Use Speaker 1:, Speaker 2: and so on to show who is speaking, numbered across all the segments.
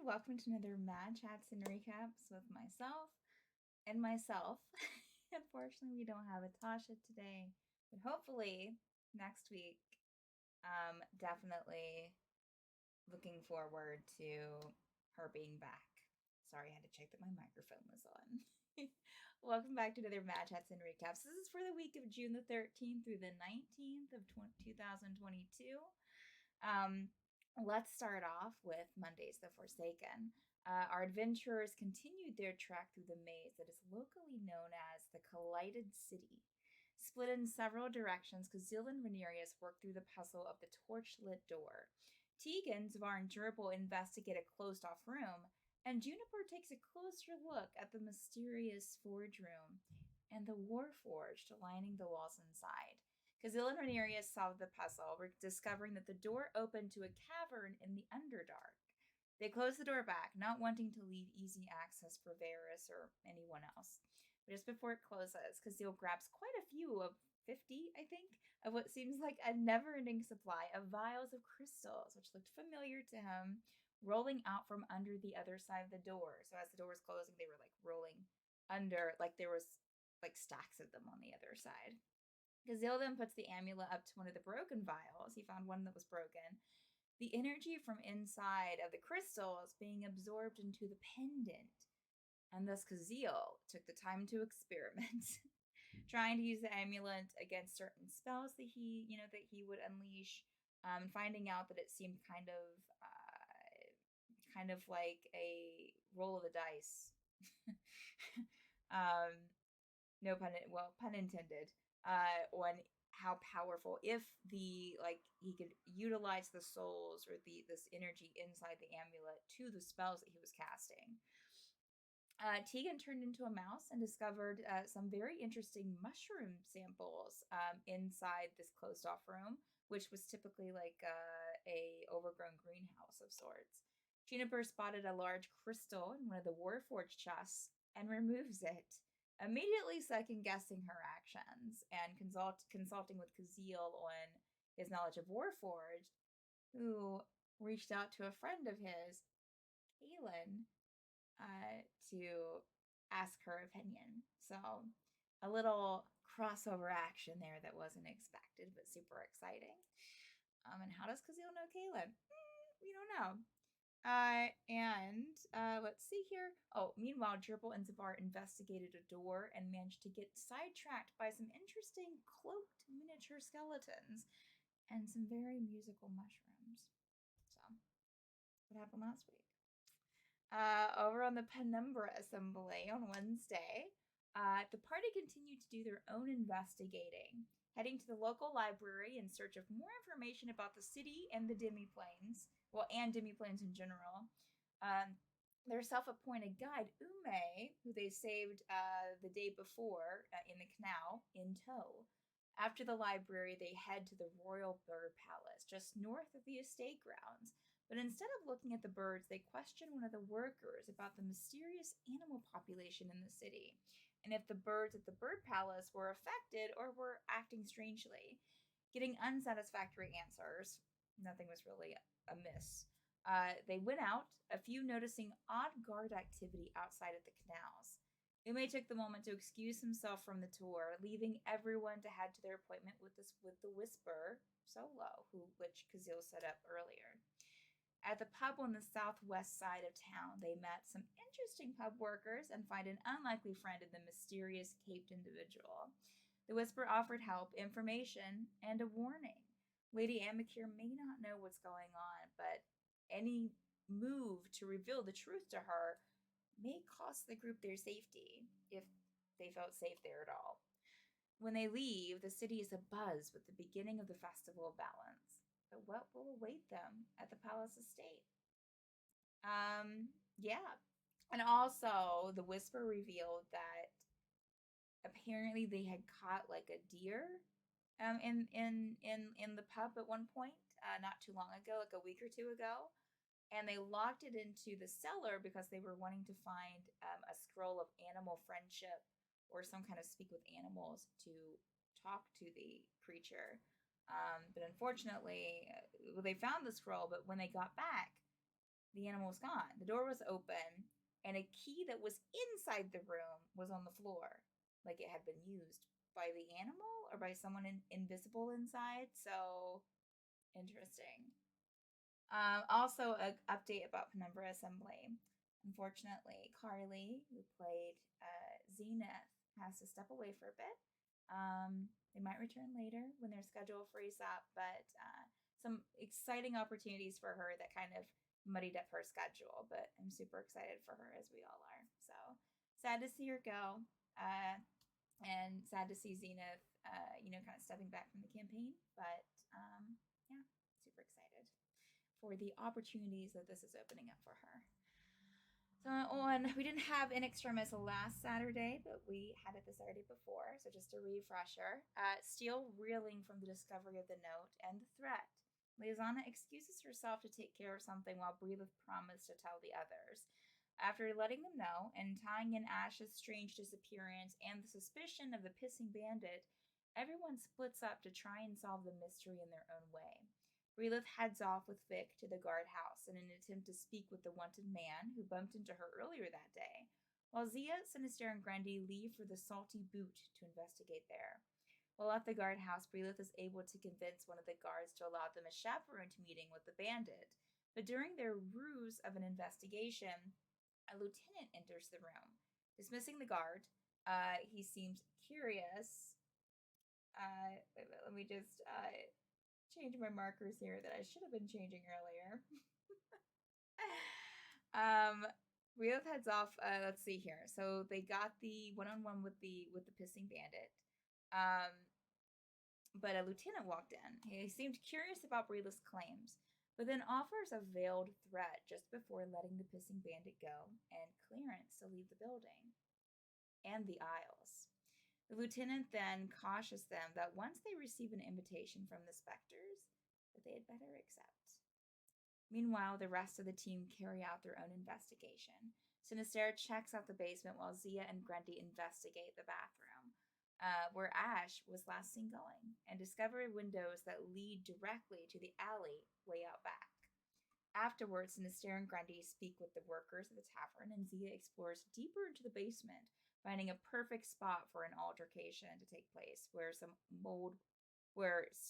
Speaker 1: Welcome to another Mad Chats and Recaps with myself. Unfortunately, we don't have a Tasha today, but hopefully next week. Definitely looking forward to her being back. Sorry, I had to check that my microphone was on. Welcome back to another Mad Chats and Recaps. This is for the week of June the 13th through the 19th of 2022. Um, let's start off with Monday's The Forsaken. Our adventurers continued their trek through the maze that is locally known as the Collided City. Split in several directions, Kazil and Rhaenyra work through the puzzle of the torch-lit door. Tegan, Zvar, and Gerbil investigate a closed-off room, and Juniper takes a closer look at the mysterious forge room and the Warforged lining the walls inside. Kazil and Rhaenyra solve the puzzle, discovering that the door opened to a cavern in the Underdark. They close the door back, not wanting to leave easy access for Varys or anyone else. But just before it closes, Kazil grabs quite a few of 50, I think, of what seems like a never-ending supply of vials of crystals, which looked familiar to him, rolling out from under the other side of the door. So as the door was closing, they were like rolling under, like there was like stacks of them on the other side. Kazil then puts the amulet up to one of the broken vials. He found one that was broken. The energy from inside of the crystals being absorbed into the pendant. And thus Kazil took the time to experiment, trying to use the amulet against certain spells that he would unleash, finding out that it seemed kind of like a roll of the dice. um, no pun intended, on how powerful, if the he could utilize the souls or this energy inside the amulet to the spells that he was casting. Tegan turned into a mouse and discovered some very interesting mushroom samples inside this closed off room, which was typically like a overgrown greenhouse of sorts. Juniper spotted a large crystal in one of the Warforged chests and removes it, immediately second guessing her actions and consulting with Kazil on his knowledge of Warforged, who reached out to a friend of his, Kaylin, to ask her opinion. So a little crossover action there that wasn't expected, but super exciting. And how does Kazil know Kaylin? We don't know. Let's see here. Oh, meanwhile, Gerbil and Zvar investigated a door and managed to get sidetracked by some interesting cloaked miniature skeletons and some very musical mushrooms. So, what happened last week? Over on the Penumbra Assembly on Wednesday, the party continued to do their own investigating, heading to the local library in search of more information about the city and the Demiplanes, and Demiplanes in general. Their self-appointed guide, Ume, who they saved the day before in the canal, in tow. After the library, they head to the Royal Bird Palace, just north of the estate grounds. But instead of looking at the birds, they question one of the workers about the mysterious animal population in the city, and if the birds at the bird palace were affected or were acting strangely. Getting unsatisfactory answers, nothing was really amiss. They went out, a few noticing odd guard activity outside of the canals. Ume took the moment to excuse himself from the tour, leaving everyone to head to their appointment with the Whisper solo, which Kazil set up earlier. At the pub on the southwest side of town, they met some interesting pub workers and find an unlikely friend in the mysterious caped individual. The Whisper offered help, information, and a warning. Lady Amicure may not know what's going on, but any move to reveal the truth to her may cost the group their safety, if they felt safe there at all. When they leave, the city is abuzz with the beginning of the Festival of Balance. But what will await them at the palace estate? Yeah. And also, the Whisper revealed that apparently they had caught like a deer in the pub at one point, not too long ago, like a week or two ago. And they locked it into the cellar because they were wanting to find a scroll of animal friendship or some kind of speak with animals to talk to the creature. But unfortunately, they found the scroll, but when they got back, the animal was gone. The door was open, and a key that was inside the room was on the floor, like it had been used by the animal or by someone invisible inside. So interesting. Also, an update about Penumbra Assembly. Unfortunately, Carly, who played Zenith, has to step away for a bit. They might return later when their schedule frees up, but some exciting opportunities for her that kind of muddied up her schedule. But I'm super excited for her, as we all are. So sad to see her go, and sad to see Zenith, kind of stepping back from the campaign. But yeah, super excited for the opportunities that this is opening up for her. So we didn't have In Extremis last Saturday, but we had it the Saturday before. So just a refresher. Still reeling from the discovery of the note and the threat, Lysana excuses herself to take care of something while Brilith promised to tell the others. After letting them know and tying in Ash's strange disappearance and the suspicion of the pissing bandit, everyone splits up to try and solve the mystery in their own way. Brilith heads off with Vic to the guardhouse in an attempt to speak with the wanted man who bumped into her earlier that day, while Zia, Sinister, and Grundy leave for the Salty Boot to investigate there. While at the guardhouse, Brilith is able to convince one of the guards to allow them a chaperoned meeting with the bandit, but during their ruse of an investigation, a lieutenant enters the room. Dismissing the guard, he seems curious. Let me just change my markers here that I should have been changing earlier. Brilith heads off. Let's see here. So they got the one-on-one with the pissing bandit. But a lieutenant walked in. He seemed curious about Brilith's claims, but then offers a veiled threat just before letting the pissing bandit go and clearance to leave the building and the aisles. The lieutenant then cautions them that once they receive an invitation from the specters, that they had better accept. Meanwhile, the rest of the team carry out their own investigation. Sinister checks out the basement while Zia and Grundy investigate the bathroom, where Ash was last seen going, and discover windows that lead directly to the alley way out back. Afterwards, Sinister and Grundy speak with the workers of the tavern, and Zia explores deeper into the basement, finding a perfect spot for an altercation to take place, where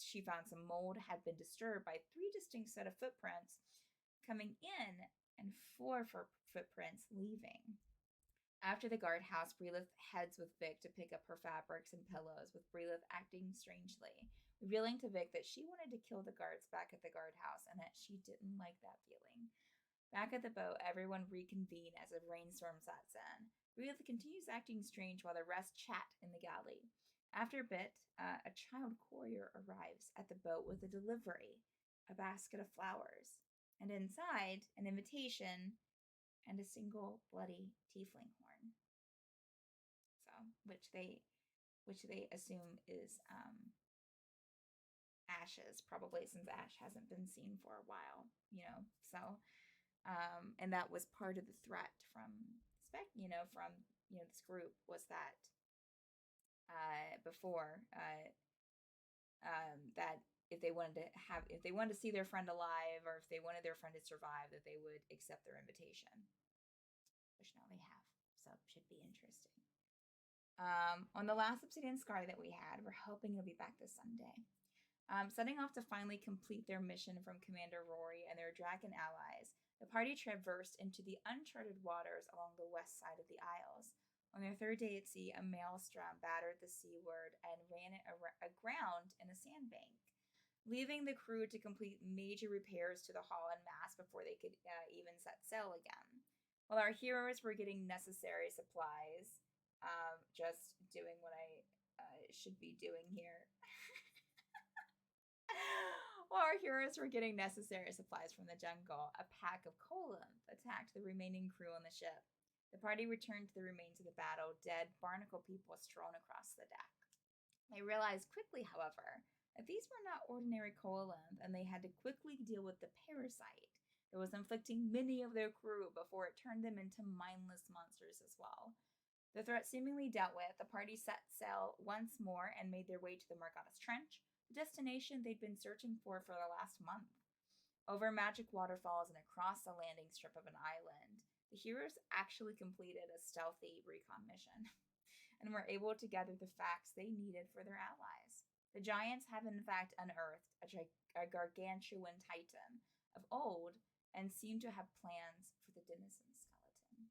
Speaker 1: she found some mold had been disturbed by 3 distinct set of footprints coming in and 4 footprints leaving. After the guardhouse, Brilith heads with Vic to pick up her fabrics and pillows, with Brilith acting strangely, revealing to Vic that she wanted to kill the guards back at the guardhouse and that she didn't like that feeling. Back at the boat, everyone reconvene as a rainstorm sets in. Brilith continues acting strange while the rest chat in the galley. After a bit, a child courier arrives at the boat with a delivery, a basket of flowers, and inside, an invitation and a single bloody tiefling horn. So, which they assume is Ash's, probably, since Ash hasn't been seen for a while, So, and that was part of the threat from this group, was that before that if they wanted to see their friend alive, or if they wanted their friend to survive, that they would accept their invitation, which now they have. So should be interesting. On the last Obsidian Scar that we had, we're hoping it'll be back this Sunday. Setting off to finally complete their mission from Commander Rory and their dragon allies, the party traversed into the uncharted waters along the west side of the Isles. On their 3rd day at sea, a maelstrom battered the seaward and ran it aground in a sandbank, leaving the crew to complete major repairs to the hull and mast before they could even set sail again. While our heroes were getting necessary supplies, just doing what I should be doing here. While our heroes were getting necessary supplies from the jungle, a pack of Kolymph attacked the remaining crew on the ship. The party returned to the remains of the battle, dead barnacle people strewn across the deck. They realized quickly, however, that these were not ordinary Kolymph, and they had to quickly deal with the parasite that was inflicting many of their crew before it turned them into mindless monsters as well. The threat seemingly dealt with, the party set sail once more and made their way to the Morgana's Trench, the destination they'd been searching for the last month. Over magic waterfalls and across the landing strip of an island, the heroes actually completed a stealthy recon mission and were able to gather the facts they needed for their allies. The giants have in fact unearthed a gargantuan titan of old and seem to have plans for the denizen skeleton.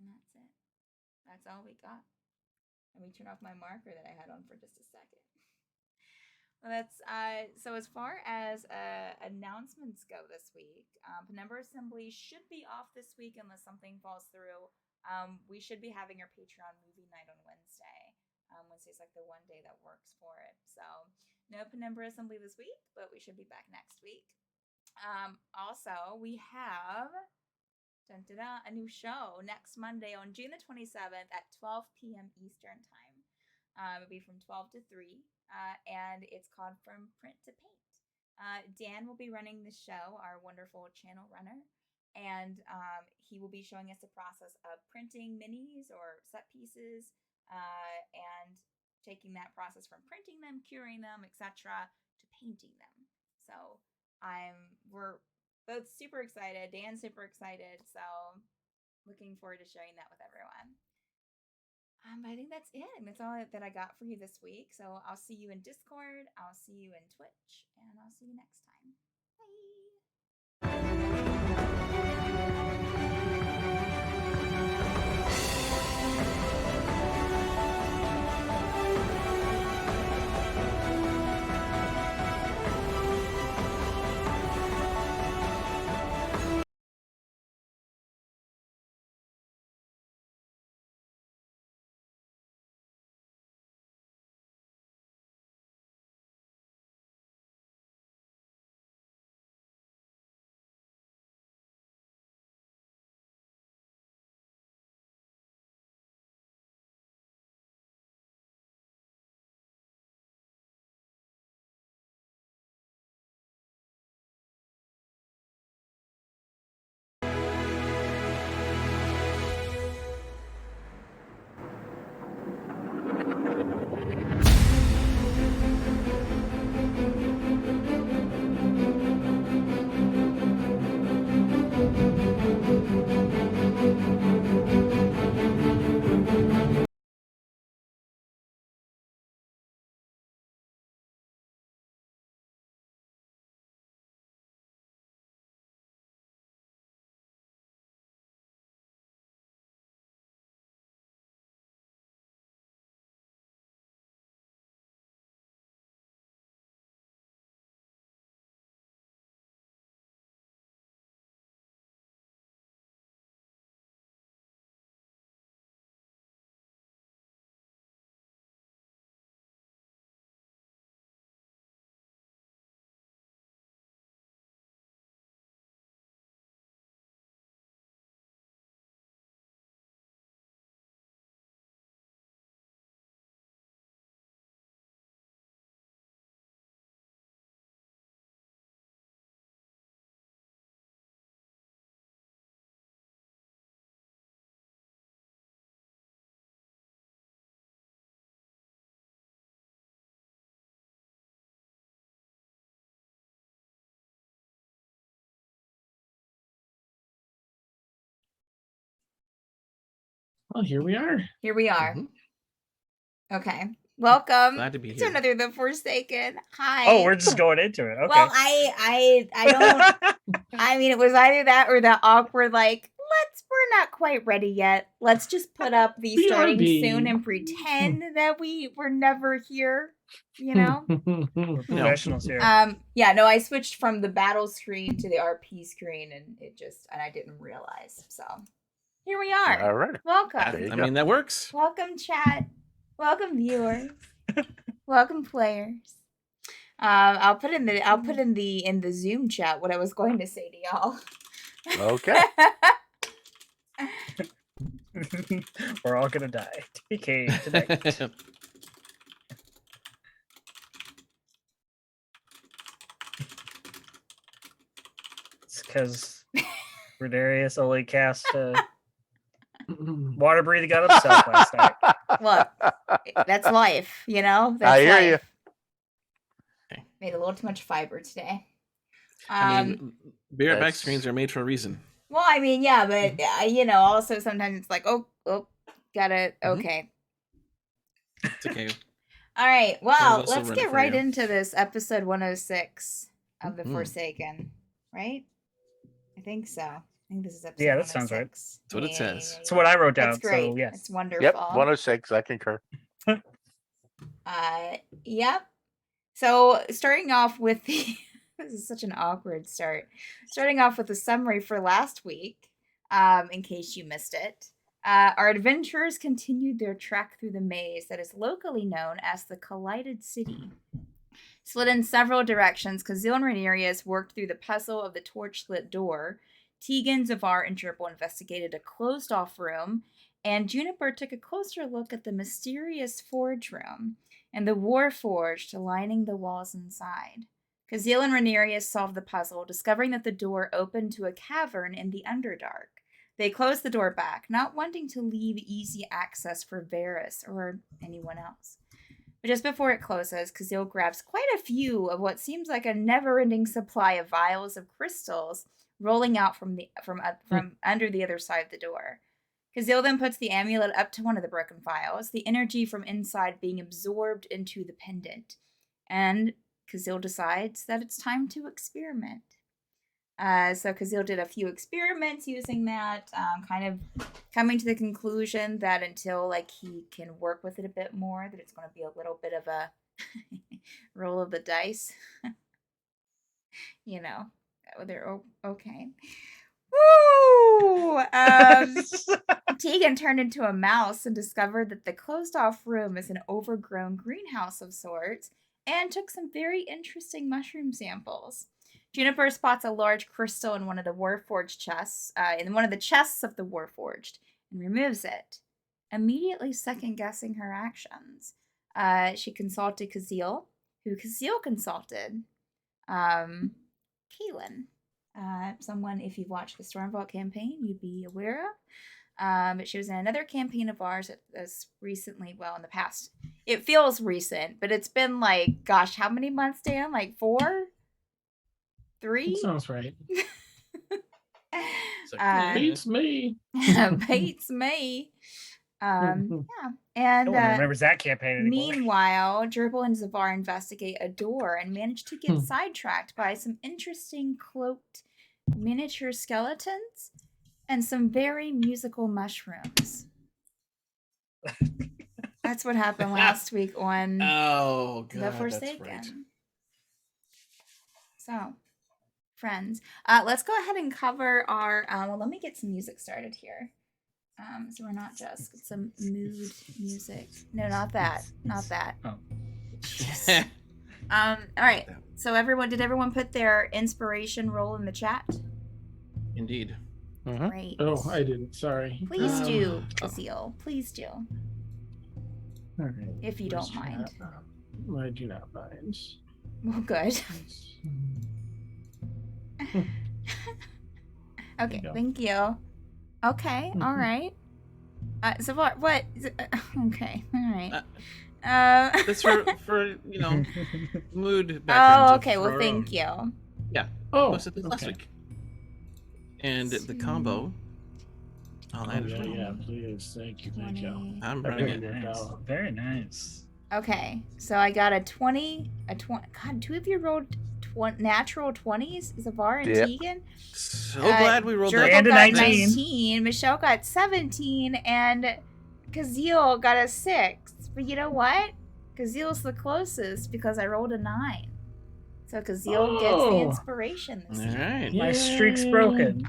Speaker 1: And that's it. That's all we got. Let me turn off my marker that I had on for just a second. Well, that's so. As far as announcements go this week, Penumbra Assembly should be off this week unless something falls through. We should be having our Patreon movie night on Wednesday. Wednesday's like the one day that works for it. So no Penumbra Assembly this week, but we should be back next week. Also, we have a new show next Monday on June the 27th at 12 p.m. Eastern Time. It'll be from 12 to 3. And it's called From Print to Paint. Dan will be running the show, our wonderful channel runner, and he will be showing us the process of printing minis or set pieces, and taking that process from printing them, curing them, etc., to painting them. So we're both super excited. Dan's super excited, so looking forward to sharing that with everyone. I think that's it. That's all that I got for you this week. So I'll see you in Discord. I'll see you in Twitch. And I'll see you next time.
Speaker 2: Well, here we are.
Speaker 1: Here we are. Mm-hmm. Okay. Welcome.
Speaker 3: Glad to be
Speaker 1: to
Speaker 3: here.
Speaker 1: another The Forsaken. Hi.
Speaker 4: Oh, we're just going into it. Okay.
Speaker 1: Well, I don't. I mean, it was either that or that awkward, like, we're not quite ready yet. Let's just put up the starting soon and pretend that we were never here. You know?
Speaker 4: We're professionals here.
Speaker 1: Yeah, no, I switched from the battle screen to the RP screen, and I didn't realize. So here we are.
Speaker 5: All right.
Speaker 1: Welcome.
Speaker 3: I mean, that works.
Speaker 1: Welcome, chat. Welcome, viewers. Welcome, players. I'll put in the Zoom chat what I was going to say to y'all.
Speaker 5: Okay.
Speaker 4: We're all gonna die. TK tonight. It's because Rodarius only cast water breathing out himself last night.
Speaker 1: Look, that's life, you know? That's
Speaker 5: I hear
Speaker 1: life.
Speaker 5: you.
Speaker 1: Made a little too much fiber today.
Speaker 2: I mean, Bear back
Speaker 3: That's-
Speaker 2: screens are made for a reason.
Speaker 1: Well, I mean, yeah, but also sometimes it's like, oh, gotta
Speaker 2: Mhm.
Speaker 1: okay.
Speaker 2: It's okay.
Speaker 1: All right,
Speaker 2: One of
Speaker 1: well,
Speaker 2: us will
Speaker 1: let's
Speaker 2: run it
Speaker 1: get
Speaker 2: for
Speaker 1: right
Speaker 2: you.
Speaker 1: into this episode 106 of The
Speaker 2: Mhm.
Speaker 1: Forsaken, right? I think so. I think this is episode
Speaker 4: Yeah, that sounds right.
Speaker 1: 106.
Speaker 2: That's what it says.
Speaker 4: That's what I wrote down.
Speaker 1: That's great.
Speaker 4: So yes.
Speaker 1: It's wonderful.
Speaker 3: Yep, 106. I concur.
Speaker 1: Yep. So starting off with the this is such an awkward start. Starting off with the summary for last week, in case you missed it. Our adventurers continued their trek through the maze that is locally known as the Collided City. Split in several directions, Kazil and Rhaenyra worked through the puzzle of the torch-lit door. Tegan, Zavar, and Gerbil investigated a closed-off room, and Juniper took a closer look at the mysterious forge room and the war forged lining the walls inside. Kazil and Rhaenyra solved the puzzle, discovering that the door opened to a cavern in the Underdark. They closed the door back, not wanting to leave easy access for Varys or anyone else. But just before it closes, Kazil grabs quite a few of what seems like a never-ending supply of vials of crystals rolling out from under the other side of the door. Kazil then puts the amulet up to one of the broken vials, the energy from inside being absorbed into the pendant. And Kazil decides that it's time to experiment. So Kazil did a few experiments using that, kind of coming to the conclusion that until he can work with it a bit more, that it's going to be a little bit of a roll of the dice. They're okay. Woo! Tegan turned into a mouse and discovered that the closed-off room is an overgrown greenhouse of sorts, and took some very interesting mushroom samples. Juniper spots a large crystal in one of the Warforged chests, in one of the chests of the Warforged, and removes it, immediately second-guessing her actions. She consulted Kazil, who Kazil consulted Kaelin. Someone, if you've watched the Stormvault campaign, you'd be aware of. But she was in another campaign of ours as recently, in the past. It feels recent, but it's been gosh, how many months, Dan? 4? 3?
Speaker 2: That
Speaker 5: sounds right.
Speaker 2: Beats me.
Speaker 1: Beats me. Yeah. And
Speaker 4: No one remembers that campaign anymore.
Speaker 1: Meanwhile, Gerbil and Zavar investigate a door and manage to get sidetracked by some interesting cloaked miniature skeletons and some very musical mushrooms. That's what happened last week on The Forsaken.
Speaker 2: That's right.
Speaker 1: So, friends, let's go ahead and cover our. Let me get some music started here. So we're not just get some mood music. No, not that. Not that.
Speaker 4: Oh.
Speaker 1: All right. So did everyone put their inspiration roll in the chat?
Speaker 2: Indeed.
Speaker 3: Mhm.
Speaker 1: Great.
Speaker 5: Oh, I didn't. Sorry.
Speaker 1: Please do, Kazil. Please do,
Speaker 5: All right.
Speaker 1: if you don't mind.
Speaker 5: I do not mind.
Speaker 1: Well, good. Okay,
Speaker 5: go.
Speaker 1: thank you. Okay, all right. So what? Okay, all right.
Speaker 2: That's for mood.
Speaker 1: Oh, okay. Well, thank you.
Speaker 5: Oh,
Speaker 2: Posted this last
Speaker 5: okay.
Speaker 2: week. And the combo. I'll add it
Speaker 5: yeah,
Speaker 2: on.
Speaker 5: yeah, please. Thank you. Thank you.
Speaker 1: 20.
Speaker 2: I'm
Speaker 5: That
Speaker 2: running
Speaker 5: really
Speaker 2: it.
Speaker 5: worked
Speaker 4: Nice.
Speaker 5: out.
Speaker 4: Very nice.
Speaker 1: Okay, so I got a 20. God, two of you rolled natural 20s. Zavar and
Speaker 3: Yep.
Speaker 1: Tegan.
Speaker 2: So glad we rolled
Speaker 1: Gerbil
Speaker 2: that.
Speaker 4: And a
Speaker 1: got
Speaker 4: 19.
Speaker 1: 19. Michelle got 17, and Kazil got a 6. But you know what? Kazil's the closest because I rolled a 9. So Kazil gets the
Speaker 5: Oh.
Speaker 1: inspiration this
Speaker 2: All
Speaker 1: year.
Speaker 2: right.
Speaker 4: My streak's
Speaker 5: Yay.
Speaker 4: broken.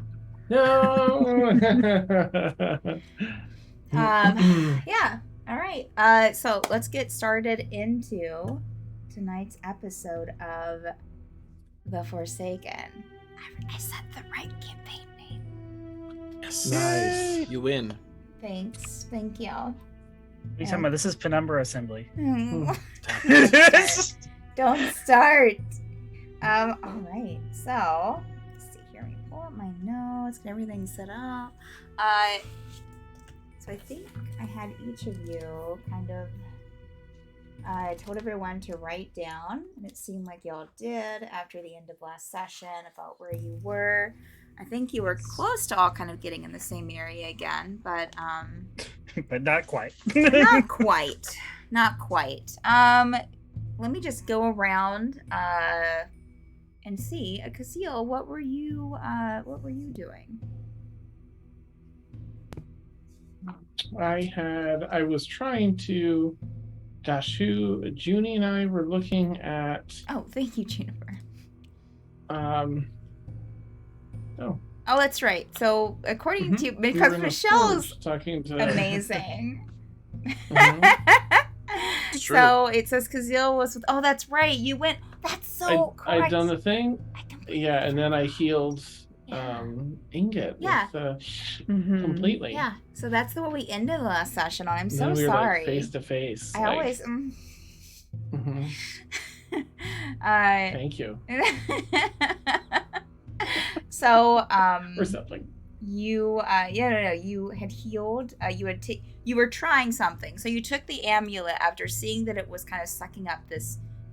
Speaker 5: No.
Speaker 1: Yeah. All right. So let's get started into tonight's episode of The Forsaken. I said the right campaign name.
Speaker 2: Yes.
Speaker 5: Nice.
Speaker 2: You win.
Speaker 1: Thanks. Thank you.
Speaker 4: What are you talking about? This is Penumbra Assembly.
Speaker 1: Don't start. All right. So let's see here. Let me pull up my notes. Get everything set up. So I think I had each of you kind of I told everyone to write down, and it seemed like y'all did after the end of last session about where you were. I think you were close to all kind of getting in the same area again, but
Speaker 4: But not quite.
Speaker 1: not quite. Not quite. Let me just go around and see. Casil, what were you doing?
Speaker 5: I was trying to, gosh, Junie and I were looking at,
Speaker 1: Oh, thank you, Juniper.
Speaker 5: oh,
Speaker 1: Oh, that's right. So, according to
Speaker 5: we
Speaker 1: because
Speaker 5: were in the
Speaker 1: Michelle's
Speaker 5: forge talking to
Speaker 1: amazing.
Speaker 2: True.
Speaker 1: So it says Kazil was with. Oh, that's right. You went. That's so correct.
Speaker 5: I'd done the thing,
Speaker 1: I completely
Speaker 5: yeah, and then I healed
Speaker 1: Yeah.
Speaker 5: Ingot
Speaker 1: Yeah.
Speaker 5: with,
Speaker 4: Mhm.
Speaker 5: completely.
Speaker 1: Yeah. So that's what we ended the last session on. I'm
Speaker 5: And
Speaker 1: so
Speaker 5: then we were
Speaker 1: sorry.
Speaker 5: like face to face.
Speaker 1: I always.
Speaker 5: Mhm. Thank you.
Speaker 1: So
Speaker 5: Or something.
Speaker 1: you you had healed, you were trying something, so you took the amulet after seeing that it was kind of sucking up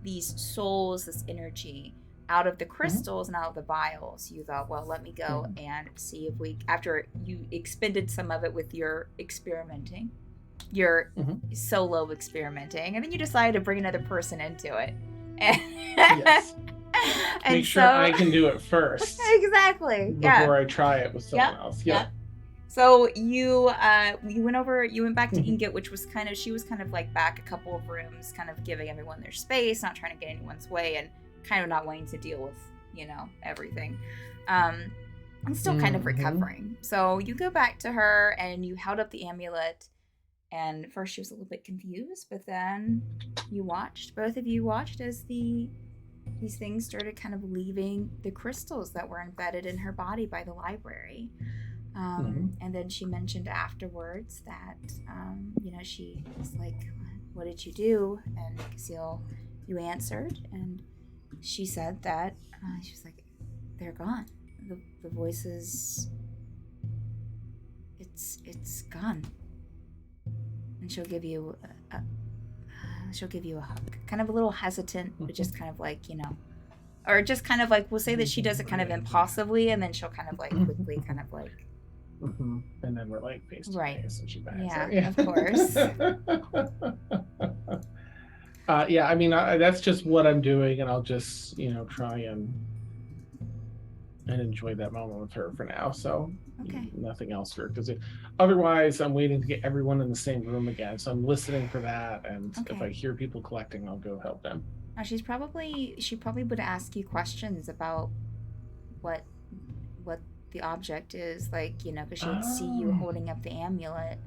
Speaker 1: these souls, this energy out of the crystals and out of the vials. You thought, well, let me go and see if we, after you expended some of it with your experimenting, your solo experimenting, and then you decided to bring another person into it.
Speaker 5: Yes.
Speaker 1: And
Speaker 5: Make sure
Speaker 1: so,
Speaker 5: I can do it first
Speaker 1: exactly. Yeah.
Speaker 5: before I try it with someone else. Yeah.
Speaker 1: So you went back to Ingot, which was she was kind of like back a couple of rooms, kind of giving everyone their space, not trying to get anyone's way, and kind of not wanting to deal with, everything. And still kind of recovering. So you go back to her and you held up the amulet, and first she was a little bit confused, but then both of you watched as these things started kind of leaving the crystals that were embedded in her body by the library. And then she mentioned afterwards that, she was like, what did you do? And Casil, you answered, and she said that, she was like, they're gone. The voices, it's gone. And she'll give you a hug, kind of a little hesitant, but just kind of like, or just kind of like, we'll say that she does it kind of impulsively, and then she'll kind of like quickly kind of like,
Speaker 5: and then we're like face to
Speaker 1: right.
Speaker 5: face, and she backs
Speaker 1: Yeah,
Speaker 5: out. Yeah,
Speaker 1: of course.
Speaker 5: Yeah, I mean, that's just what I'm doing, and I'll just, try and enjoy that moment with her for now. So
Speaker 1: Okay.
Speaker 5: nothing else for her, because otherwise I'm waiting to get everyone in the same room again. So I'm listening for that, and if I hear people collecting, I'll go help them.
Speaker 1: Now she probably would ask you questions about what the object is, like, because she would see you holding up the amulet.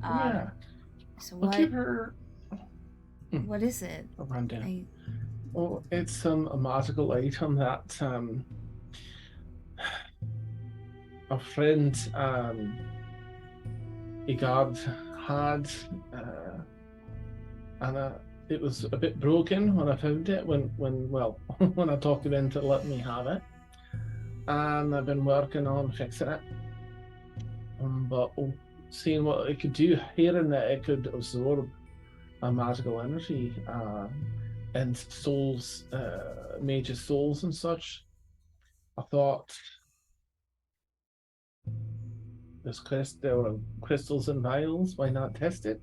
Speaker 5: Yeah.
Speaker 1: So
Speaker 5: I'll give her.
Speaker 1: What is it?
Speaker 5: A rundown. Well, it's a magical item that a friend, Igard, had, and it was a bit broken when I found it. When I talked it into letting me have it, and I've been working on fixing it. But seeing what it could do, hearing that it could absorb a magical energy and souls, mages' souls and such, I thought there were crystals and vials, why not test it?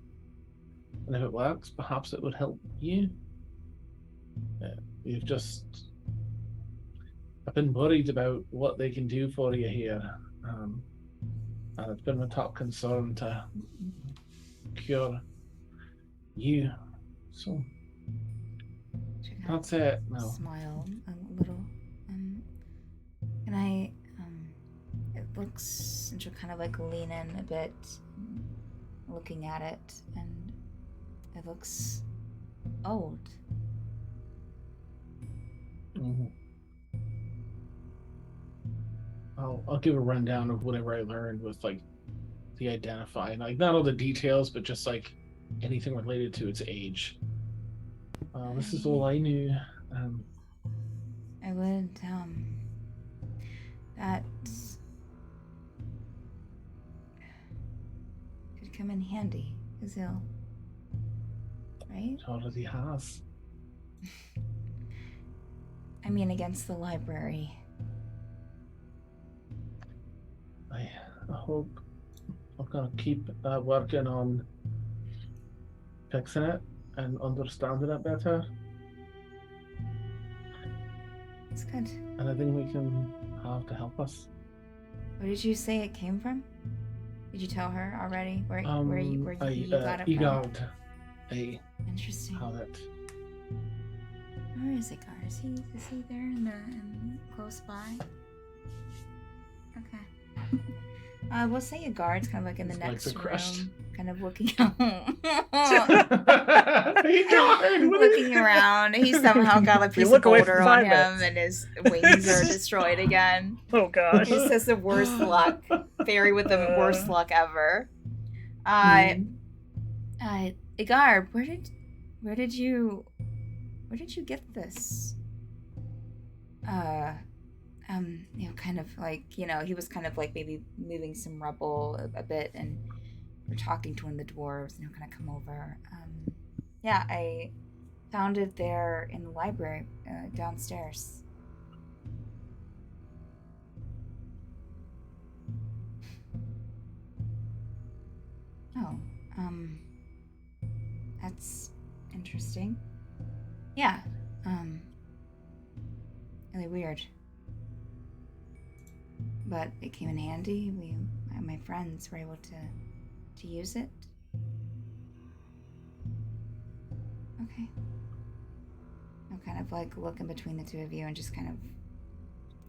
Speaker 5: And if it works, perhaps it would help you. I've been worried about what they can do for you here, and it's been my top concern to cure you. So that's it. No.
Speaker 1: Smile a little. Can I? It looks, and she'll kind of like lean in a bit, looking at it, and it looks old.
Speaker 5: I'll give a rundown of whatever I learned with like the identifying, like not all the details, but just like anything related to its age. This is all I knew.
Speaker 1: I would that could come in handy, Casil. Right? right?
Speaker 5: It already has.
Speaker 1: I mean, against the library.
Speaker 5: I hope I'm gonna keep working on fixing it and understanding it better.
Speaker 1: It's good.
Speaker 5: Anything we can have to help us.
Speaker 1: Where did you say it came from? Did you tell her already where you got it from?
Speaker 5: Egard. I
Speaker 1: Interesting.
Speaker 5: have it.
Speaker 1: Where is Egard? Is he there in close by? Okay. We'll say Egard's kind of like in the
Speaker 5: His legs
Speaker 1: next
Speaker 5: are crushed.
Speaker 1: room, kind of looking
Speaker 5: Egard,
Speaker 1: looking around. He somehow got a piece of
Speaker 4: look away for
Speaker 1: boulder on
Speaker 4: 5
Speaker 1: him,
Speaker 4: minutes.
Speaker 1: and his wings are destroyed again.
Speaker 4: Oh gosh.
Speaker 1: He says the worst luck. Fairy with the worst luck ever. Egard, where did you get this? Kind of like, he was kind of like maybe moving some rubble a bit, and we're talking to one of the dwarves, kind of come over. I found it there in the library, downstairs. Oh, that's interesting. Yeah, really weird. But it came in handy. My friends were able to use it. Okay. I'll kind of like look in between the two of you and just kind of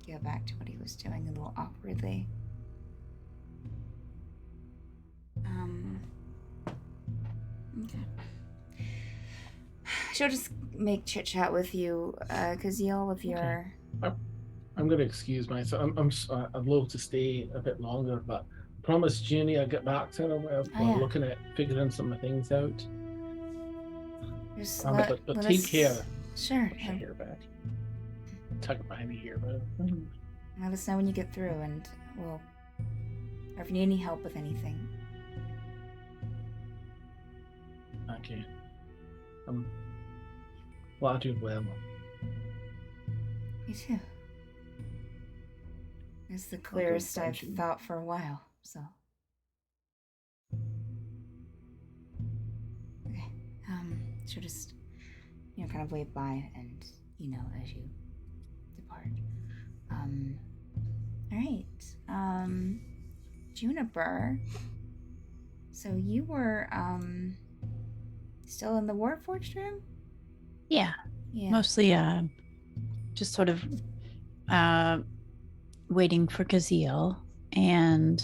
Speaker 1: go back to what he was doing a little awkwardly. Okay. She'll just make chit chat with you, Kaziel, if you're.
Speaker 5: I'm gonna excuse myself. I'd love to stay a bit longer, but I promised Junie I'd get back to her while looking at figuring some of the things out.
Speaker 1: Just
Speaker 5: But
Speaker 1: let
Speaker 5: take
Speaker 1: us-
Speaker 5: care.
Speaker 1: Sure.
Speaker 5: Push your hair back. Tuck it behind me here, but
Speaker 1: Let us know when you get through, and or if you need any help with anything.
Speaker 5: okay. I'm glad you're well.
Speaker 1: Me too. It's the clearest I've
Speaker 5: thank you.
Speaker 1: thought for a while, so. Okay. She'll just, kind of wave by and, as you depart. Alright. Juniper. So you were, still in the Warforged room?
Speaker 6: Yeah,
Speaker 1: Yeah.
Speaker 6: mostly just sort of waiting for Kaziel and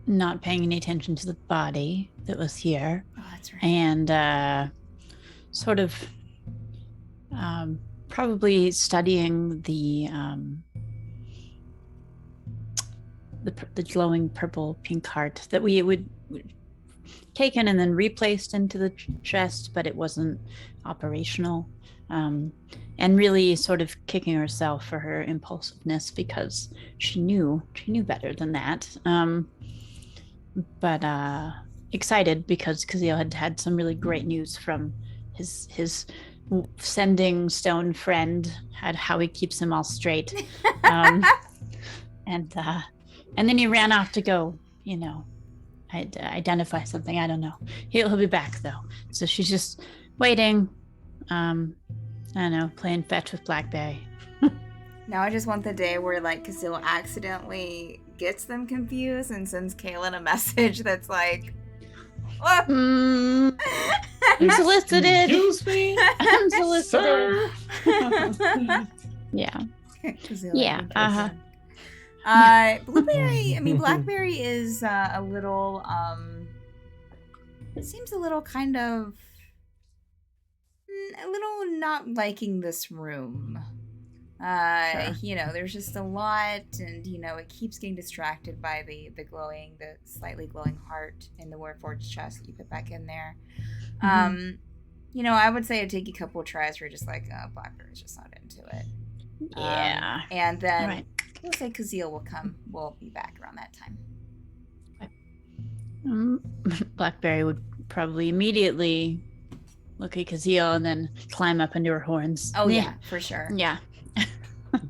Speaker 6: not paying any attention to the body that was here,
Speaker 1: Oh, that's right.
Speaker 6: and sort of probably studying the glowing purple pink heart that we would taken and then replaced into the chest, but it wasn't operational. And really sort of kicking herself for her impulsiveness because she knew better than that. But excited because Kaziel had some really great news from his sending stone friend, had how he keeps him all straight. And then he ran off to go, identify something. I don't know. He'll be back though. So she's just waiting. I don't know, playing fetch with Blackberry.
Speaker 1: Now I just want the day where Kaziel accidentally gets them confused and sends Kaylin a message that's like, "What?"
Speaker 6: Unsolicited.
Speaker 5: Excuse me,
Speaker 6: Unsolicited.
Speaker 5: sir.
Speaker 6: Yeah.
Speaker 1: Kaziel,
Speaker 6: Yeah,
Speaker 1: I think,
Speaker 6: uh-huh.
Speaker 1: Blueberry, Blackberry is a little, it seems a little kind of, a little not liking this room.
Speaker 5: Sure.
Speaker 1: There's just a lot, and, it keeps getting distracted by the slightly glowing heart in the Warforged chest that you put back in there. I would say it'd take you a couple of tries where you're just like, Blackberry's just not into it.
Speaker 6: Yeah.
Speaker 1: And then
Speaker 6: All right.
Speaker 1: we'll say Kaziel will be back around that time.
Speaker 6: Blackberry would probably immediately look at Kazeel and then climb up into her horns.
Speaker 1: Oh yeah, for sure.
Speaker 6: Yeah.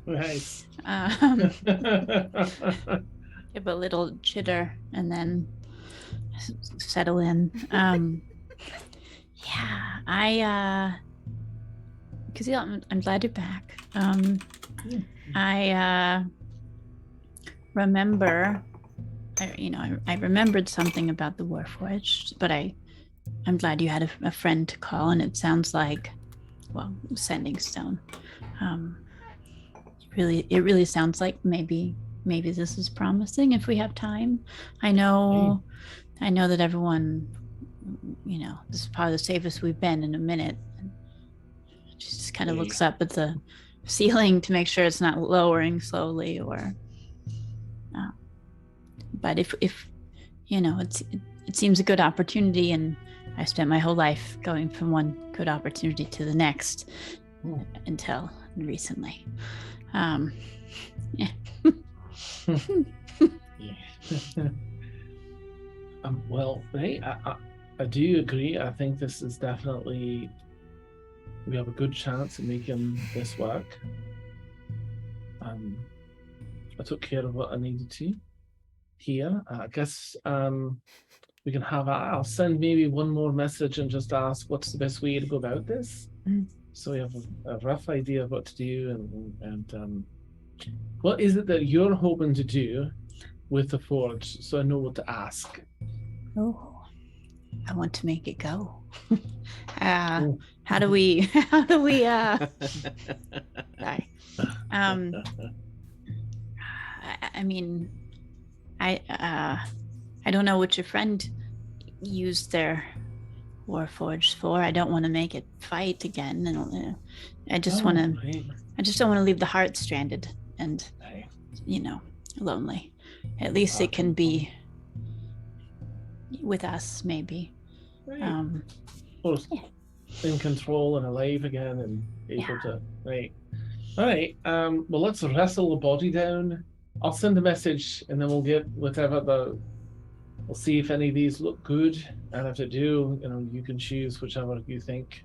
Speaker 5: Nice.
Speaker 6: Give a little chitter and then settle in. Yeah, Kazeel, I'm glad you're back. I remember, I remembered something about the Warforged, but I'm glad you had a friend to call, and it sounds like, well, Sending Stone. It really sounds like maybe this is promising if we have time. I know that everyone, this is probably the safest we've been in a minute. She just kind of looks up at the ceiling to make sure it's not lowering slowly, or. But if it seems a good opportunity, and I spent my whole life going from one good opportunity to the next until recently. Yeah.
Speaker 5: Well, hey, I do agree. I think this is definitely, we have a good chance of making this work. I took care of what I needed to here. I guess we can have, I'll send maybe one more message and just ask what's the best way to go about this. So we have a rough idea of what to do, and what is it that you're hoping to do with the forge, so I know what to ask.
Speaker 6: Oh, I want to make it go. How do we sorry. I mean, I don't know what your friend used their Warforged for. I don't want to make it fight again, and I just want to.
Speaker 5: Right.
Speaker 6: I just don't want to leave the heart stranded and
Speaker 5: Right.
Speaker 6: lonely. At least it can be with us, maybe.
Speaker 5: Right. Or in control and alive again and able to. Right. All right. Well, let's wrestle the body down. I'll send a message, and then we'll get whatever we'll see if any of these look good, and if they do, you can choose whichever you think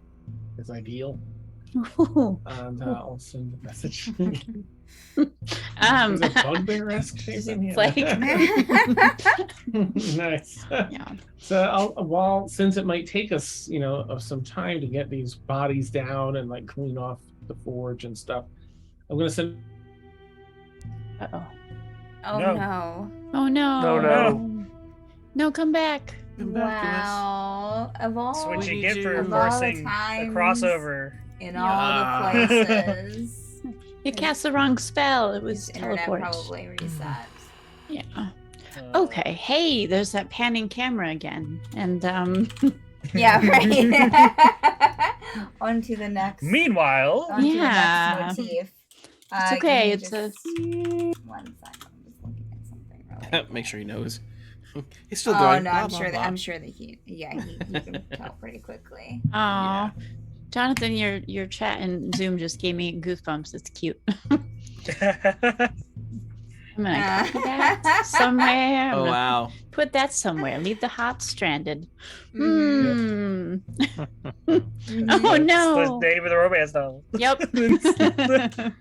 Speaker 5: is ideal, and I'll send a message. There's a bugbear-esque shape in here. Nice.
Speaker 6: Yeah.
Speaker 5: So since it might take us, of some time to get these bodies down and like clean off the forge and stuff, I'm gonna send.
Speaker 6: Uh-oh.
Speaker 1: Oh
Speaker 4: No.
Speaker 1: no.
Speaker 6: Oh no.
Speaker 4: No.
Speaker 6: No, come back.
Speaker 2: Come back to us.
Speaker 1: Wow. Of all,
Speaker 4: That's what
Speaker 2: We
Speaker 4: you
Speaker 2: need
Speaker 4: get
Speaker 2: you.
Speaker 4: for
Speaker 1: Of all the
Speaker 4: forcing a
Speaker 1: times.
Speaker 4: crossover.
Speaker 1: in all the places.
Speaker 6: You cast the wrong spell. It was
Speaker 1: His internet
Speaker 6: teleport.
Speaker 1: probably reset.
Speaker 6: Yeah. Okay. Hey, there's that panning camera again. And
Speaker 1: Yeah, right. On to the next.
Speaker 4: Meanwhile,
Speaker 1: On to the
Speaker 6: Yeah.
Speaker 1: next motif.
Speaker 6: It's
Speaker 1: Give
Speaker 6: okay,
Speaker 1: me
Speaker 6: it's a-
Speaker 1: just 1 second. I'm just looking at something really.
Speaker 2: Make sure he knows. He's still
Speaker 1: Oh
Speaker 2: going.
Speaker 1: no,
Speaker 2: Blah,
Speaker 1: I'm
Speaker 2: blah,
Speaker 1: sure that
Speaker 2: blah.
Speaker 1: I'm sure that he can tell pretty quickly.
Speaker 6: oh, Jonathan, your chat in Zoom just gave me goosebumps. It's cute. I'm gonna copy that somewhere. I'm
Speaker 2: Oh
Speaker 6: gonna
Speaker 2: wow.
Speaker 6: put that somewhere. Leave the heart stranded.
Speaker 1: Mhm.
Speaker 6: Oh
Speaker 1: Mhm.
Speaker 6: no.
Speaker 4: It's the name of the romance novel.
Speaker 6: Yep.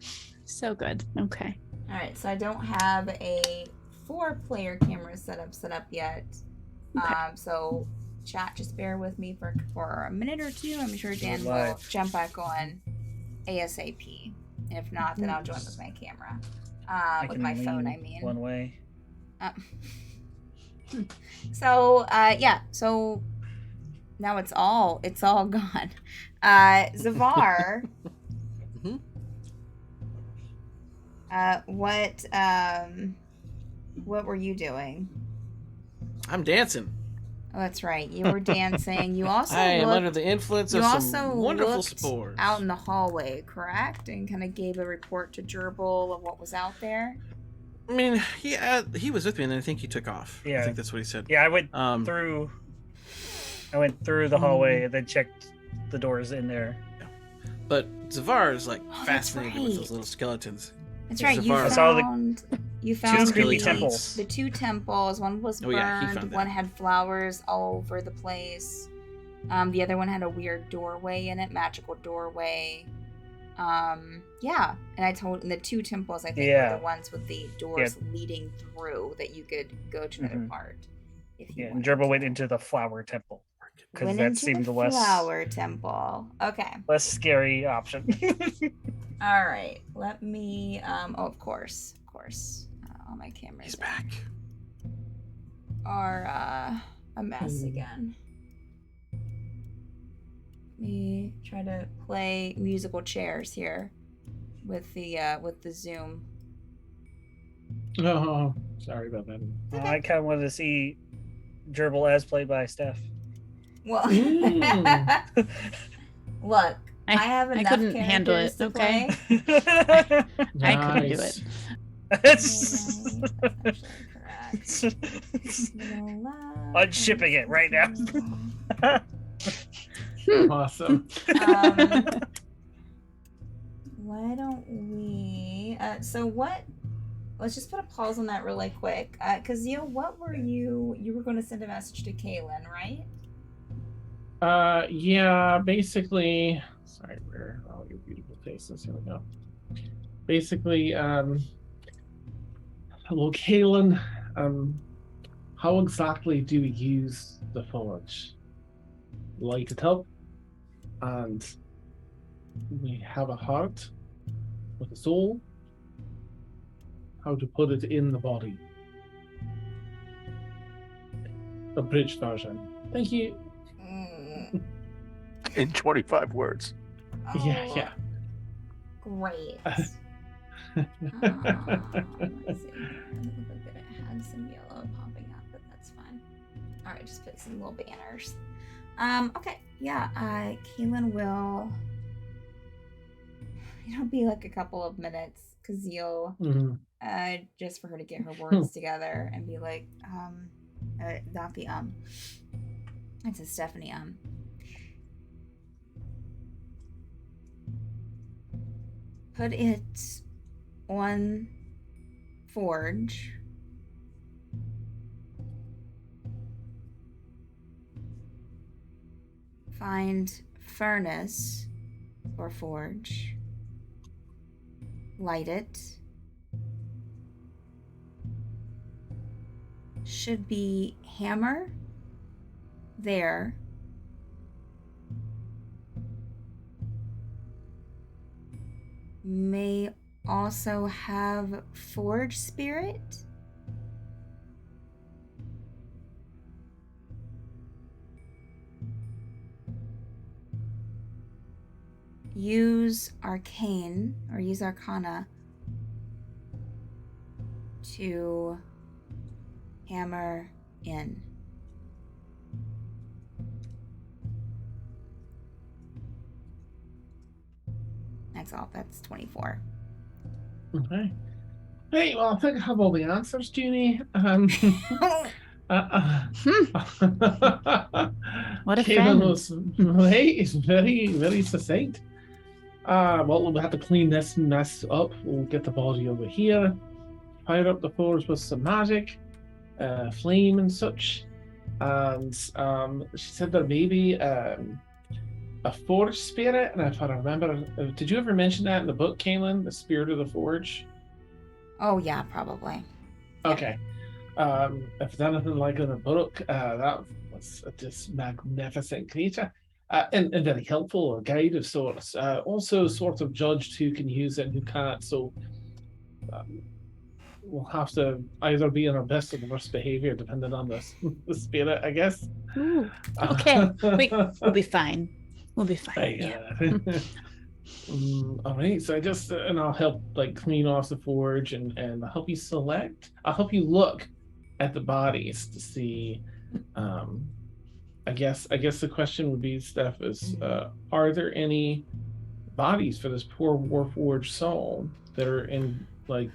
Speaker 6: So good. Okay.
Speaker 1: All right, so I don't have a 4-player camera set up yet.
Speaker 6: Okay.
Speaker 1: So chat, just bear with me for a minute or two. I'm sure Dan will
Speaker 4: Live.
Speaker 1: jump back on ASAP. And if not, then I'll join with my camera.
Speaker 4: I
Speaker 1: With
Speaker 4: can
Speaker 1: my phone,
Speaker 4: lean
Speaker 1: I mean.
Speaker 4: one way.
Speaker 1: So yeah, so now it's all gone. Zavar,
Speaker 2: Mhm.
Speaker 1: what were you doing?
Speaker 2: I'm dancing.
Speaker 1: Oh, that's right. You were dancing. You also
Speaker 2: I am under
Speaker 1: looked
Speaker 2: the influence
Speaker 1: you
Speaker 2: of
Speaker 1: also
Speaker 2: some wonderful
Speaker 1: looked
Speaker 2: spores.
Speaker 1: out in the hallway, correct? And kind of gave a report to Gerbil of what was out there.
Speaker 2: I mean, he was with me, and I think he took off. I
Speaker 4: Yeah.
Speaker 2: think that's what he said.
Speaker 4: Yeah, I went
Speaker 2: Um,
Speaker 4: through. I went through the hallway and then checked the doors in there.
Speaker 2: but Zavar is like
Speaker 1: Oh, that's
Speaker 2: fascinated with
Speaker 1: right.
Speaker 2: those little skeletons.
Speaker 1: That's
Speaker 2: Yeah,
Speaker 1: right. You
Speaker 2: Zavar.
Speaker 4: I saw the
Speaker 1: found
Speaker 4: Two
Speaker 2: Skeletons.
Speaker 4: creepy temples.
Speaker 1: the 2 temples. One was
Speaker 2: Oh,
Speaker 1: burned.
Speaker 2: yeah, he found that.
Speaker 1: One had flowers all over the place. The other one had a weird doorway in it, magical doorway. Yeah, and the two temples I think were the ones with the doors leading through that you could go to another part. If you
Speaker 4: and Gerbil went into the flower temple because that seemed the less
Speaker 1: flower temple. Okay,
Speaker 4: less scary option.
Speaker 1: all right. Let me. Oh, of course. All my cameras.
Speaker 2: He's back.
Speaker 1: Are a mess again. Let me try to play musical chairs here with the Zoom.
Speaker 5: Oh, sorry about that.
Speaker 4: Well, I kind of wanted to see Gerbil as played by Steph.
Speaker 1: Well, look, I have enough
Speaker 6: couldn't handle
Speaker 1: characters
Speaker 6: it.
Speaker 1: to
Speaker 6: Okay,
Speaker 1: play.
Speaker 6: I couldn't do
Speaker 5: Nice.
Speaker 6: it.
Speaker 4: It's
Speaker 1: That's actually correct.
Speaker 4: unshipping it right now.
Speaker 5: Awesome.
Speaker 1: Why don't we? So what? Let's just put a pause on that really quick. Cause what were you? You were going to send a message to Kaylin, right?
Speaker 5: Yeah, basically. Sorry, where are all your beautiful faces? Here we go. Basically, hello, Kaylin. How exactly do we use the forge? Light it up, and we have a heart with a soul. How to put it in the body? Abridged version. Thank you.
Speaker 3: In 25 words.
Speaker 5: Yeah.
Speaker 1: Great. Let's see. It looked like that it had some yellow popping up, but that's fine. All right, just put some little banners. Okay, yeah. Kaylin will. It'll be like a couple of minutes because you'll just for her to get her words together and be like, not the It's a Stephanie Put it on forge. Find furnace or forge. Light it. Should be hammer there. May also have forge spirit. Use arcane or use arcana to hammer in. That's all. That's 24.
Speaker 5: Okay. Hey, well, I think I have all the answers, Junie.
Speaker 6: What a
Speaker 5: Kaylin
Speaker 6: friend.
Speaker 5: was right. It's very, very succinct. Well, we'll have to clean this mess up. We'll get the body over here, fire up the forge with some magic, flame and such. And she said there may be a forge spirit. And if I remember, did you ever mention that in the book, Kaylin? The spirit of the forge?
Speaker 1: Oh yeah, probably.
Speaker 5: Okay. If it's anything like in the book, that was this magnificent creature. And very helpful, a guide of sorts. Also sort of judged who can use it and who can't. So we'll have to either be in our best or the worst behavior, depending on the spirit, I guess.
Speaker 6: Ooh, okay. We'll be fine. We'll be fine. Yeah.
Speaker 5: All right, so and I'll help like clean off the forge and I'll help you select. I'll help you look at the bodies to see. I guess the question would be, Steph, is are there any bodies for this poor Warforged soul that are in like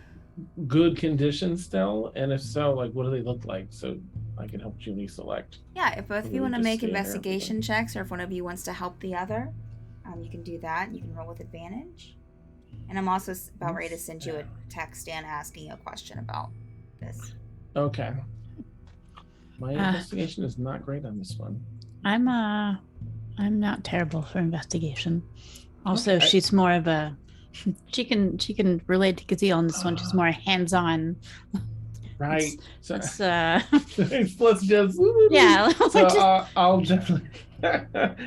Speaker 5: good condition still? And if so, like what do they look like? So I can help Junie select.
Speaker 1: Yeah, if both of you
Speaker 5: Really
Speaker 1: want to
Speaker 5: just
Speaker 1: make
Speaker 5: stay there,
Speaker 1: investigation checks, or if one of you wants to help the other, you can do that. You can roll with advantage. And I'm also about ready to send you a text, Dan, asking you a question about this.
Speaker 5: Okay. My investigation is not great on this one.
Speaker 6: I'm I'm not terrible for investigation. Also,
Speaker 5: Okay.
Speaker 6: she's more of a she can relate to Gazelle on this one. She's more hands-on.
Speaker 5: Right. So
Speaker 6: Let's
Speaker 5: let's just
Speaker 6: yeah.
Speaker 5: So
Speaker 6: let's just-
Speaker 5: I'll definitely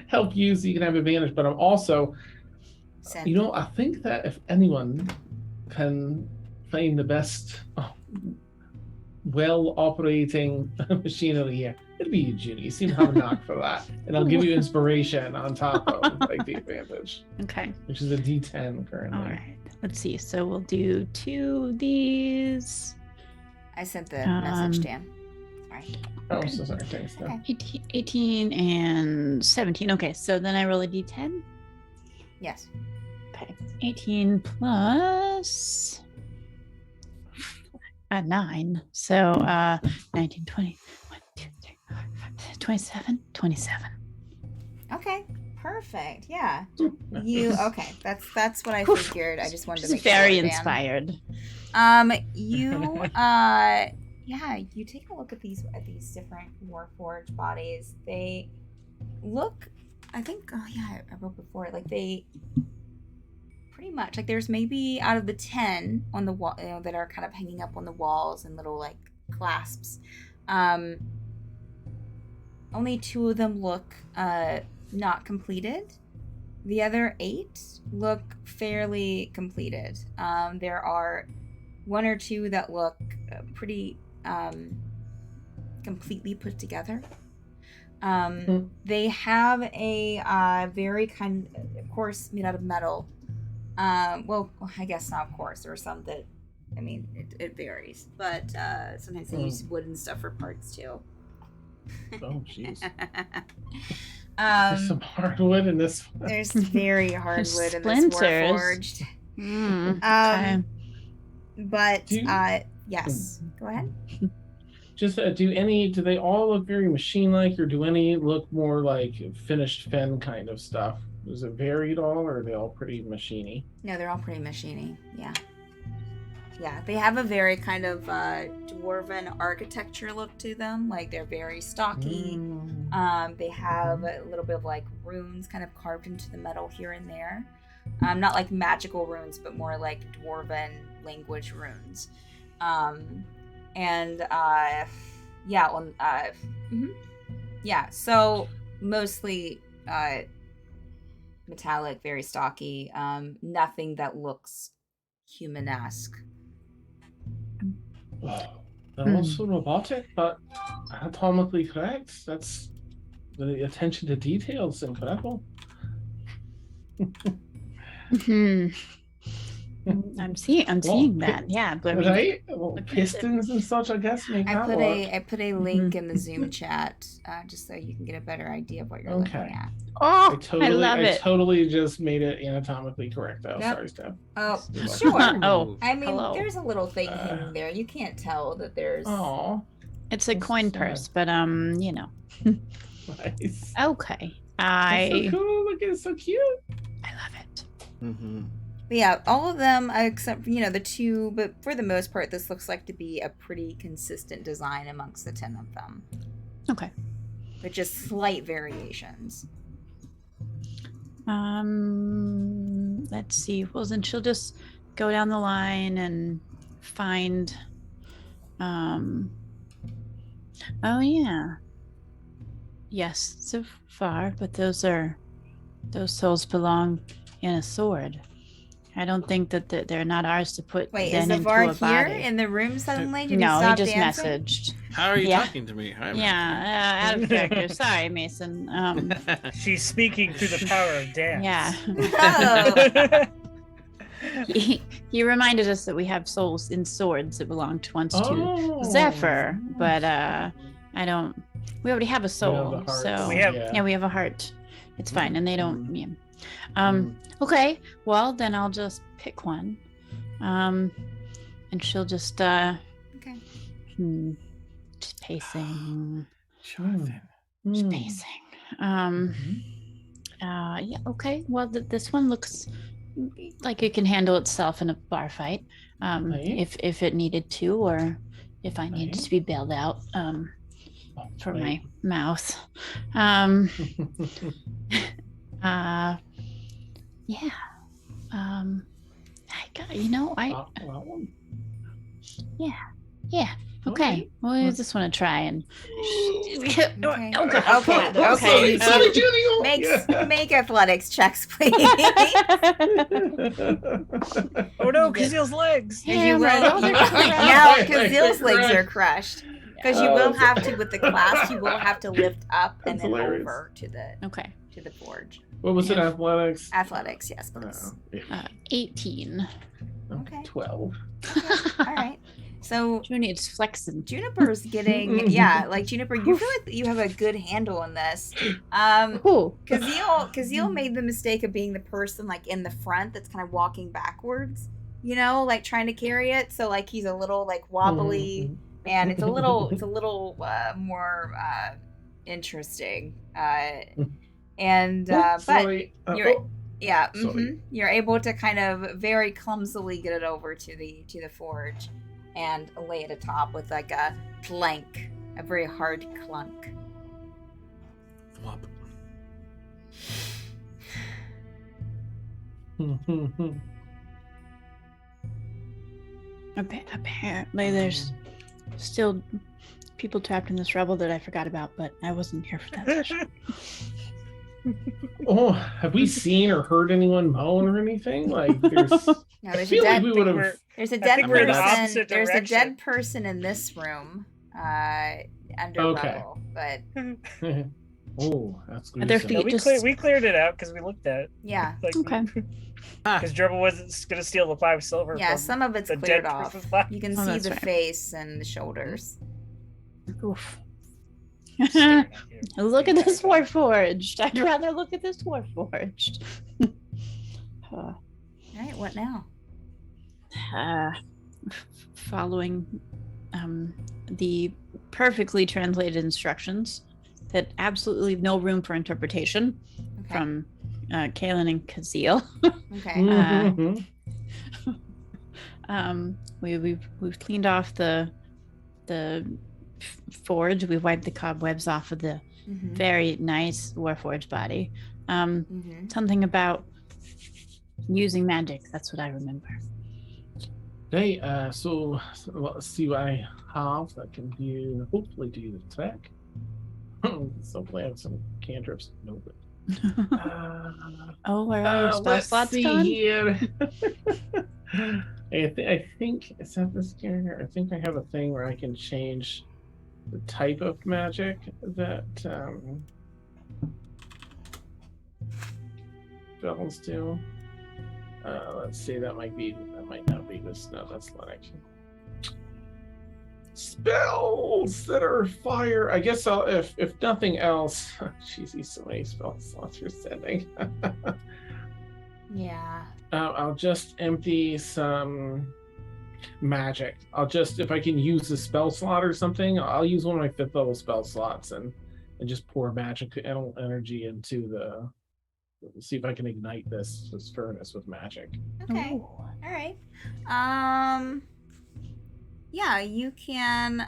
Speaker 5: help you so you can have advantage. But I'm also,
Speaker 1: Send.
Speaker 5: you know, I think that if anyone can find the best well operating machinery here, it'd be you, Judy. You seem to have a knack for that. And I'll give you inspiration on top of like the advantage,
Speaker 6: okay.
Speaker 5: which is a D10 currently.
Speaker 6: All right. Let's see. So we'll do 2 of these.
Speaker 1: I sent the message,
Speaker 6: Um,
Speaker 1: Dan. Sorry.
Speaker 5: Oh,
Speaker 6: Okay.
Speaker 5: so sorry. Thanks. Dan.
Speaker 1: Okay.
Speaker 6: 18 and 17. Okay, so then I roll a d10.
Speaker 1: Yes.
Speaker 6: Okay. 18 plus 9. So 19, 20, 1, 2, 3, 4, 5, 6, 27. 27.
Speaker 1: Okay. Perfect. Yeah. You okay? That's what I
Speaker 6: Whew.
Speaker 1: figured. I just wanted to
Speaker 6: She's
Speaker 1: make
Speaker 6: very
Speaker 1: sure, Dan.
Speaker 6: inspired.
Speaker 1: You yeah, you take a look at these different Warforged bodies. They look, I think, oh yeah, I wrote before, like they pretty much like there's maybe out of the 10 on the wall, that are kind of hanging up on the walls and little like clasps. Only 2 of them look not completed. The other 8 look fairly completed. There are 1 or 2 that look pretty completely put together. They have a very of course, made out of metal. Well, I guess not, of course. There are some that, I mean, it varies. But sometimes they use wood and stuff for parts, too.
Speaker 5: Oh, jeez. There's
Speaker 1: There's
Speaker 5: some hardwood in this one.
Speaker 1: There's very hardwood in this
Speaker 6: Splinters.
Speaker 1: Warforged.
Speaker 6: Okay.
Speaker 1: But
Speaker 5: Do you-
Speaker 1: yes, go ahead.
Speaker 5: Just do they all look very machine-like, or do any look more like finished Fen kind of stuff? Is it varied all, or are they all pretty machine-y?
Speaker 1: No, they're all pretty machiney. Yeah. Yeah, they have a very kind of dwarven architecture look to them. Like they're very stocky. They have a little bit of like runes kind of carved into the metal here and there. Not like magical runes, but more like dwarven language runes. Yeah, so mostly metallic, very stocky. Nothing that looks human-esque.
Speaker 5: They're also robotic, but anatomically correct. That's the attention to detail is incredible.
Speaker 6: I'm seeing that. Yeah, but I mean,
Speaker 5: Right? Well,
Speaker 6: look at
Speaker 5: pistons and such, I guess, make
Speaker 1: I
Speaker 5: that
Speaker 1: put
Speaker 5: work.
Speaker 1: I put a link in the Zoom chat just so you can get a better idea of what you're looking
Speaker 5: Okay.
Speaker 1: at.
Speaker 6: oh,
Speaker 5: I
Speaker 6: love it.
Speaker 5: totally just made it anatomically correct, though.
Speaker 1: Yep.
Speaker 5: Sorry, Steph.
Speaker 1: Oh,
Speaker 5: You're
Speaker 1: sure.
Speaker 5: welcome.
Speaker 6: Oh,
Speaker 1: I mean,
Speaker 6: hello.
Speaker 1: there's a little thing hanging there. You can't tell that there's.
Speaker 5: Oh,
Speaker 6: It's a
Speaker 5: That's
Speaker 6: coin
Speaker 5: sad.
Speaker 6: purse, but you know.
Speaker 5: nice.
Speaker 6: Okay.
Speaker 5: That's so cool. Look, it's so cute.
Speaker 6: I love it.
Speaker 2: Mm-hmm.
Speaker 1: But yeah, all of them except the 2. But for the most part, this looks like to be a pretty consistent design amongst the 10 of them,
Speaker 6: Okay.
Speaker 1: with just slight variations.
Speaker 6: Let's see. Well, then she'll just go down the line and find. Oh yeah. Yes, so far, but those souls belong in a sword. I don't think that they're not ours to put
Speaker 1: Wait, is
Speaker 6: then into
Speaker 1: Navar
Speaker 6: a
Speaker 1: here
Speaker 6: body.
Speaker 1: in the room suddenly? Did
Speaker 6: No,
Speaker 1: he stop
Speaker 6: just
Speaker 1: dancing?
Speaker 6: messaged.
Speaker 2: How are you
Speaker 6: Yeah.
Speaker 2: talking to me?
Speaker 6: Yeah, out of character. Sorry, Mason.
Speaker 4: She's speaking through the power of dance.
Speaker 6: Yeah.
Speaker 1: Oh,
Speaker 6: he reminded us that we have souls in swords that belonged once to
Speaker 5: Oh,
Speaker 6: Zephyr, but I don't. We already have a soul,
Speaker 5: the heart.
Speaker 6: so
Speaker 4: We have-
Speaker 6: yeah, we have a heart. It's fine, and they don't.
Speaker 5: Mhm.
Speaker 6: Yeah. Okay. Well, then I'll just pick one, and she'll just
Speaker 1: okay.
Speaker 6: just pacing,
Speaker 2: Jonathan.
Speaker 6: just
Speaker 5: Hmm.
Speaker 6: pacing.
Speaker 5: Mhm.
Speaker 6: Yeah. Okay. Well, this one looks like it can handle itself in a bar fight,
Speaker 5: Right.
Speaker 6: if it needed to, or if I needed
Speaker 5: Right.
Speaker 6: to be bailed out. for
Speaker 5: Right.
Speaker 6: my mouth. Yeah. I got,
Speaker 5: That one.
Speaker 6: yeah. Okay.
Speaker 5: Alright.
Speaker 6: Well, I just want to try and.
Speaker 1: Okay.
Speaker 6: Oh, God.
Speaker 1: Okay.
Speaker 5: Oh,
Speaker 1: Okay.
Speaker 5: sorry,
Speaker 1: You
Speaker 5: Judy. Oh, yeah.
Speaker 1: make athletics checks, please.
Speaker 4: Oh no,
Speaker 1: You get-
Speaker 4: Kazil's legs.
Speaker 1: Because you will.
Speaker 6: Hammer.
Speaker 1: You,
Speaker 6: Oh, they're
Speaker 1: now,
Speaker 5: crushed.
Speaker 1: Kazil's legs are
Speaker 5: Crushed.
Speaker 1: crushed. Because you
Speaker 5: Oh,
Speaker 1: will
Speaker 5: that's-
Speaker 1: have to, with the clasp, you will have to lift up and
Speaker 5: That's
Speaker 1: then
Speaker 5: hilarious.
Speaker 1: over to
Speaker 6: Okay.
Speaker 1: the forge.
Speaker 5: What was it? Athletics.
Speaker 1: Athletics, yes, please.
Speaker 5: Yeah.
Speaker 6: 18.
Speaker 1: Okay.
Speaker 5: 12.
Speaker 1: All right. So
Speaker 6: Who needs flexing?
Speaker 1: Juniper's getting, yeah, like Juniper, you feel like you have a good handle on this.
Speaker 6: Cool.
Speaker 1: Kazil made the mistake of being the person like in the front that's kind of walking backwards, like trying to carry it. So like he's a little like wobbly, and it's a little more interesting. But
Speaker 5: Sorry.
Speaker 1: you're yeah,
Speaker 5: Sorry.
Speaker 1: you're able to kind of very clumsily get it over to the forge and lay it atop with like a clank, a very hard clunk.
Speaker 2: Flop.
Speaker 6: Apparently, there's still people trapped in this rubble that I forgot about, but I wasn't here for that session.
Speaker 5: Oh, have we seen or heard anyone moan or anything? Like, there's.
Speaker 1: No,
Speaker 5: I
Speaker 1: there's a
Speaker 5: feel like
Speaker 1: dead.
Speaker 5: we would have.
Speaker 1: There's a
Speaker 4: I
Speaker 1: dead
Speaker 4: think we're in the
Speaker 1: person.
Speaker 4: opposite
Speaker 1: There's a
Speaker 4: direction.
Speaker 1: dead person in this room, under
Speaker 5: Okay.
Speaker 1: rubble. But
Speaker 5: Oh, that's
Speaker 6: Are their
Speaker 5: gruesome.
Speaker 6: feet-
Speaker 4: No, we cleared it out because we looked at it.
Speaker 1: yeah,
Speaker 6: Okay.
Speaker 4: Because Dribble wasn't going to steal the 5 silver.
Speaker 1: yeah,
Speaker 4: from
Speaker 1: some of it's
Speaker 4: the
Speaker 1: cleared
Speaker 4: dead
Speaker 1: off.
Speaker 4: person's life.
Speaker 1: You can
Speaker 6: Oh,
Speaker 1: see
Speaker 6: that's
Speaker 1: the
Speaker 6: right.
Speaker 1: face and the shoulders.
Speaker 6: Oof.
Speaker 4: Staring at you.
Speaker 6: Look at this Warforged. I'd rather look at this Warforged.
Speaker 1: All right, what now?
Speaker 6: Following the perfectly translated instructions that absolutely no room for interpretation
Speaker 1: Okay.
Speaker 6: from Kaelin and Kazil.
Speaker 1: Okay.
Speaker 5: Mhm.
Speaker 6: We've cleaned off the forge. We wiped the cobwebs off of the
Speaker 1: Mhm.
Speaker 6: very nice Warforged body.
Speaker 1: Mhm.
Speaker 6: Something about using magic. That's what I remember.
Speaker 5: Okay, so let's see what I have that can hopefully do the trick. So hopefully I have some cantrips. No, but
Speaker 6: Oh, where are your spell
Speaker 5: let's
Speaker 6: slots
Speaker 5: see
Speaker 6: gone?
Speaker 5: here. I think is that this character? I think I have a thing where I can change the type of magic that spells do. Let's see. That might not be this. No, that's not actually. Spells that are fire. I guess I'll, if nothing else. Jeez, these so many spell slots you're sending.
Speaker 1: Yeah.
Speaker 5: I'll just empty some magic. If I can use a spell slot or something, I'll use one of my 5th level spell slots and just pour magic energy into see if I can ignite this furnace with magic.
Speaker 1: Okay.
Speaker 6: Ooh.
Speaker 1: All right. Yeah, you can.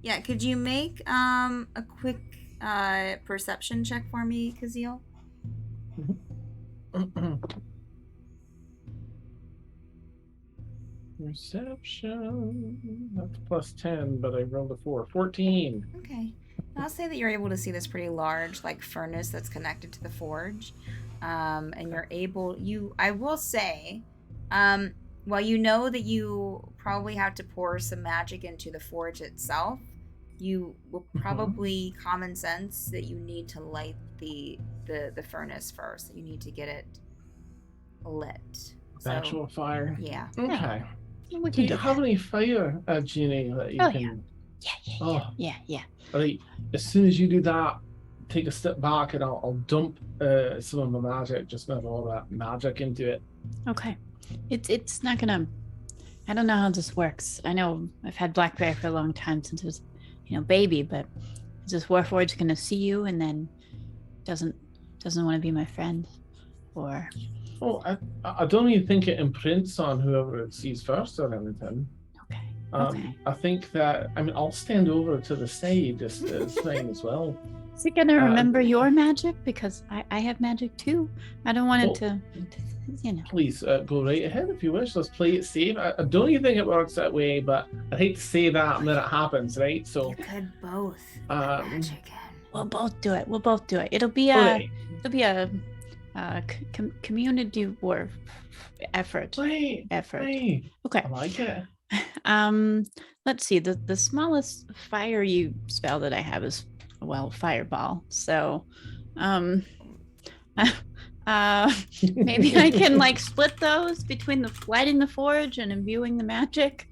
Speaker 1: Yeah, could you make a quick perception check for me, Kazil?
Speaker 5: Perception. That's plus 10, but I rolled a 4. 14.
Speaker 1: Okay. I'll say that you're able to see this pretty large, like, furnace that's connected to the forge. And you're able, I will say, while you know that you probably have to pour some magic into the forge itself, you will probably common sense that you need to light the furnace first. That you need to get it lit. So,
Speaker 5: Actual fire.
Speaker 1: yeah.
Speaker 5: Okay.
Speaker 6: We
Speaker 5: Do
Speaker 6: can
Speaker 5: you
Speaker 6: do
Speaker 5: have
Speaker 6: that.
Speaker 5: any fire, Ginny, that you
Speaker 6: Oh,
Speaker 5: can?
Speaker 6: Yeah.
Speaker 5: Oh,
Speaker 6: Yeah.
Speaker 5: right. As soon as you do that, take a step back and I'll dump some of my magic, just not all that magic into it.
Speaker 6: Okay. It's not gonna. I don't know how this works. I know I've had Blackberry for a long time since it was, baby. But is this Warforged gonna see you and then doesn't want to be my friend, or?
Speaker 5: Oh, I don't even think it imprints on whoever it sees first or anything.
Speaker 6: Okay. Okay.
Speaker 5: I think that I'll stand over to the side just as fine as well.
Speaker 6: Is it gonna remember your magic? Because I have magic too. I don't want it to, you know.
Speaker 5: Please go right ahead if you wish. Let's play it safe. I don't even think it works that way, but I hate to say that and then it happens, right? So
Speaker 1: You could both put magic in.
Speaker 6: We'll both do it. We'll both do it. It'll be
Speaker 5: okay.
Speaker 6: community war effort.
Speaker 5: Right.
Speaker 6: Effort.
Speaker 5: Right.
Speaker 6: Okay.
Speaker 5: I like it.
Speaker 6: Let's see. The smallest fiery spell that I have is fireball. So, maybe I can like split those between the lighting the forge and imbuing the magic.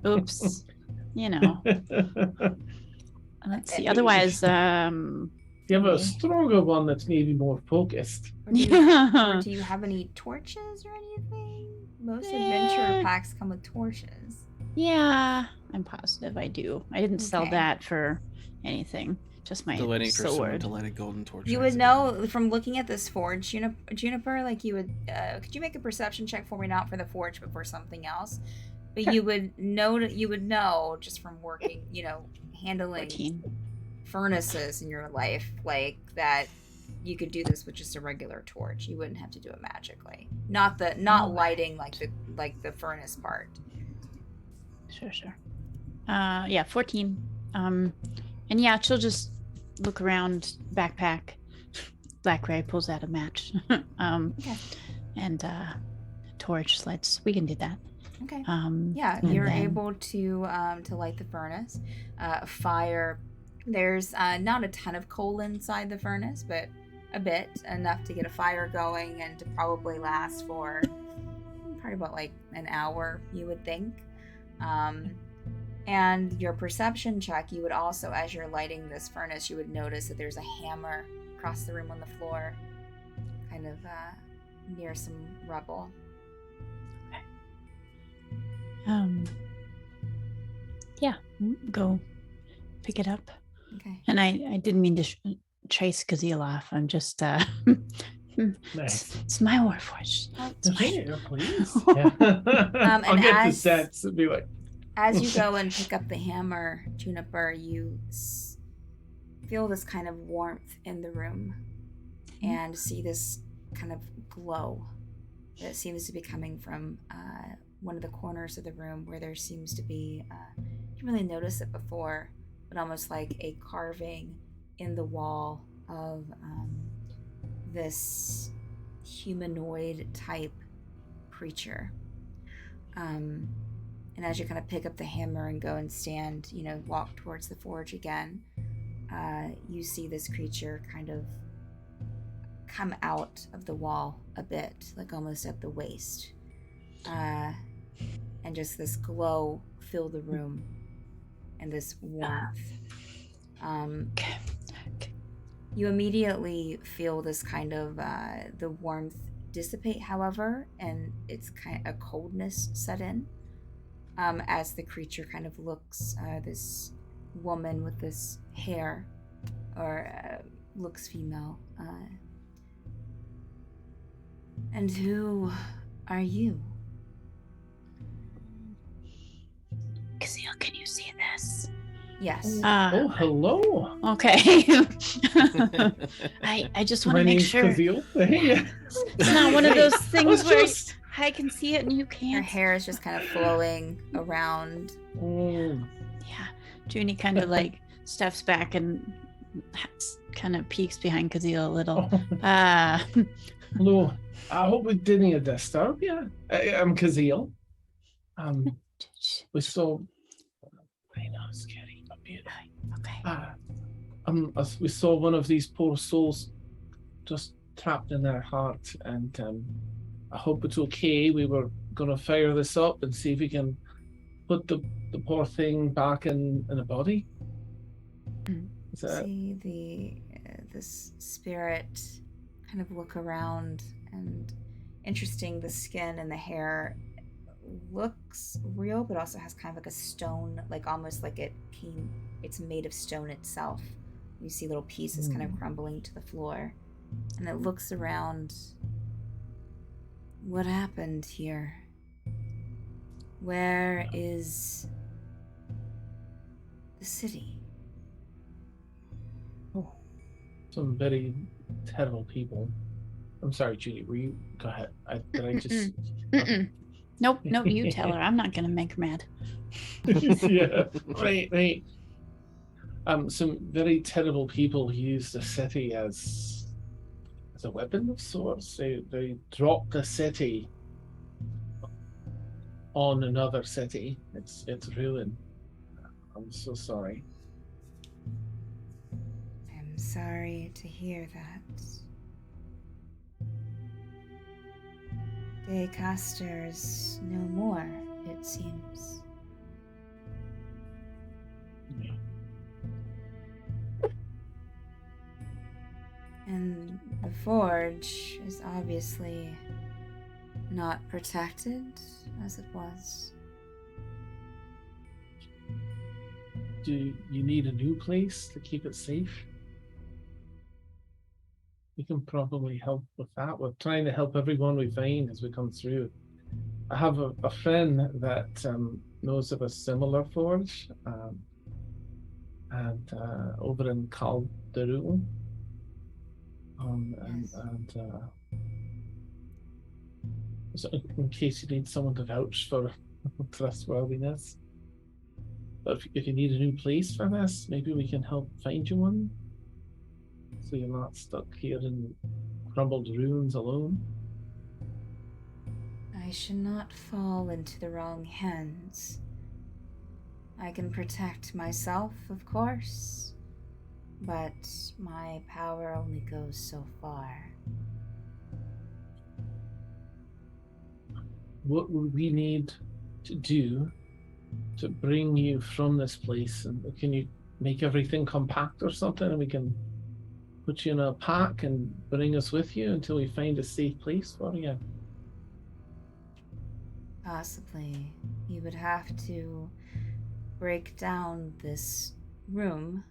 Speaker 6: Oops. You know. Let's see. Otherwise,
Speaker 5: you have a stronger one that's maybe more focused.
Speaker 1: Or do you have any torches or anything? Most adventure packs come with torches.
Speaker 6: Yeah, I'm positive I do. I didn't sell
Speaker 1: Okay.
Speaker 6: that for anything. Just my
Speaker 2: Still waiting for someone
Speaker 6: sword.
Speaker 2: to light a golden torch.
Speaker 1: You would know from looking at this forge, Juniper, like you would. Could you make a perception check for me, not for the forge, but for something else? But you would know just from working, handling
Speaker 6: 14.
Speaker 1: furnaces in your life, like that. You could do this with just a regular torch. You wouldn't have to do it magically. Not lighting like the furnace part.
Speaker 6: Sure. Yeah, 14. And yeah, she'll just look around, backpack. Blackberry pulls out a match.
Speaker 1: Okay.
Speaker 6: And torch lights. We can do that.
Speaker 1: Okay.
Speaker 6: Yeah,
Speaker 1: You're
Speaker 6: then-
Speaker 1: able to light the furnace. Fire. There's not a ton of coal inside the furnace, but a bit, enough to get a fire going and to probably last for probably about like an hour, you would think. And your perception check, you would also, as you're lighting this furnace, you would notice that there's a hammer across the room on the floor, kind of near some rubble.
Speaker 6: Yeah, go pick it up.
Speaker 1: Okay.
Speaker 6: And I didn't mean to chase Kazeel off. I'm just
Speaker 5: Nice.
Speaker 6: it's my warforged. It's mine.
Speaker 5: Here, please. Yeah. I'll
Speaker 1: and
Speaker 5: get the
Speaker 1: as-
Speaker 5: sets and be like,
Speaker 1: As you go and pick up the hammer, Juniper, you feel this kind of warmth in the room and see this kind of glow that seems to be coming from one of the corners of the room where there seems to be, you didn't really notice it before, but almost like a carving in the wall of this humanoid type creature. And as you kind of pick up the hammer and go and stand, walk towards the forge again, you see this creature kind of come out of the wall a bit, like almost at the waist. And just this glow fill the room and this warmth.
Speaker 6: Okay.
Speaker 1: You immediately feel this kind of, the warmth dissipate, however, and it's kind of a coldness set in. As the creature kind of looks, this woman with this hair, or looks female. And who are you?
Speaker 6: Kazeel, can you see this?
Speaker 1: Yes.
Speaker 5: oh, hello.
Speaker 6: Okay. I just want
Speaker 5: My
Speaker 6: to make
Speaker 5: name's
Speaker 6: sure
Speaker 5: Kazeel. Hey.
Speaker 6: it's not one of those
Speaker 5: I
Speaker 6: things
Speaker 5: was
Speaker 6: where
Speaker 5: just-
Speaker 6: I can see it and you
Speaker 1: Her
Speaker 6: can't.
Speaker 1: hair is just kind of flowing around.
Speaker 5: Oh,
Speaker 6: Yeah. Junie kind of like steps back and kind of peeks behind Kazeel a little.
Speaker 5: oh. Hello. I hope we didn't disturb you. I'm Kazeel. We saw. I know, it's scary. A bit.
Speaker 6: Okay.
Speaker 5: We saw one of these poor souls just trapped in their heart, and I hope it's okay. We were gonna fire this up and see if we can put the poor thing back in a body. Is that?
Speaker 1: See this spirit kind of look around, and interesting, the skin and the hair looks real, but also has kind of like a stone, like almost like it's made of stone itself. You see little pieces kind of crumbling to the floor, and it looks around. What happened here? Where is the city?
Speaker 5: Some very terrible people. I'm sorry, Julie. Were you? Go ahead. Did I just?
Speaker 6: Mm-mm. Nope, you tell her. I'm not gonna make her mad.
Speaker 5: Yeah. Right. Some very terrible people use the city as a weapon of sorts. They drop the city on another city. It's ruin. I'm so sorry.
Speaker 1: I'm sorry to hear that. Daycaster's no more, it seems.
Speaker 5: Yeah.
Speaker 1: And the forge is obviously not protected as it was.
Speaker 5: Do you need a new place to keep it safe? We can probably help with that. We're trying to help everyone we find as we come through. I have a friend that knows of a similar forge, and over in Calderu. So in case you need someone to vouch for trustworthiness. But if you need a new place for this, maybe we can help find you one. So you're not stuck here in crumbled ruins alone.
Speaker 1: I should not fall into the wrong hands. I can protect myself, of course, but my power only goes so far.
Speaker 5: What would we need to do to bring you from this place? And can you make everything compact or something, and we can put you in a pack and bring us with you until we find a safe place for you?
Speaker 1: Possibly. You would have to break down this room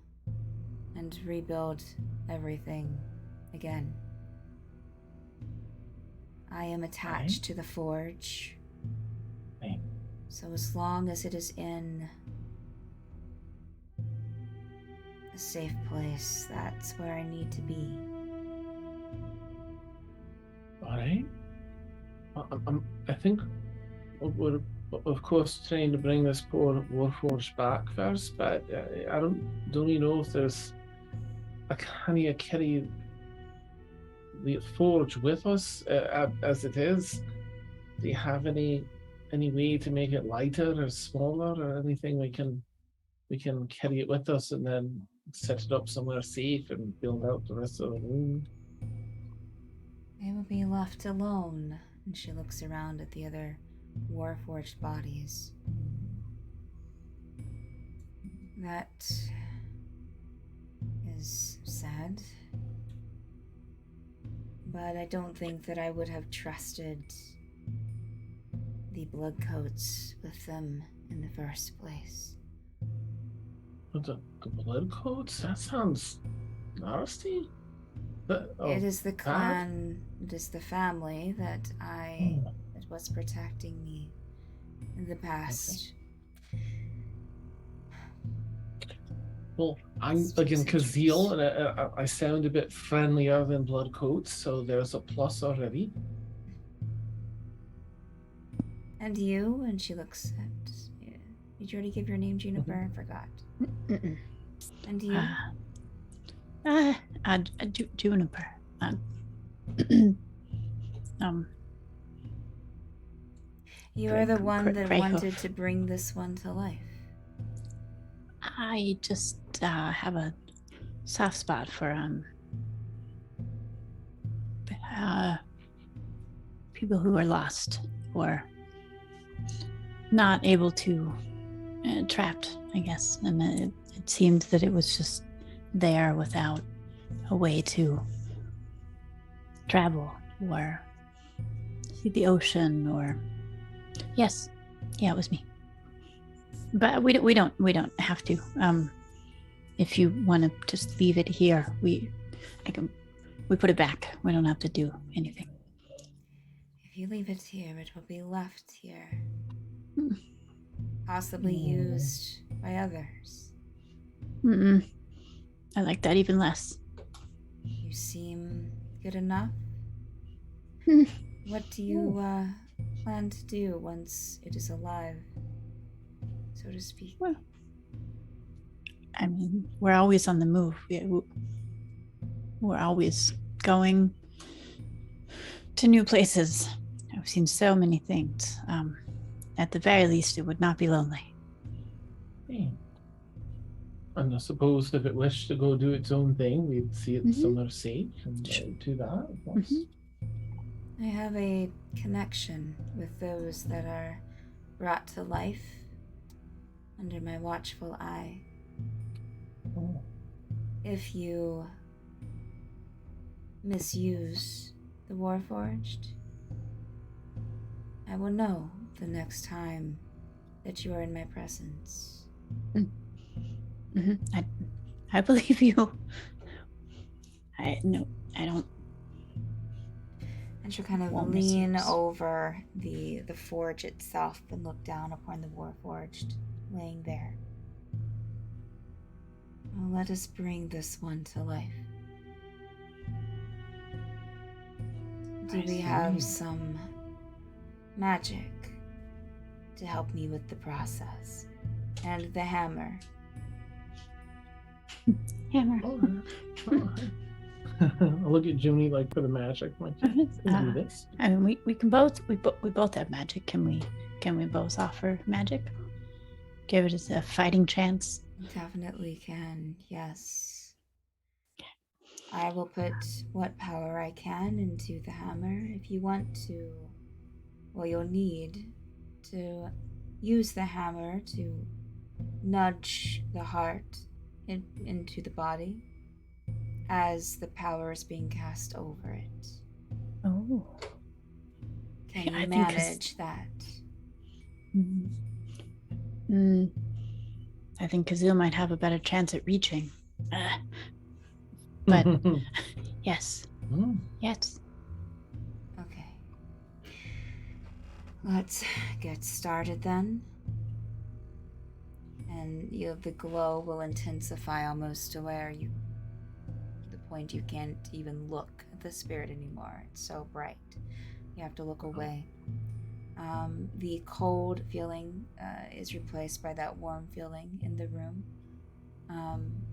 Speaker 1: and rebuild everything again. I am attached to the forge.
Speaker 5: Right.
Speaker 1: So as long as it is in a safe place, that's where I need to be.
Speaker 5: All right. I think we're of course trying to bring this poor Warforged back first, but I don't really know if there's a kind of carry the forge with us as it is. Do you have any way to make it lighter or smaller or anything we can carry it with us and then set it up somewhere safe and build out the rest of the room?
Speaker 1: They will be left alone. And she looks around at the other Warforged bodies. That is sad. But I don't think that I would have trusted the Bloodcoats with them in the first place.
Speaker 5: The Bloodcoats? That sounds nasty.
Speaker 1: It is the clan, it is the family that that was protecting me in the past.
Speaker 5: Okay. Well, I'm again Kazeel, and I sound a bit friendlier than Bloodcoats, so there's a plus already.
Speaker 1: And you? And she looks at. Did you already give your name, Juniper? I forgot.
Speaker 6: Mm-mm.
Speaker 1: And you?
Speaker 6: Juniper.
Speaker 1: You are the one that
Speaker 6: Greyhoof.
Speaker 1: wanted to bring this one to life.
Speaker 6: I just have a soft spot for people who are lost or not able to, trapped, I guess. And it seemed that it was just there without a way to travel or see the ocean or yes, yeah, it was me. But we don't have to. If you want to just leave it here, we put it back. We don't have to do anything.
Speaker 1: If you leave it here, it will be left here. Possibly used by others.
Speaker 6: Mm-mm. I like that even less.
Speaker 1: You seem good enough.
Speaker 6: Hmm.
Speaker 1: What do you plan to do once it is alive, so to speak?
Speaker 6: Well, I mean, we're always on the move. We're always going to new places. I've seen so many things. At the very least, it would not be lonely.
Speaker 5: Hey. And I suppose if it wished to go do its own thing, we'd see it somewhere safe and do that.
Speaker 1: I have a connection with those that are brought to life under my watchful eye.
Speaker 5: Oh.
Speaker 1: If you misuse the Warforged, I will know the next time that you are in my presence.
Speaker 6: Mm-hmm. I believe you. I don't.
Speaker 1: And she'll kind of
Speaker 6: Won't
Speaker 1: lean
Speaker 6: misuse.
Speaker 1: over the forge itself and look down upon the Warforged laying there. Well, let us bring this one to life. Do we have some magic to help me with the process? And the hammer.
Speaker 6: Hammer.
Speaker 5: I'll look at Junie like for the magic. Like, can do this?
Speaker 6: I mean, we can both we both have magic. Can we both offer magic? Give it a fighting chance.
Speaker 1: Definitely can, yes. I will put what power I can into the hammer. If you want to, well, you'll need to use the hammer to nudge the heart into the body as the power is being cast over it.
Speaker 6: Oh.
Speaker 1: Can
Speaker 6: I
Speaker 1: you
Speaker 6: think
Speaker 1: manage that?
Speaker 6: I think Kazoo might have a better chance at reaching. But yes. Yes.
Speaker 1: Okay. Let's get started then. And the glow will intensify almost to where to the point you can't even look at the spirit anymore. It's so bright. You have to look away. The cold feeling is replaced by that warm feeling in the room.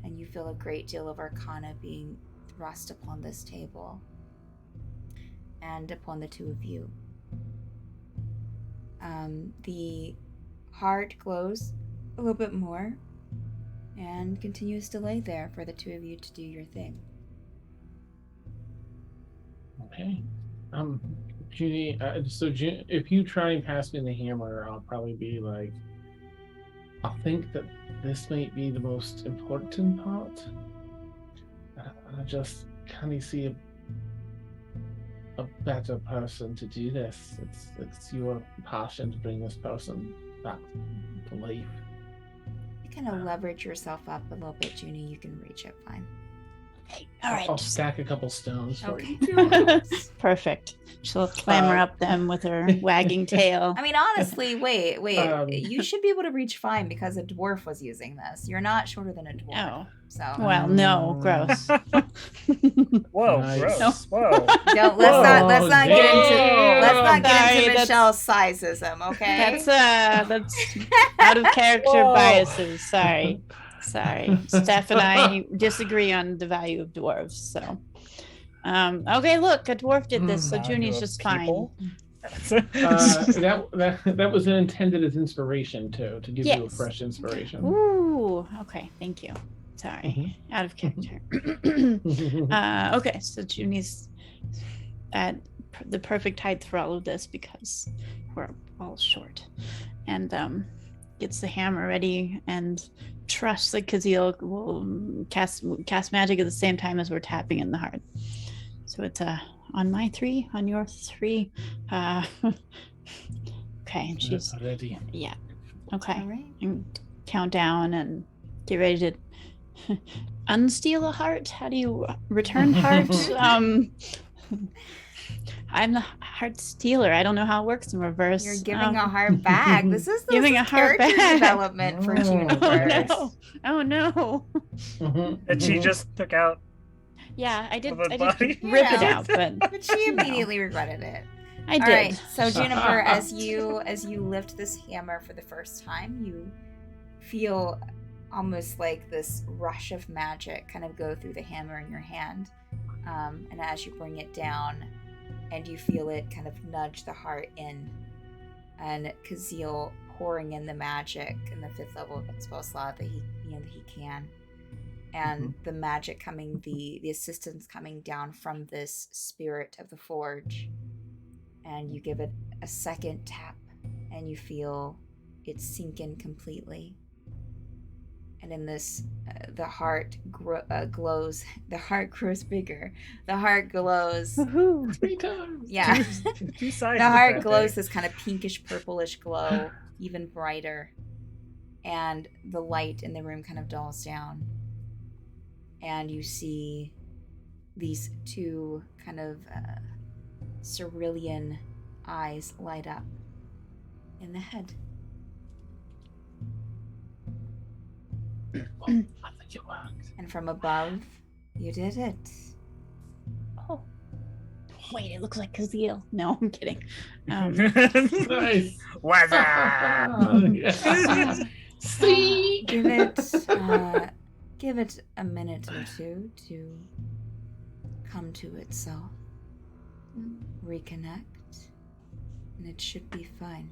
Speaker 1: And you feel a great deal of arcana being thrust upon this table and upon the two of you. The heart glows a little bit more and continues to lay there for the two of you to do your thing.
Speaker 5: Okay. Junie, if you try and pass me the hammer, I'll probably be like, I think that this might be the most important part. I just can't see a better person to do this. It's your passion to bring this person back to life.
Speaker 1: You kind of leverage yourself up a little bit, Junie. You can reach it fine.
Speaker 6: Okay. All right.
Speaker 5: I'll stack a couple stones for
Speaker 1: Okay.
Speaker 5: you.
Speaker 6: Perfect. She'll clamber up them with her wagging tail.
Speaker 1: I mean, honestly, wait.
Speaker 5: Um,
Speaker 1: You should be able to reach fine because a dwarf was using this. You're not shorter than a dwarf.
Speaker 6: Oh.
Speaker 1: So
Speaker 6: Well, no, gross.
Speaker 4: Whoa,
Speaker 5: Nice.
Speaker 4: gross. Whoa.
Speaker 1: don't let's not get
Speaker 6: Sorry,
Speaker 1: into
Speaker 6: that's-
Speaker 1: Michelle's sizism, okay?
Speaker 6: That's out of character
Speaker 5: Whoa.
Speaker 6: biases. Sorry. Steph and I disagree on the value of dwarves. So, okay, look, a dwarf did this, so
Speaker 4: Value
Speaker 6: Junie's
Speaker 4: of
Speaker 6: just
Speaker 4: people?
Speaker 5: That was intended as inspiration too, to give you a
Speaker 6: Yes.
Speaker 5: fresh inspiration.
Speaker 6: fine. Ooh, okay, thank you. Sorry, out of character. Okay, so Junie's at the perfect height for all of this because we're all short, and gets the hammer ready and trusts that Kazeel will cast magic at the same time as we're tapping in the heart. So it's on my 3, on your 3. Okay, and she's
Speaker 5: ready.
Speaker 6: yeah. Okay,
Speaker 1: All right.
Speaker 6: and count down and get ready to unsteal a heart. How do you return heart? I'm the heart stealer. I don't know how it works in reverse.
Speaker 1: You're giving a heart back. This is
Speaker 6: Giving a heart
Speaker 1: character
Speaker 6: back.
Speaker 1: development for
Speaker 5: Oh,
Speaker 1: Juniper.
Speaker 6: Oh no.
Speaker 5: Mhm,
Speaker 4: And she
Speaker 5: mhm.
Speaker 4: just took out.
Speaker 6: Yeah, I did.
Speaker 4: Of a
Speaker 6: I did
Speaker 4: body?
Speaker 6: rip it
Speaker 1: Yeah.
Speaker 6: out, but
Speaker 1: But she immediately regretted it.
Speaker 6: I did.
Speaker 1: All right, so Juniper, as you lift this hammer for the first time, you feel almost like this rush of magic kind of go through the hammer in your hand, and as you bring it down, and you feel it kind of nudge the heart in, and Kazil pouring in the magic in the 5th level spell slot that he can, and the magic coming, the assistance coming down from this spirit of the forge. And you give it a second tap, and you feel it sink in completely. And in this, the heart glows. The heart grows bigger. The heart glows.
Speaker 6: Woohoo.
Speaker 5: 3 times.
Speaker 1: Yeah.
Speaker 4: Two sides.
Speaker 1: The
Speaker 4: of
Speaker 1: heart
Speaker 4: that
Speaker 1: glows
Speaker 4: thing.
Speaker 1: this kind of pinkish purplish glow, even brighter. And the light in the room kind of dulls down. And you see these two kind of cerulean eyes light up in the head.
Speaker 5: Oh, I think it worked.
Speaker 1: And from above, you did it.
Speaker 6: Oh. Wait, it looks like Kazil. No, I'm kidding.
Speaker 5: Nice.
Speaker 4: What's up?
Speaker 5: Yeah. See?
Speaker 1: Give it a minute or two to come to itself, reconnect, and it should be fine.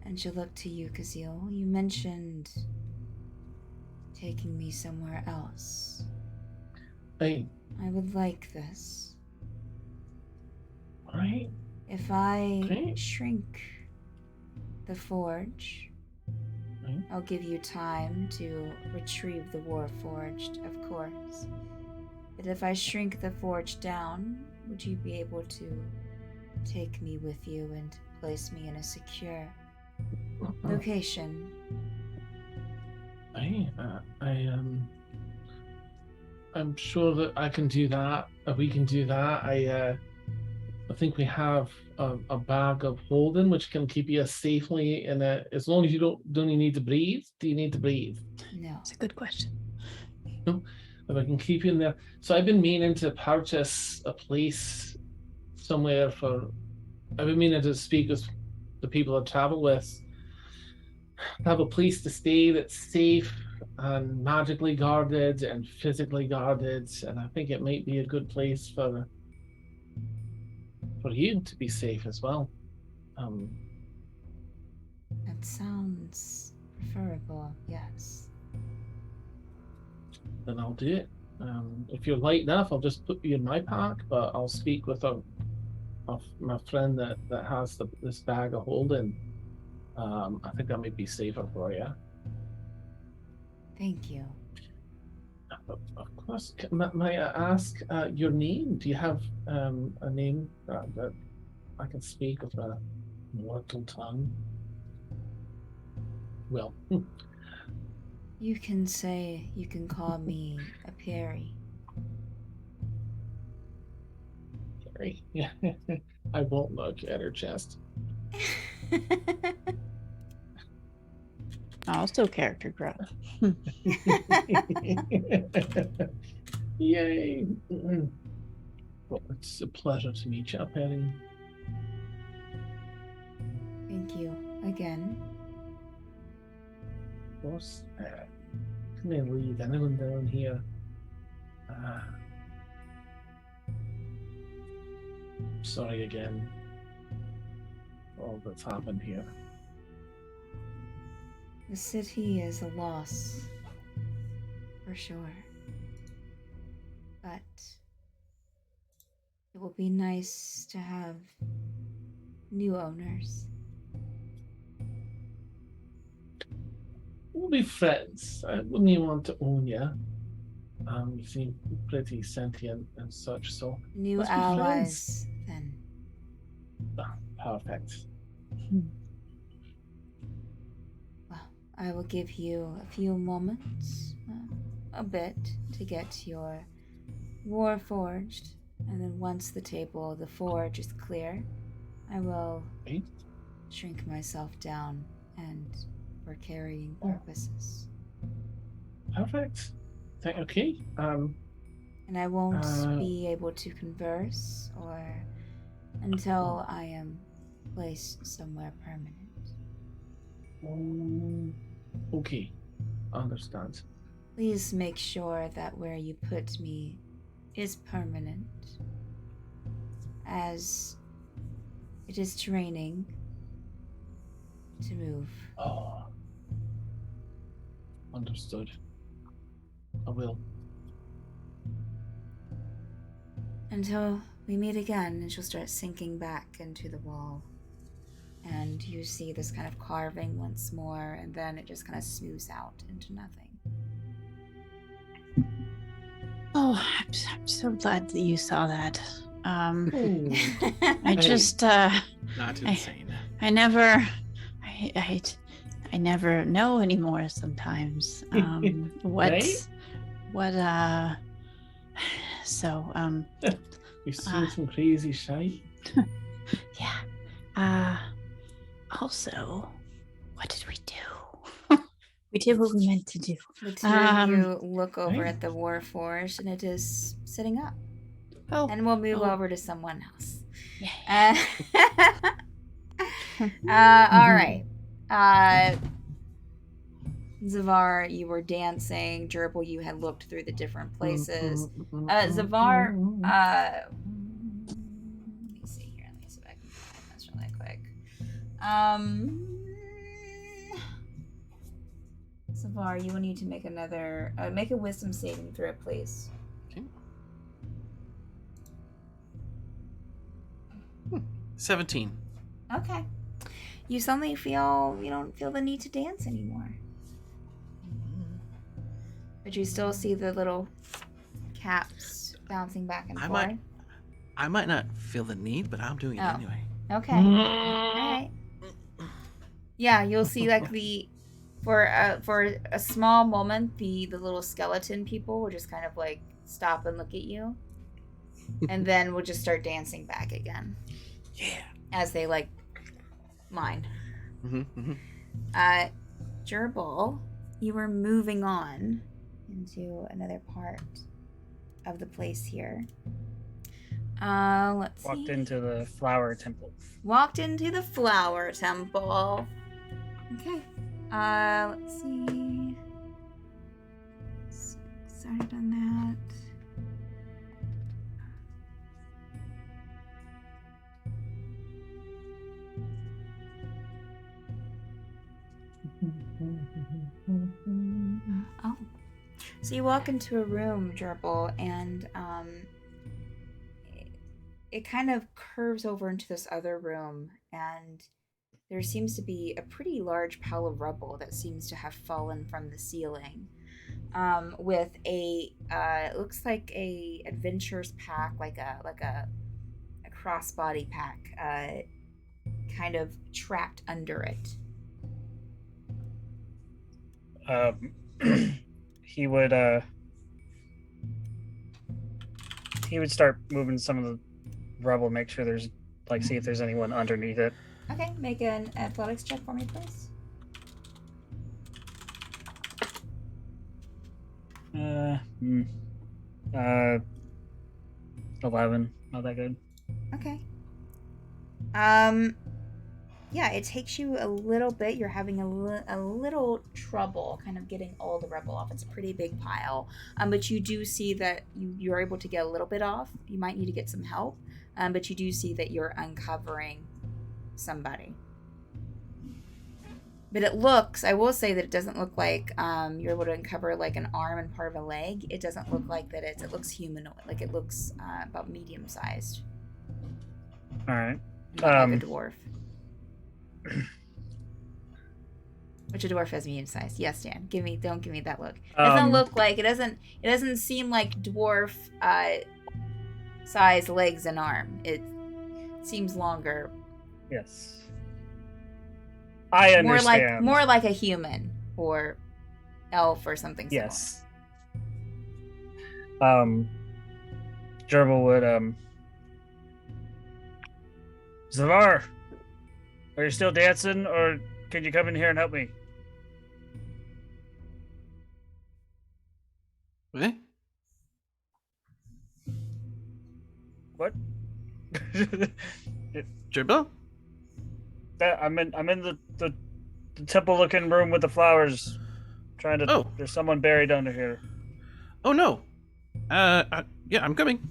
Speaker 1: And she'll look to you, Kazil. You mentioned taking me somewhere else.
Speaker 5: Hey,
Speaker 1: I would like this.
Speaker 5: right?
Speaker 1: If I
Speaker 5: Okay.
Speaker 1: shrink the forge,
Speaker 5: Right.
Speaker 1: I'll give you time to retrieve the Warforged, of course. But if I shrink the forge down, would you be able to take me with you and place me in a secure location?
Speaker 5: Hey, I'm sure that I can do that. We can do that. I think we have a bag of holding which can keep you safely in a. As long as you don't you need to breathe? Do you need to breathe?
Speaker 1: No.
Speaker 6: That's a good question.
Speaker 5: If I can keep you in there. So I've been meaning to purchase a place somewhere for. I've been meaning to speak with the people I travel with. Have a place to stay that's safe and magically guarded and physically guarded, and I think it might be a good place for you to be safe as well.
Speaker 1: That sounds preferable, yes.
Speaker 5: Then I'll do it. If you're light enough, I'll just put you in my pack, but I'll speak with my friend that has this bag of holding. I think that might be safer for you.
Speaker 1: Thank you.
Speaker 5: Of course. May I ask your name? Do you have a name that I can speak with a mortal tongue? Well,
Speaker 1: You can call me a Perry.
Speaker 5: Harry. Yeah, I won't look at her chest.
Speaker 6: Also character growth.
Speaker 5: Yay! Well, it's a pleasure to meet you, Perry.
Speaker 1: Thank you again.
Speaker 5: Of course. Can I leave anyone down here? Sorry again for all that's happened here.
Speaker 1: The city is a loss, for sure. But it will be nice to have new owners.
Speaker 5: We'll be friends. I wouldn't even want to own you. You seem pretty sentient and such, so
Speaker 1: New
Speaker 5: let's be
Speaker 1: allies, then.
Speaker 5: perfect.
Speaker 1: Well, I will give you a few moments, a bit, to get your Warforged And then once the table, the forge is clear, I will
Speaker 5: Okay.
Speaker 1: shrink myself down and for carrying
Speaker 5: Oh.
Speaker 1: purposes.
Speaker 5: Perfect. Okay.
Speaker 1: And I won't
Speaker 5: Uh,
Speaker 1: be able to converse or until I am placed somewhere permanent.
Speaker 5: Okay. Understand.
Speaker 1: Please make sure that where you put me is permanent, as it is training to move.
Speaker 5: Oh. Understood. I will.
Speaker 1: Until we meet again, and she'll start sinking back into the wall. And you see this kind of carving once more, and then it just kind of smooths out into nothing.
Speaker 6: Oh, I'm so glad that you saw that.
Speaker 5: Ooh.
Speaker 6: I
Speaker 5: Hey.
Speaker 6: just,
Speaker 2: Not insane.
Speaker 6: I never know anymore sometimes.
Speaker 5: Right?
Speaker 6: So,
Speaker 5: You've seen some crazy shit.
Speaker 6: yeah. Also, what did we do? We did what we meant to do.
Speaker 1: The two of you look over
Speaker 5: Right.
Speaker 1: at the Warforged, and it is sitting up.
Speaker 6: Oh,
Speaker 1: And we'll move
Speaker 6: Oh.
Speaker 1: over to someone else.
Speaker 6: yeah.
Speaker 1: All right. Zavar, you were dancing. Gerbil, you had looked through the different places. Zavar, let me see here. Let me see if I can find this really quick. Zavar, you will need to make another, make a wisdom saving throw, please.
Speaker 2: Okay. 17.
Speaker 1: Okay. You suddenly feel, you don't feel the need to dance anymore. But you still see the little caps bouncing back and forth.
Speaker 2: I might not feel the need, but I'm doing it
Speaker 1: Oh.
Speaker 2: anyway.
Speaker 1: Okay. Alright. Yeah, you'll see like for a small moment the little skeleton people will just kind of like stop and look at you. And then we'll just start dancing back again.
Speaker 2: Yeah.
Speaker 1: As they like mine.
Speaker 2: Mm-hmm.
Speaker 1: Gerbil, you were moving on into another part of the place here. Let's
Speaker 4: Walked
Speaker 1: see.
Speaker 4: into the flower temple.
Speaker 1: Walked into the flower temple. Okay. Let's see. Started on that. Oh. So you walk into a room, Gerbil, and it kind of curves over into this other room, and there seems to be a pretty large pile of rubble that seems to have fallen from the ceiling. With a it looks like a adventurer's pack, like a crossbody pack, kind of trapped under it.
Speaker 4: He would start moving some of the rubble, make sure there's see if there's anyone underneath it.
Speaker 1: Okay, make an athletics check for me, please.
Speaker 4: 11, not that good.
Speaker 1: Okay. Yeah, it takes you a little bit. You're having a little trouble kind of getting all the rubble off. It's a pretty big pile. But you do see that you're able to get a little bit off. You might need to get some help. But you do see that you're uncovering somebody. But it looks, I will say that it doesn't look like you're able to uncover like an arm and part of a leg. It doesn't look like that. It looks humanoid. Like it looks about medium sized.
Speaker 4: All right.
Speaker 1: Not like a dwarf. Which a dwarf has medium sized. Yes, Dan. Don't give me that look. It doesn't look like it doesn't seem like dwarf size legs and arm. It seems longer.
Speaker 4: Yes. I understand.
Speaker 1: More like a human or elf or something similar.
Speaker 4: Yes. Gerbil would Zavar, are you still dancing, or can you come in here and help me?
Speaker 2: Eh?
Speaker 4: What?
Speaker 2: Gerbil?
Speaker 4: I'm in the temple-looking room with the flowers. Trying to.
Speaker 2: Oh.
Speaker 4: There's someone buried under here.
Speaker 2: Oh no. Yeah, I'm coming.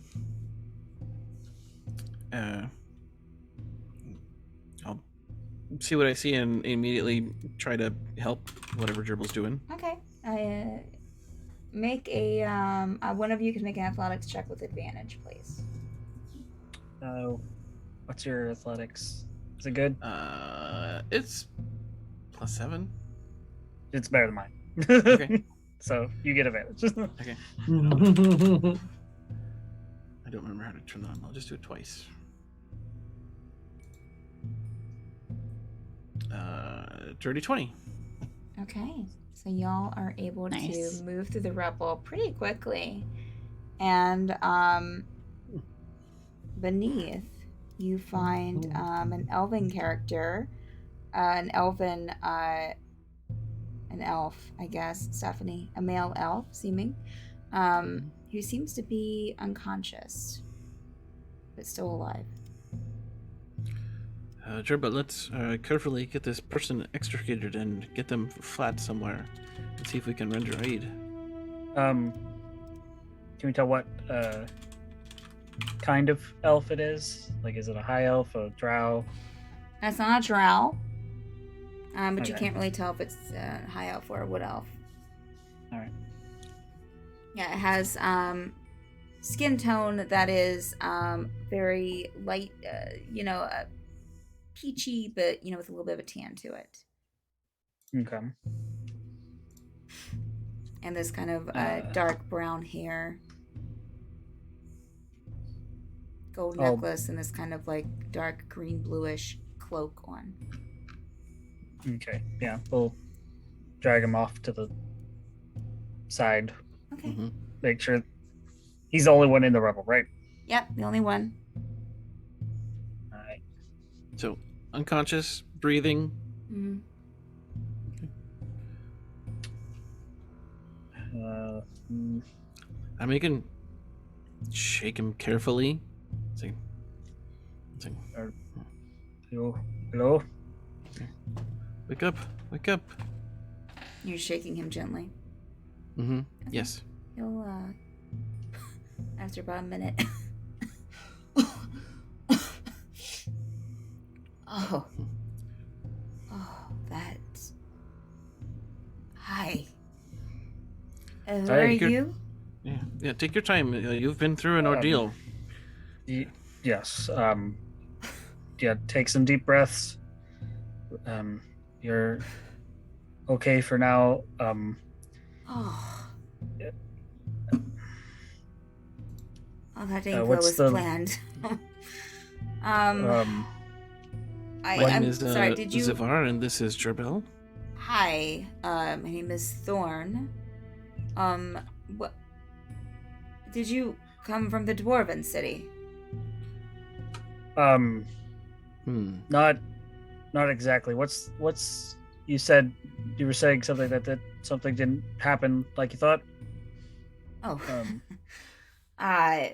Speaker 2: I'll see what I see and immediately try to help whatever Gerbil's doing.
Speaker 1: Okay. Make a one of you can make an athletics check with advantage, please.
Speaker 4: What's your athletics? Is it good?
Speaker 2: It's +7.
Speaker 4: It's better than mine.
Speaker 2: Okay.
Speaker 4: So you get advantage.
Speaker 2: Okay. I don't remember how to turn that on. I'll just do it twice. Dirty 20.
Speaker 1: Okay. So y'all are able
Speaker 6: Nice.
Speaker 1: to move through the rubble pretty quickly. And beneath you find an elven character, an elf, I guess, Stephanie, a male elf seeming, who seems to be unconscious, but still alive.
Speaker 2: Gerbil, let's carefully get this person extricated and get them flat somewhere and see if we can render aid.
Speaker 4: Can we tell what kind of elf it is? Like, is it a high elf, a drow?
Speaker 1: That's not a drow, but you
Speaker 4: Okay.
Speaker 1: can't really tell if it's a high elf or a wood elf.
Speaker 4: All right.
Speaker 1: Yeah, it has skin tone that is very light, peachy, but with a little bit of a tan to it,
Speaker 4: Okay.
Speaker 1: and this kind of dark brown hair, gold
Speaker 4: Oh.
Speaker 1: necklace, and this kind of like dark green bluish cloak on.
Speaker 4: Okay. Yeah, we'll drag him off to the side.
Speaker 1: Okay.
Speaker 2: Mhm.
Speaker 4: Make sure he's the only one in the rubble, right?
Speaker 1: Yep, the only one.
Speaker 4: All right.
Speaker 2: So, unconscious, breathing.
Speaker 1: Mhm.
Speaker 2: I mean, you can shake him carefully. See.
Speaker 4: Hello.
Speaker 2: Wake up. Wake up.
Speaker 1: You're shaking him gently.
Speaker 2: Mm-hmm. Yes.
Speaker 1: He'll after about a minute. Oh, that's. Hi. Who are
Speaker 4: Hey,
Speaker 2: good.
Speaker 1: you?
Speaker 2: Yeah. Take your time. You've been through an ordeal.
Speaker 4: Yes. Yeah. Take some deep breaths. You're okay for now.
Speaker 1: Oh.
Speaker 4: Yeah.
Speaker 1: Oh, that didn't go
Speaker 4: what's
Speaker 1: as
Speaker 4: the-
Speaker 1: planned.
Speaker 2: My
Speaker 1: I'm
Speaker 2: name is
Speaker 1: sorry. Did you?
Speaker 2: Zavar, and this is Gerbil.
Speaker 1: Hi. My name is Thorn. What? Did you come from the Dwarven city?
Speaker 4: Not exactly. What's you said? You were saying something that something didn't happen like you thought.
Speaker 1: Oh.
Speaker 4: Um,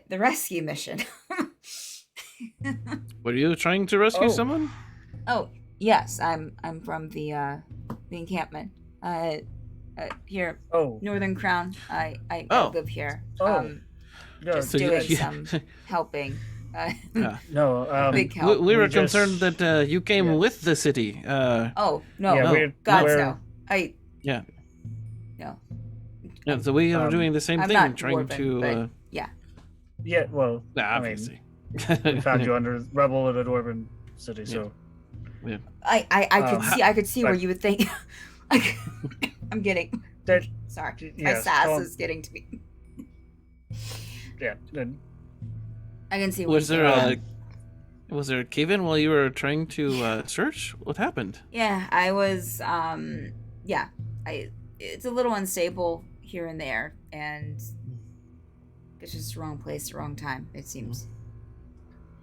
Speaker 1: The rescue mission.
Speaker 2: Were you trying to rescue
Speaker 4: Oh.
Speaker 2: someone?
Speaker 1: Oh, yes, I'm from the encampment. Here,
Speaker 4: Oh,
Speaker 1: Northern Crown. I
Speaker 2: Oh.
Speaker 1: live here.
Speaker 4: Oh. no,
Speaker 1: just
Speaker 2: So you-
Speaker 1: doing
Speaker 2: you-
Speaker 1: some helping.
Speaker 4: no.
Speaker 1: Big help.
Speaker 2: we were
Speaker 4: we just-
Speaker 2: concerned that you came
Speaker 4: yeah.
Speaker 2: with the city.
Speaker 1: Oh no,
Speaker 4: Yeah,
Speaker 2: no.
Speaker 4: we're
Speaker 1: God
Speaker 4: we're,
Speaker 1: no.
Speaker 2: Yeah.
Speaker 1: No.
Speaker 2: Yeah, so we are doing the same
Speaker 1: I'm
Speaker 2: thing,
Speaker 1: not
Speaker 2: trying
Speaker 1: dwarven,
Speaker 2: to.
Speaker 1: but yeah.
Speaker 4: Yeah, well, I mean,
Speaker 2: obviously.
Speaker 4: we found you under rubble in a dwarven city, so
Speaker 1: I could see where
Speaker 4: but-
Speaker 1: you would think. I'm getting.
Speaker 4: that
Speaker 1: Sorry, my
Speaker 4: yes,
Speaker 1: sass
Speaker 4: don't-
Speaker 1: is getting to me.
Speaker 4: yeah. Then
Speaker 1: I can see. Where
Speaker 2: Was
Speaker 1: you
Speaker 2: there
Speaker 1: came
Speaker 2: a was there a cave in while you were trying to search? What happened?
Speaker 1: Yeah, I was it's a little unstable here and there, and It's just the wrong place, the wrong time, it seems.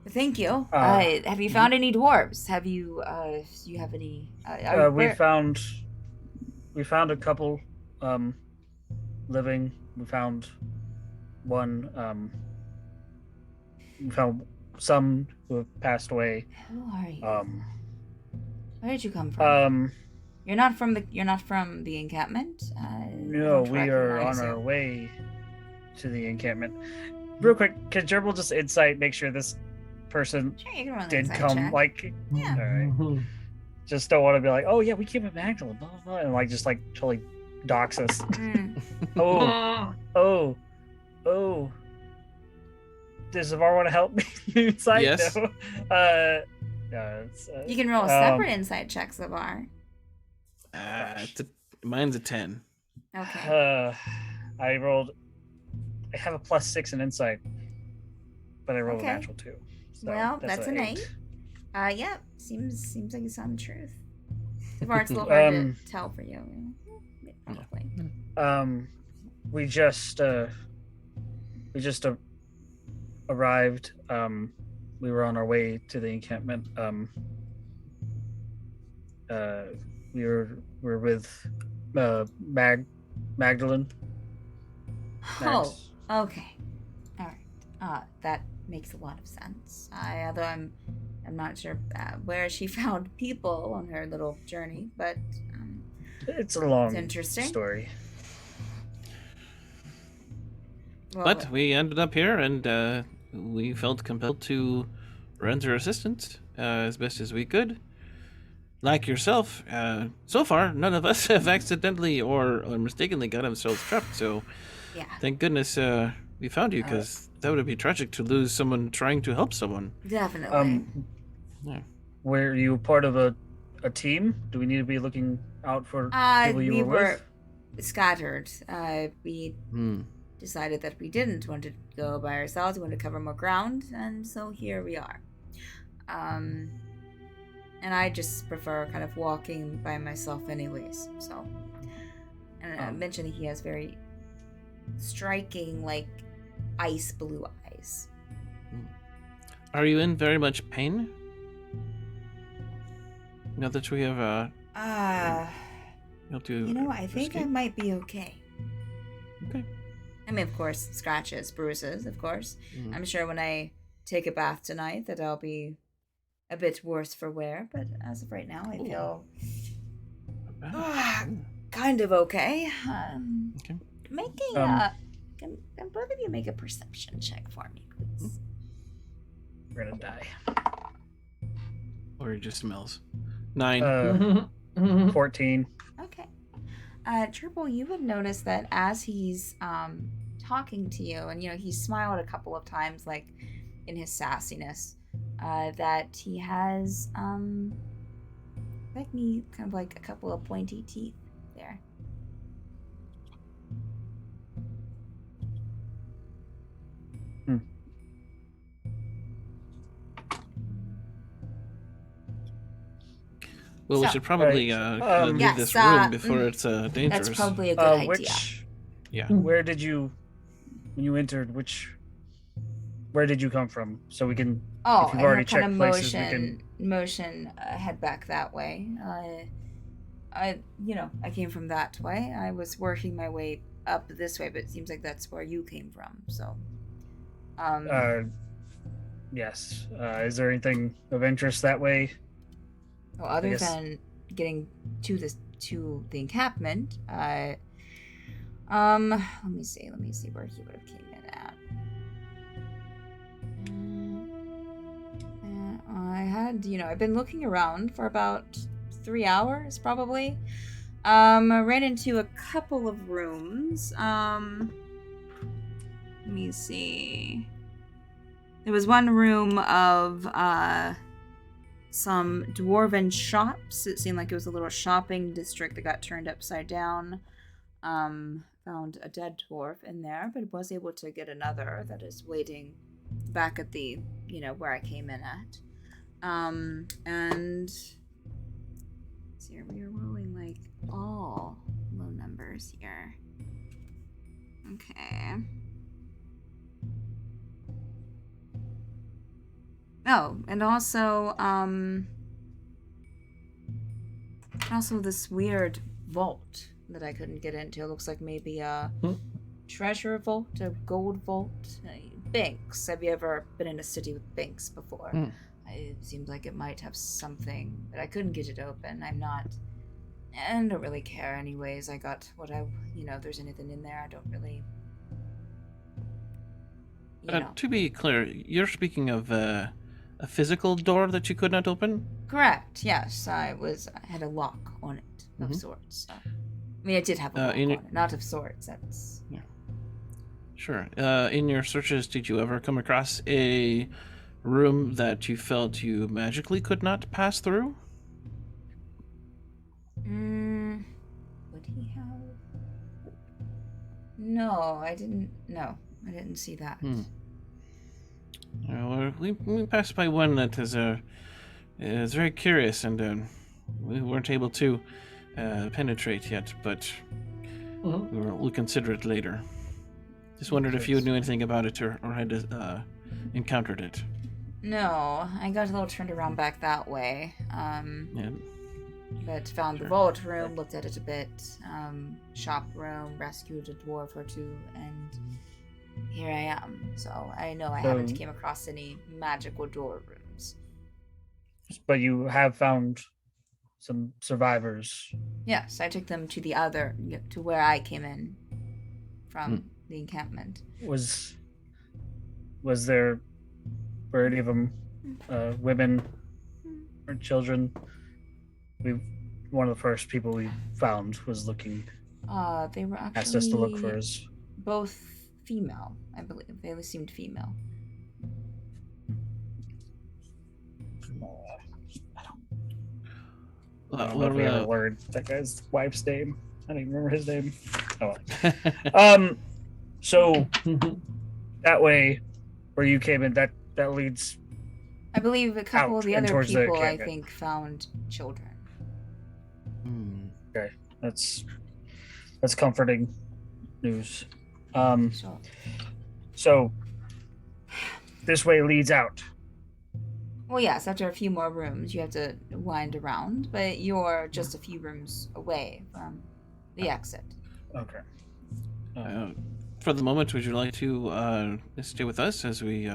Speaker 1: But thank you. Have you
Speaker 4: mhm.
Speaker 1: found any dwarves? Have you, do you have any...
Speaker 4: We found a couple living. We found one. We found some who have passed away.
Speaker 1: Who are you? Where did you come from? You're not from the encampment?
Speaker 4: No, we are on our way to the encampment. Real quick, can Gerbil just insight make sure this person
Speaker 1: Sure, you can roll an
Speaker 4: did
Speaker 1: insight
Speaker 4: come
Speaker 1: check.
Speaker 4: like
Speaker 1: Yeah.
Speaker 4: all right. Just don't want to be like, oh yeah, we came with Magdalene, blah, blah, blah, and like just like totally dox us.
Speaker 1: Mm.
Speaker 4: Oh. Does Zavar want to help me insight?
Speaker 2: Yes.
Speaker 4: No. It's,
Speaker 1: You can roll a separate insight check, Zavar.
Speaker 2: Mine's a 10.
Speaker 1: Okay.
Speaker 4: I have a +6 in insight, but I rolled a natural 2. So
Speaker 1: Well, that's an 8. Yeah, seems like it's on the truth. Zavar, it's a little hard to tell for you. Probably.
Speaker 4: We just arrived. We were on our way to the encampment. We were with Magdalene.
Speaker 1: Oh, okay. All right. That makes a lot of sense. Although I'm not sure where she found people on her little journey, but
Speaker 4: it's a long
Speaker 1: interesting
Speaker 4: story.
Speaker 1: Well,
Speaker 2: But we ended up here, and we felt compelled to render assistance as best as we could. Like yourself, so far, none of us have accidentally or mistakenly got ourselves trapped, so
Speaker 1: yeah,
Speaker 2: thank goodness we found you, because that would be tragic to lose someone trying to help someone.
Speaker 1: definitely.
Speaker 2: Yeah.
Speaker 4: Were you part of a team? Do we need to be looking out for people you
Speaker 1: we
Speaker 4: were with?
Speaker 1: scattered. We
Speaker 2: Hmm.
Speaker 1: decided that we didn't want to go by ourselves. We wanted to cover more ground, and so here we are. And I just prefer kind of walking by myself anyways, so. And I mentioned he has very striking, like, ice blue eyes.
Speaker 2: Are you in very much pain? Now that we have helped you.
Speaker 1: I think I
Speaker 2: escape?
Speaker 1: might be okay.
Speaker 2: Okay.
Speaker 1: I mean, of course, scratches, bruises, of course.
Speaker 2: Mhm.
Speaker 1: I'm sure when I take a bath tonight that I'll be a bit worse for wear, but as of right now, I feel kind of okay.
Speaker 2: Okay.
Speaker 1: Making can both of you make a perception check for me, please?
Speaker 4: We're gonna die.
Speaker 2: Or it just smells. 9.
Speaker 4: 14.
Speaker 1: Okay. Triple, you would notice that as he's talking to you, and he smiled a couple of times, like in his sassiness, that he has like me, kind of like a couple of pointy teeth there.
Speaker 2: Well, we
Speaker 1: So-
Speaker 2: should probably leave
Speaker 1: Yes,
Speaker 2: this room before it's dangerous.
Speaker 1: That's probably a good idea.
Speaker 4: Where did you, when you entered, where did you come from? So we can,
Speaker 1: Oh,
Speaker 4: if you've already
Speaker 1: kind of
Speaker 4: checked places, we can...
Speaker 1: motion, head back that way. I came from that way. I was working my way up this way, but it seems like that's where you came from. So,
Speaker 4: yes. Is there anything of interest that way?
Speaker 1: well, other than getting to the encampment, let me see where he would have came in at. I had, I've been looking around for about 3 hours, probably. I ran into a couple of rooms. Let me see. There was one room of some dwarven shops. It seemed like it was a little shopping district that got turned upside down. Found a dead dwarf in there, but was able to get another that is waiting back at the, where I came in at. And see here, we are rolling like all low numbers here. Okay. Oh, and also this weird vault that I couldn't get into. It looks like maybe a treasure vault, a gold vault. Banks. Have you ever been in a city with banks before? It seemed like it might have something, but I couldn't get it open. I don't really care anyways. I got what if there's anything in there, I don't really,
Speaker 2: To be clear, you're speaking of a physical door that you could not open?
Speaker 1: Correct, yes. I had a lock on it, of sorts. So. I mean, I did have a lock on it, not of sorts, that's...
Speaker 2: Yeah. Sure. In your searches, did you ever come across a room that you felt you magically could not pass through?
Speaker 1: Would he have? No, I didn't see that.
Speaker 2: Well, we passed by one that is very curious, and we weren't able to penetrate yet, but we'll consider it later. Just wondered if you knew anything about it or had encountered it.
Speaker 1: No, I got a little turned around back that way.
Speaker 2: Yeah.
Speaker 1: But found the vault room, looked at it a bit, shop room, rescued a dwarf or two, and here I am. So I know I haven't came across any magical door rooms.
Speaker 4: But you have found some survivors.
Speaker 1: Yes, I took them to to where I came in from the encampment.
Speaker 4: Were any of them women or children? One of the first people we found was looking.
Speaker 1: They were actually
Speaker 4: asked us to look for us.
Speaker 1: Both female, I believe. They seemed female.
Speaker 4: I don't know if we ever learned that guy's wife's name. I don't even remember his name. Oh. So that way, where you came in, that leads.
Speaker 1: I believe a couple of the other people, I think, found children.
Speaker 4: Okay, that's comforting news. So this way leads out.
Speaker 1: Well, yes, after a few more rooms, you have to wind around, but you're just a few rooms away from the exit.
Speaker 4: Okay.
Speaker 2: For the moment, would you like to stay with us as we,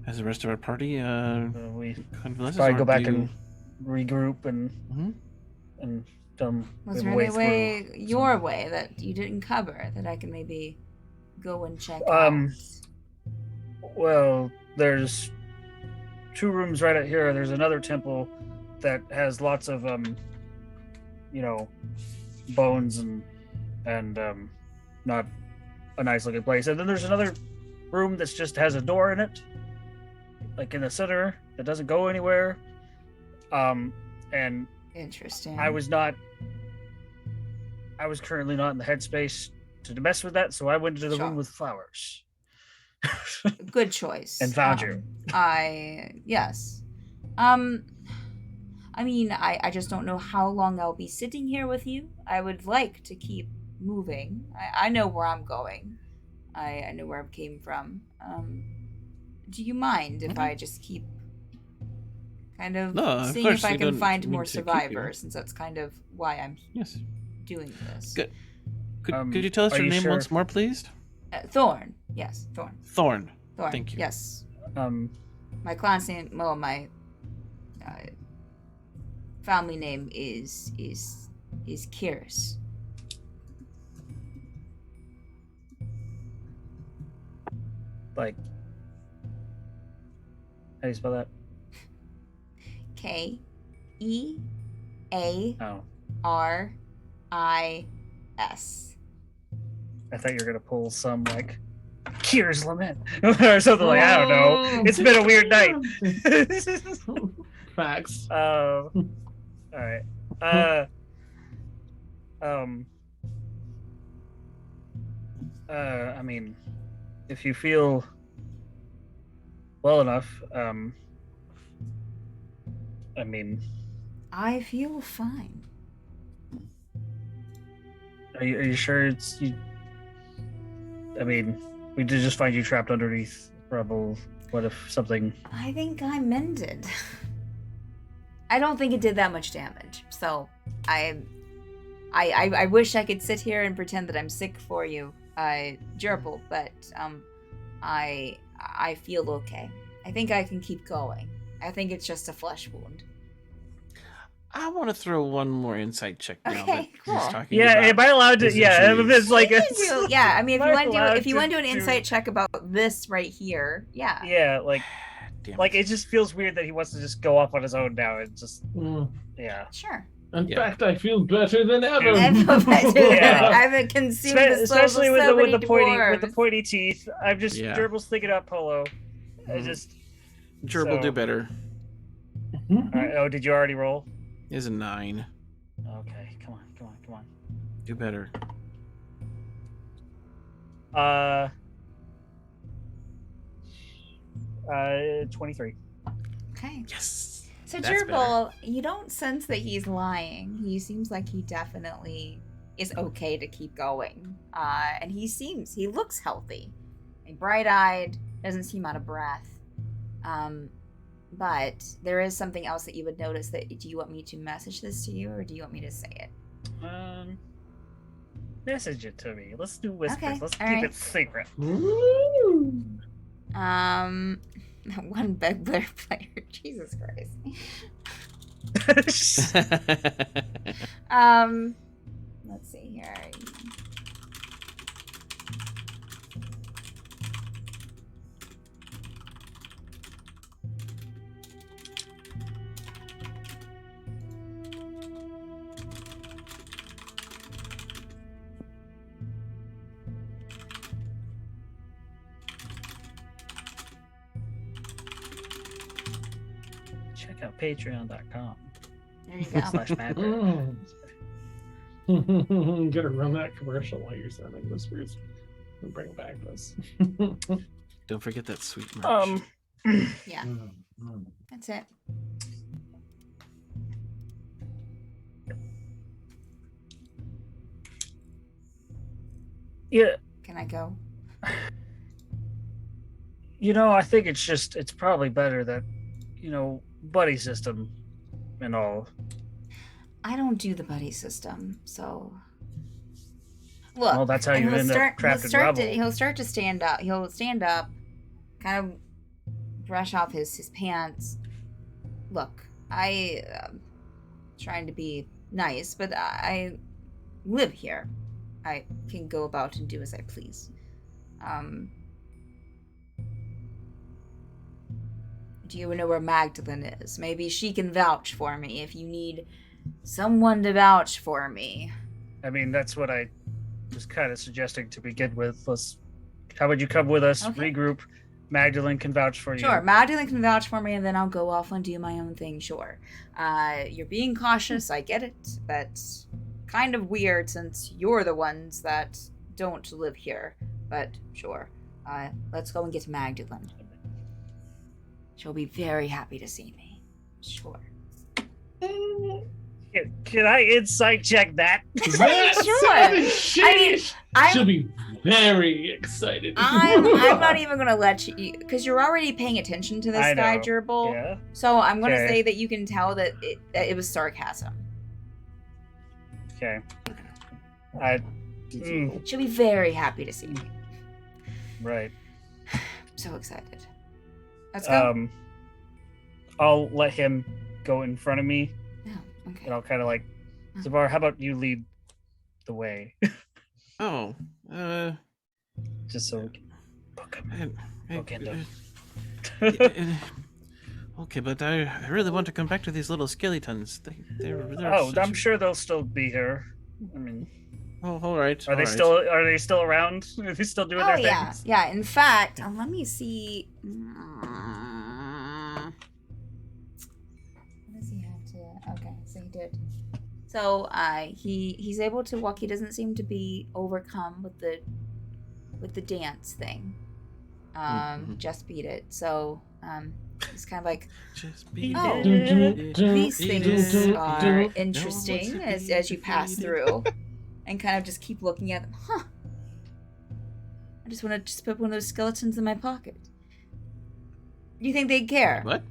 Speaker 2: as the rest of our party
Speaker 4: we
Speaker 2: convalesces?
Speaker 4: probably go back and regroup and
Speaker 1: Was there any your way that you didn't cover that I can maybe go and check out?
Speaker 4: Well, there's 2 rooms right out here. There's another temple that has lots of bones and not a nice looking place. And then there's another room that just has a door in it, like in the center, that doesn't go anywhere. And
Speaker 1: interesting.
Speaker 4: I was currently not in the headspace to mess with that, so I went into the room with flowers.
Speaker 1: Good choice.
Speaker 4: And found you.
Speaker 1: Yes. I mean, I just don't know how long I'll be sitting here with you. I would like to keep moving. I know where I'm going. I know where I came from. Do you mind if I just keep kind of seeing if I can find more survivors, since that's kind of why I'm doing this?
Speaker 2: Good. Could you tell us your name once more, please?
Speaker 1: Thorn. Yes, Thorn.
Speaker 2: Thorn. Thank you.
Speaker 1: Yes. My clan's name, well, my family name is Kiris.
Speaker 4: Like, how do you spell that?
Speaker 1: K-E-A-R-I-S.
Speaker 4: I thought you were gonna pull some like Kier's Lament or something like, I don't know. It's been a weird night.
Speaker 5: Facts.
Speaker 4: All right. I mean, if you feel well enough, I mean,
Speaker 1: I feel fine.
Speaker 4: Are you sure it's you? I mean, we did just find you trapped underneath rubble. What if something?
Speaker 1: I think I'm mended. I don't think it did that much damage, so I wish I could sit here and pretend that I'm sick for you, Gerbil, but I feel okay. I think I can keep going. I think it's just a flesh wound.
Speaker 2: I want to throw one more insight check now.
Speaker 1: Okay,
Speaker 2: that he's
Speaker 1: cool.
Speaker 2: talking
Speaker 4: Yeah,
Speaker 2: about
Speaker 4: am I allowed to?
Speaker 2: his
Speaker 4: Yeah,
Speaker 2: injuries.
Speaker 4: it's like
Speaker 1: You
Speaker 4: it's,
Speaker 1: can do- yeah, I mean, if
Speaker 4: am
Speaker 1: you
Speaker 4: I
Speaker 1: want to do
Speaker 4: allowed
Speaker 1: if you want to do an
Speaker 4: do-
Speaker 1: insight check about this right here, yeah.
Speaker 4: Yeah, like
Speaker 2: Damn
Speaker 4: it just feels weird that he wants to just go off on his own now and just yeah.
Speaker 1: Sure.
Speaker 5: In
Speaker 2: Yeah.
Speaker 5: fact, I feel better than ever.
Speaker 1: I feel better.
Speaker 4: Yeah.
Speaker 1: I haven't consumed the souls
Speaker 4: Especially
Speaker 1: of
Speaker 4: with
Speaker 1: so many
Speaker 4: the
Speaker 1: dwarves.
Speaker 4: pointy teeth. I'm just
Speaker 2: Yeah.
Speaker 4: Gerbil's thinking about Polo. I
Speaker 2: Mhm.
Speaker 4: just
Speaker 2: Gerbil
Speaker 4: so-
Speaker 2: do better.
Speaker 4: all right, oh, did you already roll?
Speaker 2: Is a 9.
Speaker 4: Okay, come on.
Speaker 2: Do better.
Speaker 4: 23.
Speaker 1: Okay.
Speaker 2: Yes.
Speaker 1: So
Speaker 2: That's
Speaker 1: Gerbil, you don't sense that he's lying. He seems like he definitely is okay to keep going. And he looks healthy. And bright-eyed, doesn't seem out of breath. But there is something else that you would notice. Do you want me to message this to you, or do you want me to say it?
Speaker 4: Message it to me. Let's do whispers.
Speaker 1: Okay,
Speaker 4: Let's
Speaker 1: all
Speaker 4: keep
Speaker 1: right.
Speaker 4: it secret.
Speaker 5: Ooh.
Speaker 1: One big player. Jesus Christ. Let's see here.
Speaker 4: Check out patreon.com.
Speaker 1: There you go.
Speaker 4: /Matt.
Speaker 5: I'm gonna run that commercial while you're sounding whispers and bring back this.
Speaker 2: Don't forget that sweet merch.
Speaker 1: Yeah, that's it.
Speaker 4: Yeah,
Speaker 1: Can I go?
Speaker 4: I think it's probably better that, buddy system and all.
Speaker 1: I don't do the buddy system, so look.
Speaker 4: Well, that's how
Speaker 1: and
Speaker 4: you end up trapped in rubble.
Speaker 1: He'll start to stand up. He'll stand up, kind of brush off his pants. Look, I trying to be nice, but I live here. I can go about and do as I please. Do you know where Magdalene is? Maybe she can vouch for me if you need someone to vouch for me.
Speaker 4: I mean, that's what I was kind of suggesting to begin with. How would you come with us,
Speaker 1: Okay.
Speaker 4: regroup? Magdalene can vouch for you.
Speaker 1: Sure, Magdalene can vouch for me, and then I'll go off and do my own thing, sure. You're being cautious, I get it. That's kind of weird since you're the ones that don't live here. But sure, let's go and get Magdalene. She'll be very happy to see me. Sure.
Speaker 4: Can I insight check that?
Speaker 5: That
Speaker 1: Sure.
Speaker 5: sounded
Speaker 1: I mean,
Speaker 5: shitty. She'll be very excited.
Speaker 1: I'm not even gonna let you, because you're already paying attention to this
Speaker 4: I
Speaker 1: guy,
Speaker 4: know.
Speaker 1: Gerbil.
Speaker 4: Yeah.
Speaker 1: So I'm gonna
Speaker 4: Okay.
Speaker 1: say that you can tell that it was sarcasm.
Speaker 4: Okay.
Speaker 1: She'll be very happy to see me.
Speaker 4: Right.
Speaker 1: I'm so excited. Let's go.
Speaker 4: I'll let him go in front of me,
Speaker 1: Oh, okay.
Speaker 4: and I'll kind of like, Zabar, how about you lead the way,
Speaker 2: Oh,
Speaker 4: just so we can book him. Okay,
Speaker 2: okay, but I really want to come back to these little skeletons. They're
Speaker 4: Oh,
Speaker 2: such
Speaker 4: I'm
Speaker 2: a-
Speaker 4: sure they'll still be here. I mean,
Speaker 2: Oh, all right.
Speaker 4: are they still around? Are they still doing
Speaker 1: Oh
Speaker 4: their
Speaker 1: yeah,
Speaker 4: things?
Speaker 1: yeah. In fact, let me see. What does he have to? Okay, so he did. So he's able to walk. He doesn't seem to be overcome with the dance thing.
Speaker 2: Mhm.
Speaker 1: Just beat it. So he's kind of like,
Speaker 2: Just be
Speaker 1: Oh,
Speaker 2: defeated.
Speaker 1: these things are
Speaker 2: No
Speaker 1: interesting
Speaker 2: one's to
Speaker 1: as
Speaker 2: be
Speaker 1: you pass
Speaker 2: defeated.
Speaker 1: through, and kind of just keep looking at them. Huh. I just want to put one of those skeletons in my pocket. Do you think they'd care?
Speaker 2: What?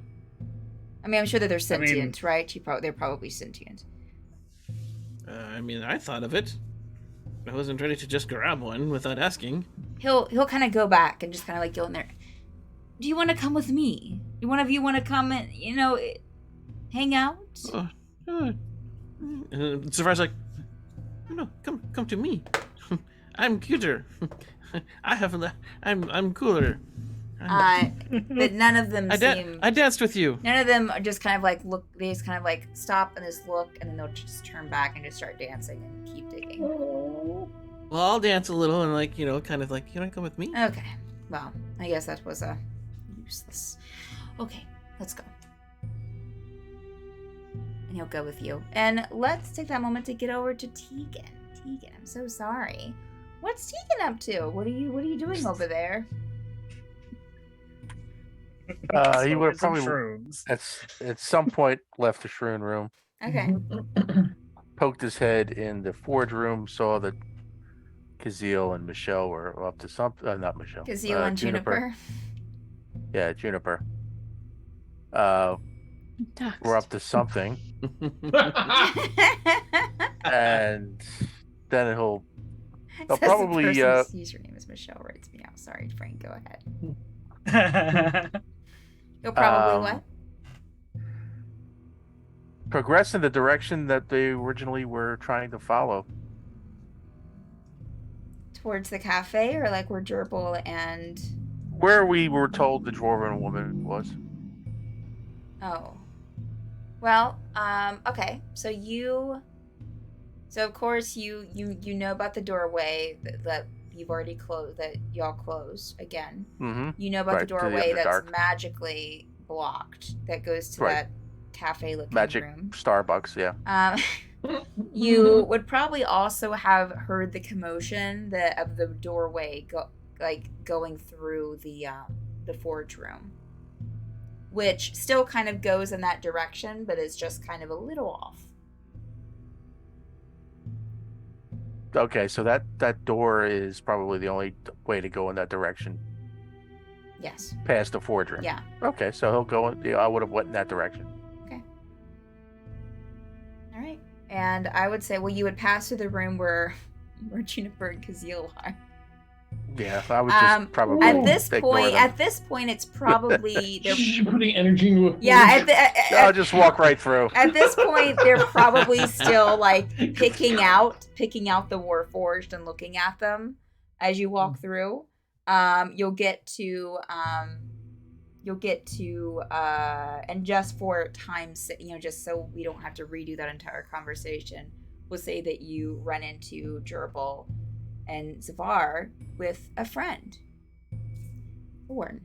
Speaker 1: I mean, I'm sure that they're
Speaker 4: I mean-
Speaker 1: sentient, right? They're probably sentient.
Speaker 2: I mean, I thought of it. I wasn't ready to just grab one without asking.
Speaker 1: He'll kind of go back and just kind of like go in there. Do you want to come with me? Do one of you want to come and hang out?
Speaker 2: Savar's like, no, come to me. I'm cuter. I'm cooler.
Speaker 1: But none of them seem.
Speaker 2: I danced with you.
Speaker 1: None of them are just kind of like look. They just kind of like stop and just look, and then they'll just turn back and just start dancing and keep digging.
Speaker 2: Well, I'll dance a little and kind of like, you want to come with me?
Speaker 1: Okay. Well, I guess that was useless. Okay, let's go. And he'll go with you. And let's take that moment to get over to Tegan. Tegan, I'm so sorry. What's Tegan up to? What are you doing over there?
Speaker 3: He would have
Speaker 4: Some
Speaker 3: probably
Speaker 4: shrooms.
Speaker 3: at some point left the shroom room,
Speaker 1: Okay.
Speaker 3: poked his head in the forge room, saw that Kazeel and Michelle were up to something. Not Michelle.
Speaker 1: Kazeel and Juniper.
Speaker 3: Yeah, Juniper. We're up to something, and then he'll
Speaker 1: Says
Speaker 3: probably,
Speaker 1: the person whose username is Michelle writes me out. Sorry, Frank. Go ahead. You'll probably what?
Speaker 3: progress in the direction that they originally were trying to follow.
Speaker 1: Towards the cafe, or like where Gerbil and
Speaker 3: Where we were told the dwarven woman was.
Speaker 1: oh, well, okay. So of course you know about the doorway that you've already closed, that y'all closed again.
Speaker 3: Mm-hmm.
Speaker 1: You know about the
Speaker 3: Right, to the
Speaker 1: doorway that's
Speaker 3: Underdark.
Speaker 1: magically blocked that goes to
Speaker 3: Right.
Speaker 1: that cafe looking
Speaker 3: Magic
Speaker 1: room.
Speaker 3: Starbucks, yeah.
Speaker 1: You would probably also have heard the commotion of the doorway going through the forge room, which still kind of goes in that direction, but is just kind of a little off.
Speaker 3: Okay, so that door is probably the only way to go in that direction,
Speaker 1: Yes.
Speaker 3: past the forge room.
Speaker 1: Yeah.
Speaker 3: Okay, so he'll go. I would have went in that direction.
Speaker 1: All right. And I would say, well, you would pass through the room where Juniper and Kazeel are.
Speaker 3: Yeah, I would just probably
Speaker 1: At this
Speaker 3: ignore
Speaker 1: point, it's probably they're.
Speaker 5: She's putting energy into a
Speaker 1: Yeah.
Speaker 3: I'll just walk right through.
Speaker 1: At this point, they're probably still like picking out the Warforged and looking at them as you walk through. You'll get to and just for time's, just so we don't have to redo that entire conversation, we'll say that you run into Gerbil and Zavar with a friend, Thorn.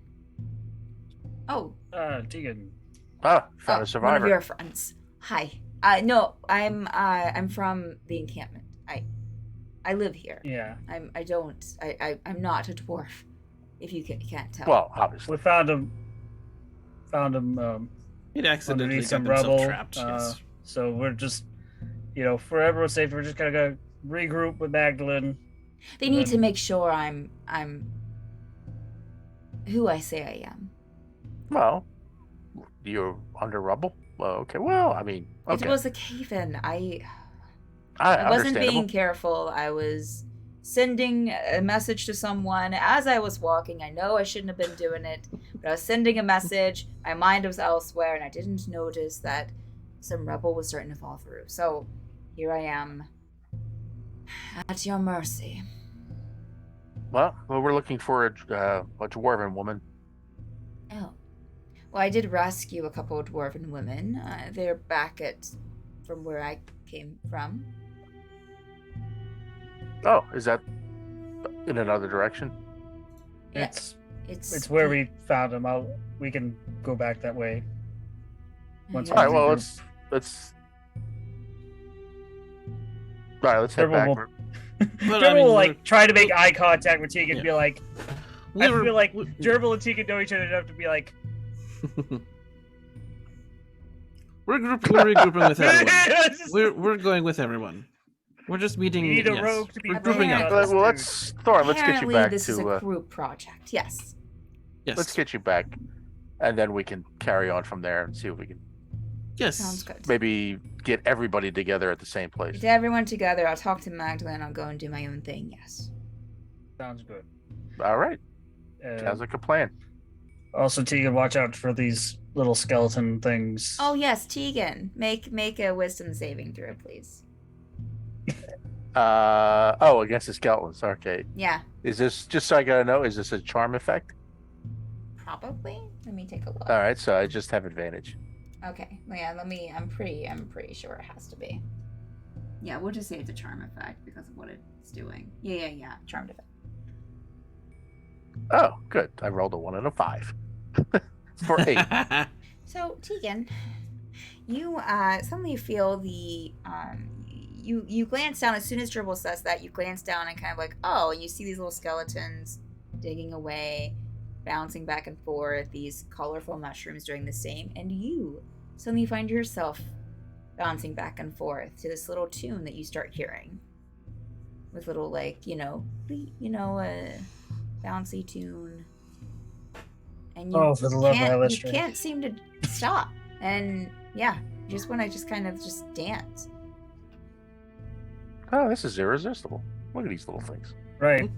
Speaker 1: Oh,
Speaker 4: Tegan.
Speaker 3: Found a
Speaker 1: one of
Speaker 3: survivor.
Speaker 1: your friends. Hi. No, I'm from the encampment. I live here.
Speaker 4: Yeah.
Speaker 1: I'm not a dwarf, if you can't tell.
Speaker 3: Well, obviously.
Speaker 4: We found him.
Speaker 2: He'd accidentally
Speaker 4: Underneath
Speaker 2: got
Speaker 4: some
Speaker 2: himself
Speaker 4: rubble.
Speaker 2: trapped. Yes.
Speaker 4: So we're just, for everyone's safety, we're just gonna regroup with Magdalene.
Speaker 1: They need to make sure I'm who I say I am.
Speaker 3: Well, you're under rubble. Well, okay. Well, I mean, okay.
Speaker 1: It was a cave-in. I wasn't
Speaker 3: Understandable.
Speaker 1: being careful. I was sending a message to someone as I was walking. I know I shouldn't have been doing it, but I was sending a message. My mind was elsewhere, and I didn't notice that some rubble was starting to fall through. So here I am, at your mercy.
Speaker 3: Well, we're looking for a dwarven woman.
Speaker 1: Oh. Well, I did rescue a couple of dwarven women. They're back from where I came from.
Speaker 3: Oh, is that in another direction?
Speaker 1: Yeah,
Speaker 4: It's where we found him. We can go back that way. Once
Speaker 3: All right.
Speaker 4: we
Speaker 3: Well,
Speaker 4: regroup.
Speaker 3: let's. All right, let's head
Speaker 4: Everyone
Speaker 3: back.
Speaker 2: Well,
Speaker 4: Gerbil
Speaker 2: I mean,
Speaker 4: will try to make eye contact with Tegan and
Speaker 2: Yeah.
Speaker 4: be like, I feel like Gerbil and Tegan know each other enough to be like,
Speaker 2: We're regrouping with everyone. We're going with everyone. We're just meeting.
Speaker 4: We need a
Speaker 2: yes.
Speaker 4: rogue to be
Speaker 2: We're grouping
Speaker 1: running
Speaker 2: up.
Speaker 1: out.
Speaker 3: Well, let's Thor. Let's get you
Speaker 1: Apparently
Speaker 3: back
Speaker 1: this is a
Speaker 3: to.
Speaker 1: group project. Yes.
Speaker 2: Yes.
Speaker 3: Let's get you back and then we can carry on from there and see if we can
Speaker 2: Yes.
Speaker 1: Sounds good.
Speaker 3: maybe get everybody together at the same place.
Speaker 1: Get everyone together. I'll talk to Magdalene. I'll go and do my own thing. Yes.
Speaker 4: Sounds good.
Speaker 3: All right, sounds like a plan.
Speaker 4: Also, Tegan, watch out for these little skeleton things.
Speaker 1: Oh yes, Tegan. Make a wisdom saving throw, please.
Speaker 3: Against the skeletons. Okay,
Speaker 1: Yeah,
Speaker 3: is this just so I gotta know? Is this a charm effect?
Speaker 1: probably. Let me take a look.
Speaker 3: All right, so I just have advantage.
Speaker 1: Okay. Well, yeah. I'm pretty sure it has to be. Yeah, we'll just say it's a charm effect because of what it's doing. Yeah. Charmed effect.
Speaker 3: Oh, good. I rolled a 1 and a 5 for 8.
Speaker 1: So Tegan, you suddenly feel the you glance down as soon as Dribble says that. You glance down and kind of like, oh, and you see these little skeletons digging away, bouncing back and forth. These colorful mushrooms doing the same, and you suddenly find yourself bouncing back and forth to this little tune that you start hearing, with little bouncy tune. And you
Speaker 4: For the love of
Speaker 1: you
Speaker 4: illustrator.
Speaker 1: can't seem to stop. And yeah, you just want to just kind of just dance.
Speaker 3: Oh, this is irresistible. Look at these little things.
Speaker 4: Right.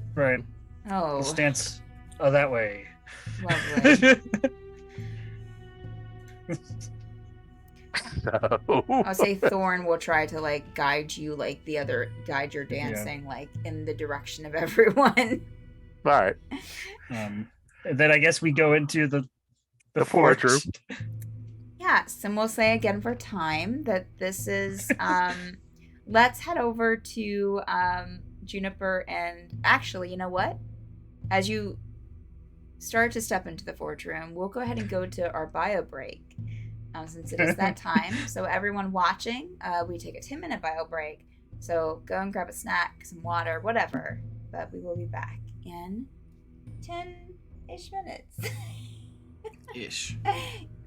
Speaker 1: Oh,
Speaker 4: Stance. Oh, that way.
Speaker 1: lovely.
Speaker 3: So,
Speaker 1: I'll say Thorn will try to like guide your dancing like in the direction of everyone.
Speaker 3: all right.
Speaker 4: And then I guess we go into the
Speaker 3: The forge room.
Speaker 1: Yes, and we'll say again for time that this is let's head over to Juniper, and actually, you know what? As you start to step into the forge room, we'll go ahead and go to our bio break. Since it is that time. So everyone watching, we take a 10-minute bio break. So go and grab a snack, some water, whatever. But we will be back in 10-ish minutes.
Speaker 2: Ish.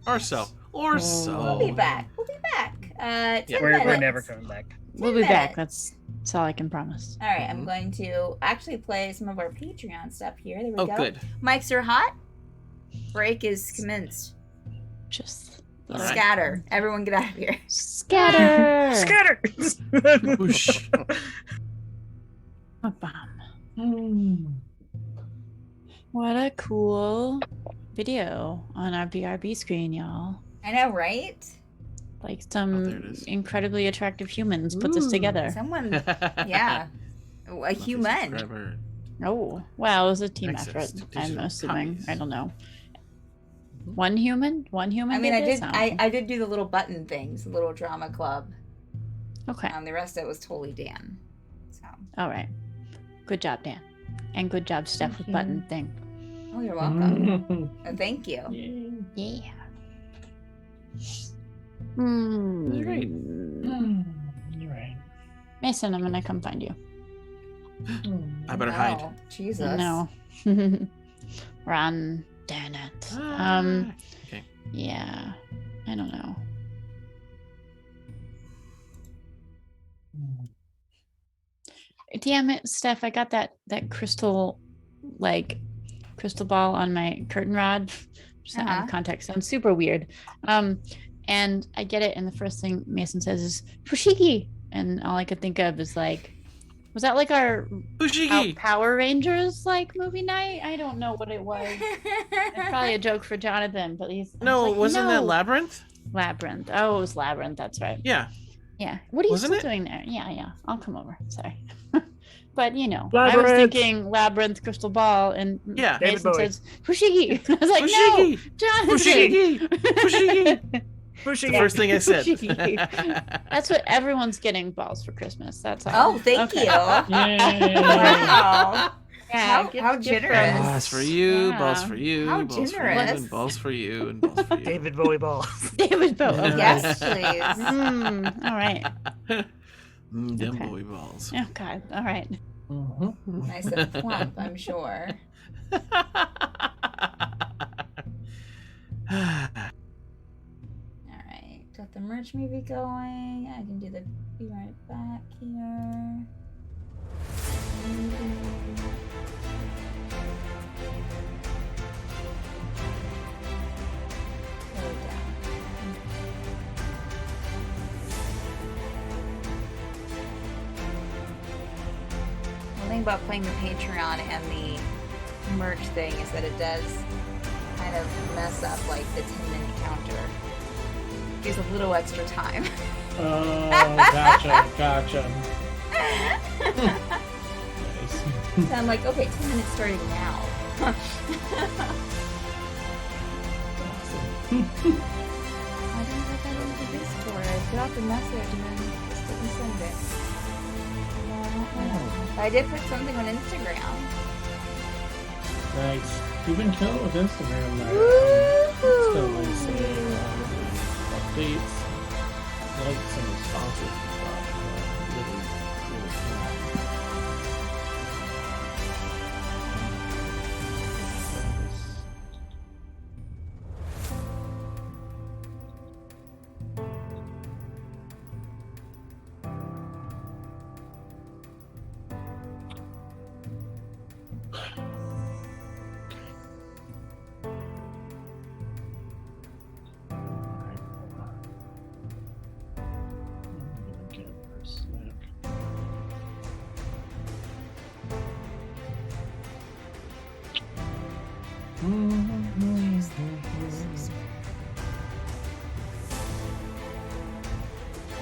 Speaker 2: Or so. Or so.
Speaker 1: We'll be back. 10
Speaker 4: We're
Speaker 1: minutes.
Speaker 4: never coming back.
Speaker 6: We'll be back.
Speaker 1: minutes.
Speaker 6: That's all I can promise.
Speaker 1: All right, I'm going to actually play some of our Patreon stuff here. There we
Speaker 2: Oh,
Speaker 1: go.
Speaker 2: good.
Speaker 1: Mics are hot. Break is commenced.
Speaker 6: Just
Speaker 2: All right.
Speaker 1: Scatter. Everyone get out of here.
Speaker 6: scatter.
Speaker 4: Scatter!
Speaker 2: Whoosh.
Speaker 6: A bomb. What a cool video on our BRB screen, y'all.
Speaker 1: I know, right?
Speaker 6: Like
Speaker 2: there it
Speaker 6: some
Speaker 2: is.
Speaker 6: incredibly attractive humans put this
Speaker 2: Ooh.
Speaker 6: together.
Speaker 1: Someone, yeah. A
Speaker 2: Lucky
Speaker 1: human.
Speaker 2: subscriber.
Speaker 6: Oh, well, it was a team
Speaker 2: Access
Speaker 6: effort.
Speaker 2: to
Speaker 6: I'm
Speaker 2: digital
Speaker 6: assuming.
Speaker 2: copies.
Speaker 6: I don't know. One human? One human?
Speaker 1: I mean, I
Speaker 6: this?
Speaker 1: did.
Speaker 6: Oh.
Speaker 1: I did do the little button things, the little drama club.
Speaker 6: Okay.
Speaker 1: The rest of it was totally Dan. So,
Speaker 6: All right. Good job, Dan. And good job, Steph, with button thing.
Speaker 1: oh, you're welcome. Thank you.
Speaker 6: Yeah.
Speaker 2: You're great.
Speaker 5: You're right.
Speaker 6: Mason, I'm gonna come find you.
Speaker 2: I better hide.
Speaker 1: Oh, Jesus.
Speaker 6: No. Run. Damn it.
Speaker 2: Ah, okay.
Speaker 6: Yeah. I don't know. Damn it, Steph, I got that crystal ball on my curtain rod. Just out
Speaker 1: Uh-huh.
Speaker 6: of context. Sounds super weird. And I get it, and the first thing Mason says is Fushigi. And all I could think of is like, was that like our
Speaker 2: Fushigi!
Speaker 6: Power Rangers like movie night? I don't know what it was. It's probably a joke for Jonathan, but he's I
Speaker 2: No,
Speaker 6: was like,
Speaker 2: wasn't that
Speaker 6: "No."
Speaker 2: Labyrinth?
Speaker 6: Labyrinth? Oh, it was Labyrinth. That's right.
Speaker 2: Yeah.
Speaker 6: Yeah. What are you
Speaker 2: Wasn't
Speaker 6: still
Speaker 2: it?
Speaker 6: doing there? Yeah. I'll come over. Sorry. But I was
Speaker 4: Labyrinth.
Speaker 6: thinking Labyrinth Crystal Ball, and
Speaker 2: Yeah.
Speaker 4: David
Speaker 6: Mason
Speaker 4: Bowie.
Speaker 6: says Fushigi. I was like,
Speaker 2: Fushigi!
Speaker 6: no, Jonathan.
Speaker 2: Fushigi! Fushigi!
Speaker 4: Pushing
Speaker 2: The first thing I said.
Speaker 6: Fushigi. That's what everyone's getting balls for Christmas. That's all.
Speaker 1: Oh, thank
Speaker 6: Okay.
Speaker 1: you.
Speaker 5: Yay.
Speaker 1: Wow.
Speaker 6: Yeah,
Speaker 1: How generous.
Speaker 2: Balls for you, balls
Speaker 6: Yeah.
Speaker 2: for you,
Speaker 1: How
Speaker 2: balls for you,
Speaker 1: generous.
Speaker 2: and balls for you, and balls for you.
Speaker 4: David Bowie ball.
Speaker 6: David Bowie. Okay.
Speaker 1: Yes, please.
Speaker 6: All right.
Speaker 2: Them
Speaker 6: Okay.
Speaker 2: boy balls.
Speaker 6: Oh God. All right.
Speaker 1: Nice and plump, I'm sure. All right, got the merch movie going. I can do the be right back here. thing about playing the Patreon and the merch thing is that it does kind of mess up like the 10-minute counter. Gives a little extra time.
Speaker 5: Oh, gotcha. Nice.
Speaker 1: So I'm like, okay, 10 minutes starting now.
Speaker 5: Awesome.
Speaker 1: I didn't put that into Discord. I got the message and then just didn't send it. I did put something on Instagram.
Speaker 5: Nice. You've been killing it with Instagram now. Still nice seeing updates, likes, and responses and stuff. Really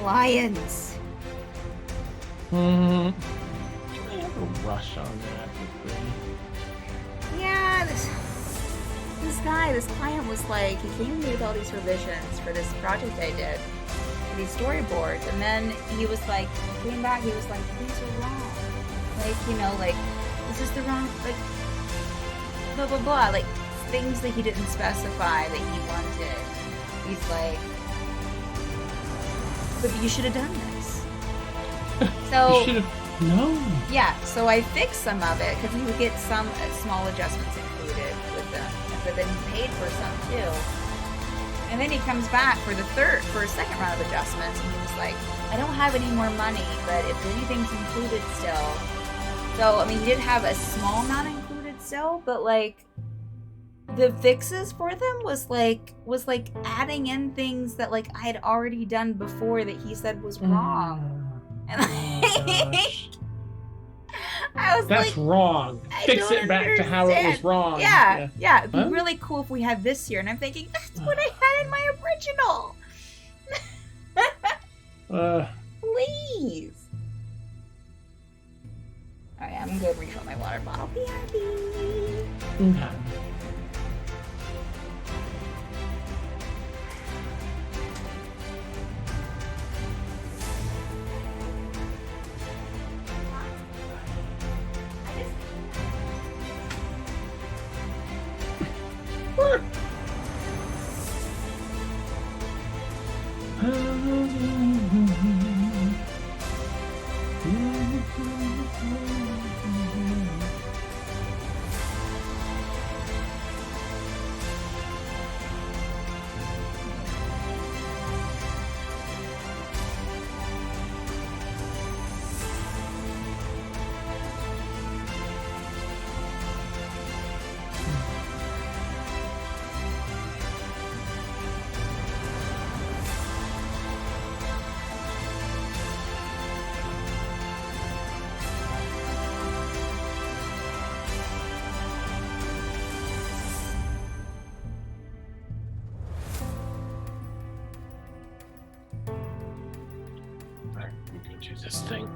Speaker 1: Lions.
Speaker 5: I have a rush on that.
Speaker 1: Yeah, this client was like, he came to me with all these revisions for this project I did, these storyboards, and then he was like, came back, he was like, these are wrong. Like, you know, like, this is the wrong, like, blah, blah, blah, like, things that he didn't specify that he wanted. He's like, but you should have done this. So,
Speaker 5: You should have. No.
Speaker 1: yeah, so I fixed some of it because he would get some small adjustments included with them, but then he paid for some too. And then he comes back for a second round of adjustments, and he was like, I don't have any more money, but if anything's included still. So, I mean, he did have a small amount included still, but like, the fixes for them was like adding in things that like I had already done before that he said was wrong. And
Speaker 5: gosh.
Speaker 1: I was
Speaker 5: That's
Speaker 1: like,
Speaker 5: wrong.
Speaker 1: I
Speaker 5: Fix
Speaker 1: don't
Speaker 5: it back to how it was
Speaker 1: understand.
Speaker 5: wrong.
Speaker 1: Yeah, it'd be
Speaker 5: Huh?
Speaker 1: really cool if we had this here. And I'm thinking, that's what I had in my original. Please. Alright, I'm good. Refill my water bottle. BRB.
Speaker 5: Okay. Alright, we can do this thing.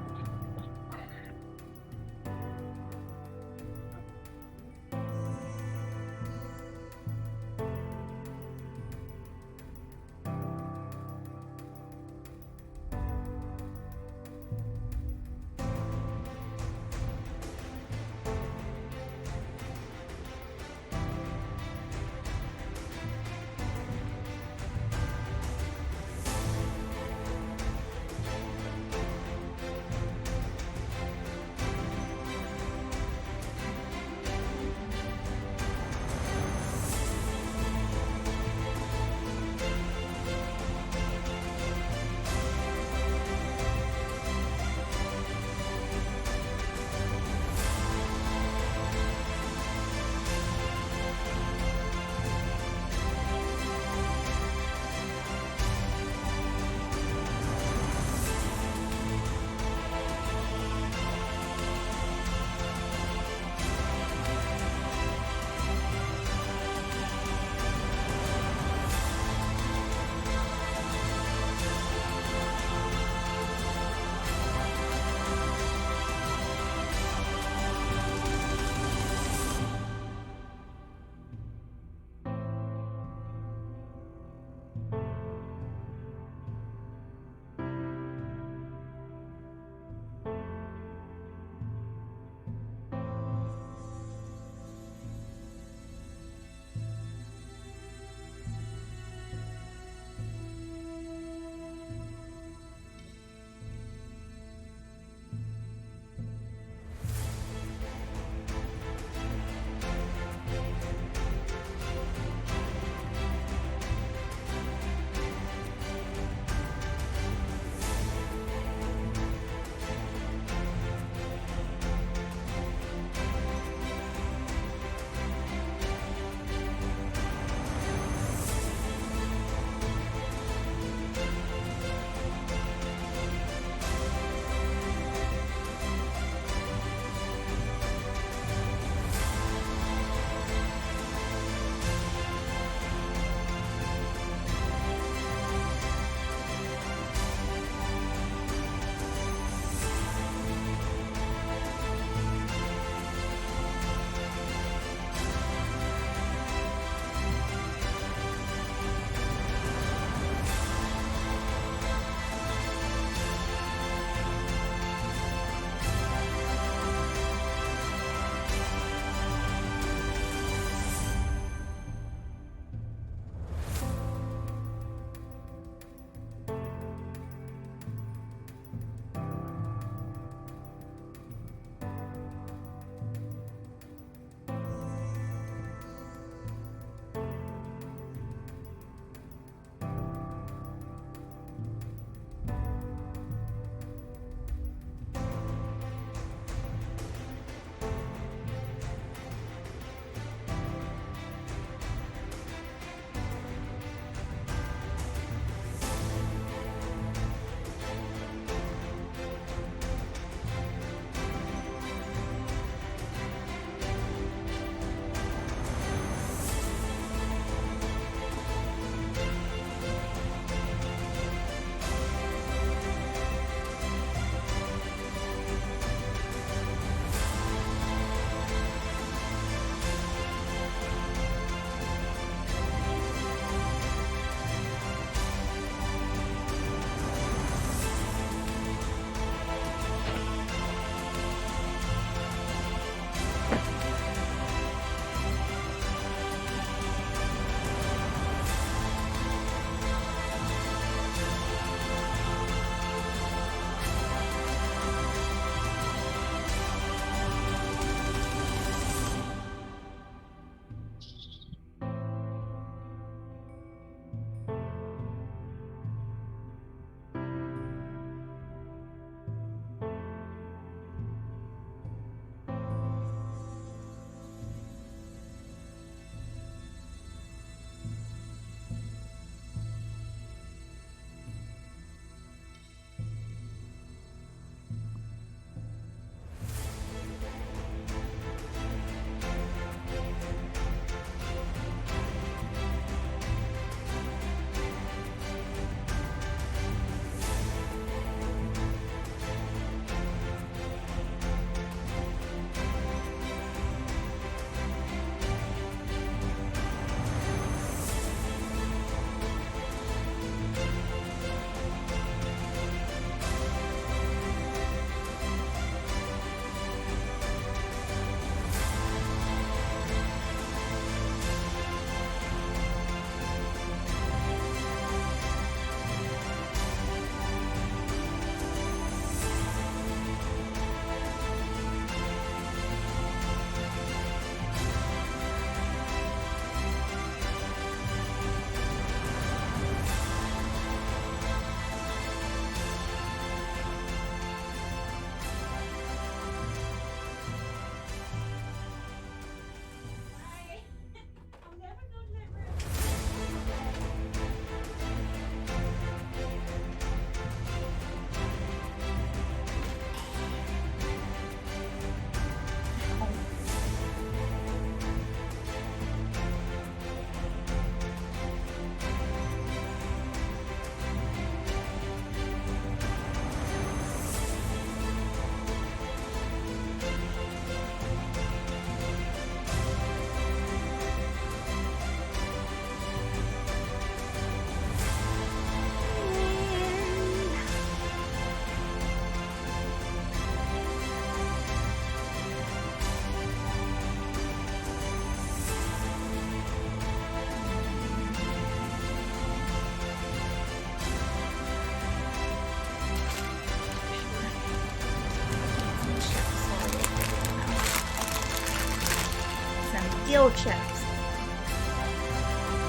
Speaker 1: Dill chips.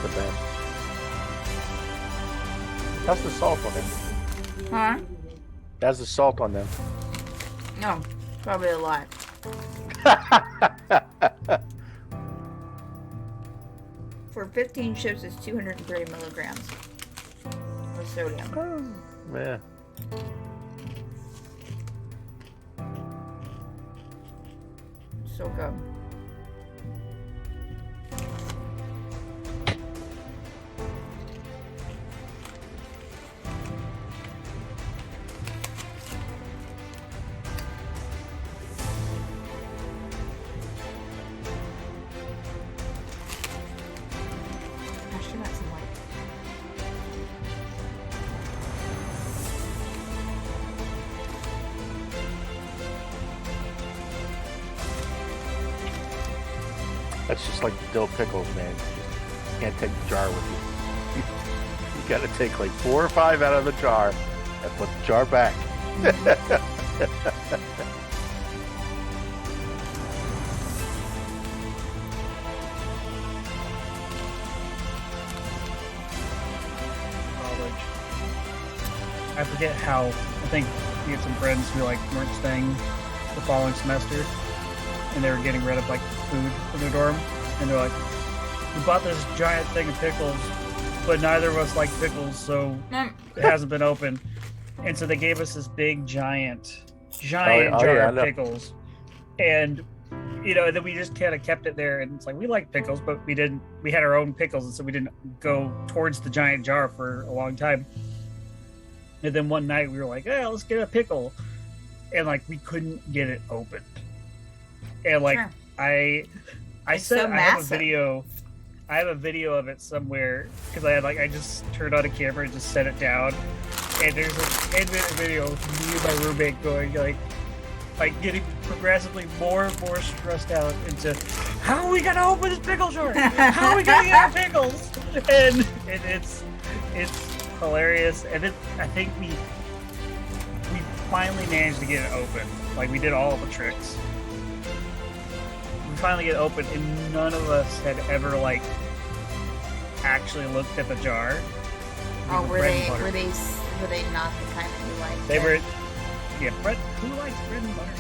Speaker 3: The best. How's the salt on them?
Speaker 1: Huh?
Speaker 3: How's the salt on them?
Speaker 1: No, probably a lot. For 15 chips, it's 230 milligrams of sodium.
Speaker 3: Man.
Speaker 1: So good. I should have some light.
Speaker 3: That's just like the dill pickles, man. You can't take the jar with you. You gotta take like 4 or 5 out of the jar and put the jar back.
Speaker 4: College. I forget how. I think we had some friends who like weren't staying the following semester, and they were getting rid of like food in their dorm, and they're like, "We bought this giant thing of pickles, but neither of us like pickles, so it hasn't been opened." And so they gave us this big giant jar
Speaker 3: I
Speaker 4: of
Speaker 3: know.
Speaker 4: pickles, and then we just kind of kept it there. And it's like we like pickles, but we didn't. We had our own pickles, and so we didn't go towards the giant jar for a long time. And then one night we were like, "Yeah, let's get a pickle," and like we couldn't get it opened. And like
Speaker 1: Sure.
Speaker 4: I
Speaker 1: It's
Speaker 4: said
Speaker 1: so
Speaker 4: I have a
Speaker 1: massive.
Speaker 4: video. I have a video of it somewhere because I just turned on a camera and just set it down, and there's a 10-minute video of me and my roommate going like getting progressively more and more stressed out into how are we gonna open this pickle jar? How are we gonna get our pickles? And it's hilarious. And I think we finally managed to get it open. Like we did all of the tricks. We finally get it open, and none of us had ever like actually looked at the jar.
Speaker 1: Oh,
Speaker 4: These
Speaker 1: were
Speaker 4: bread
Speaker 1: they
Speaker 4: and butter
Speaker 1: were they s- were they not the kind that you like?
Speaker 4: They were, yeah. Bread. Who likes bread and butter?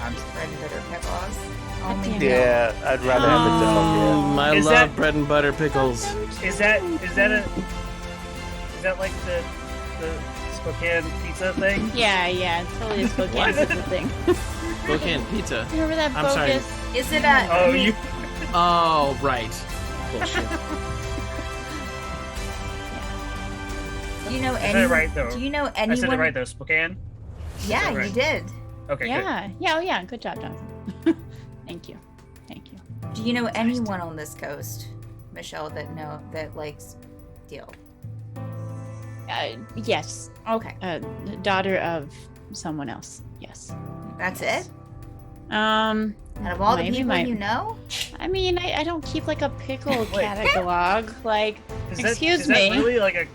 Speaker 1: I'm bread and butter pickles. Only
Speaker 6: damn.
Speaker 1: milk.
Speaker 3: Yeah, I'd rather have the dill.
Speaker 2: I
Speaker 4: Is
Speaker 2: love
Speaker 4: that-
Speaker 2: bread and butter pickles.
Speaker 4: Is that like the Spokane pizza thing?
Speaker 6: Yeah, totally Spokane
Speaker 4: What?
Speaker 6: pizza thing.
Speaker 2: Spokane pizza.
Speaker 6: Remember that
Speaker 2: I'm sorry.
Speaker 6: focus?
Speaker 1: Is it a?
Speaker 4: Oh,
Speaker 1: meat-
Speaker 4: you.
Speaker 2: Oh, right. Bullshit.
Speaker 1: Do you know
Speaker 4: I said
Speaker 1: any?
Speaker 4: it right though.
Speaker 1: Do you know
Speaker 4: I
Speaker 1: anyone?
Speaker 4: said it right though. Spokane.
Speaker 1: Yeah,
Speaker 4: said it
Speaker 1: you
Speaker 4: right.
Speaker 1: did.
Speaker 4: Okay. Good.
Speaker 6: Yeah, oh yeah, good job, Jonathan. Thank you.
Speaker 1: Do you know anyone on this coast, Michelle, that likes dill?
Speaker 6: Yes,
Speaker 1: Okay,
Speaker 6: the daughter of someone else. Yes.
Speaker 1: that's it.
Speaker 6: Um,
Speaker 1: Out of all the
Speaker 6: Maybe
Speaker 1: people
Speaker 6: my-
Speaker 1: you know,
Speaker 6: I mean, I don't keep like a pickle
Speaker 4: Wait.
Speaker 6: catalog. Like, Excuse
Speaker 4: is that
Speaker 6: me.
Speaker 4: really like a?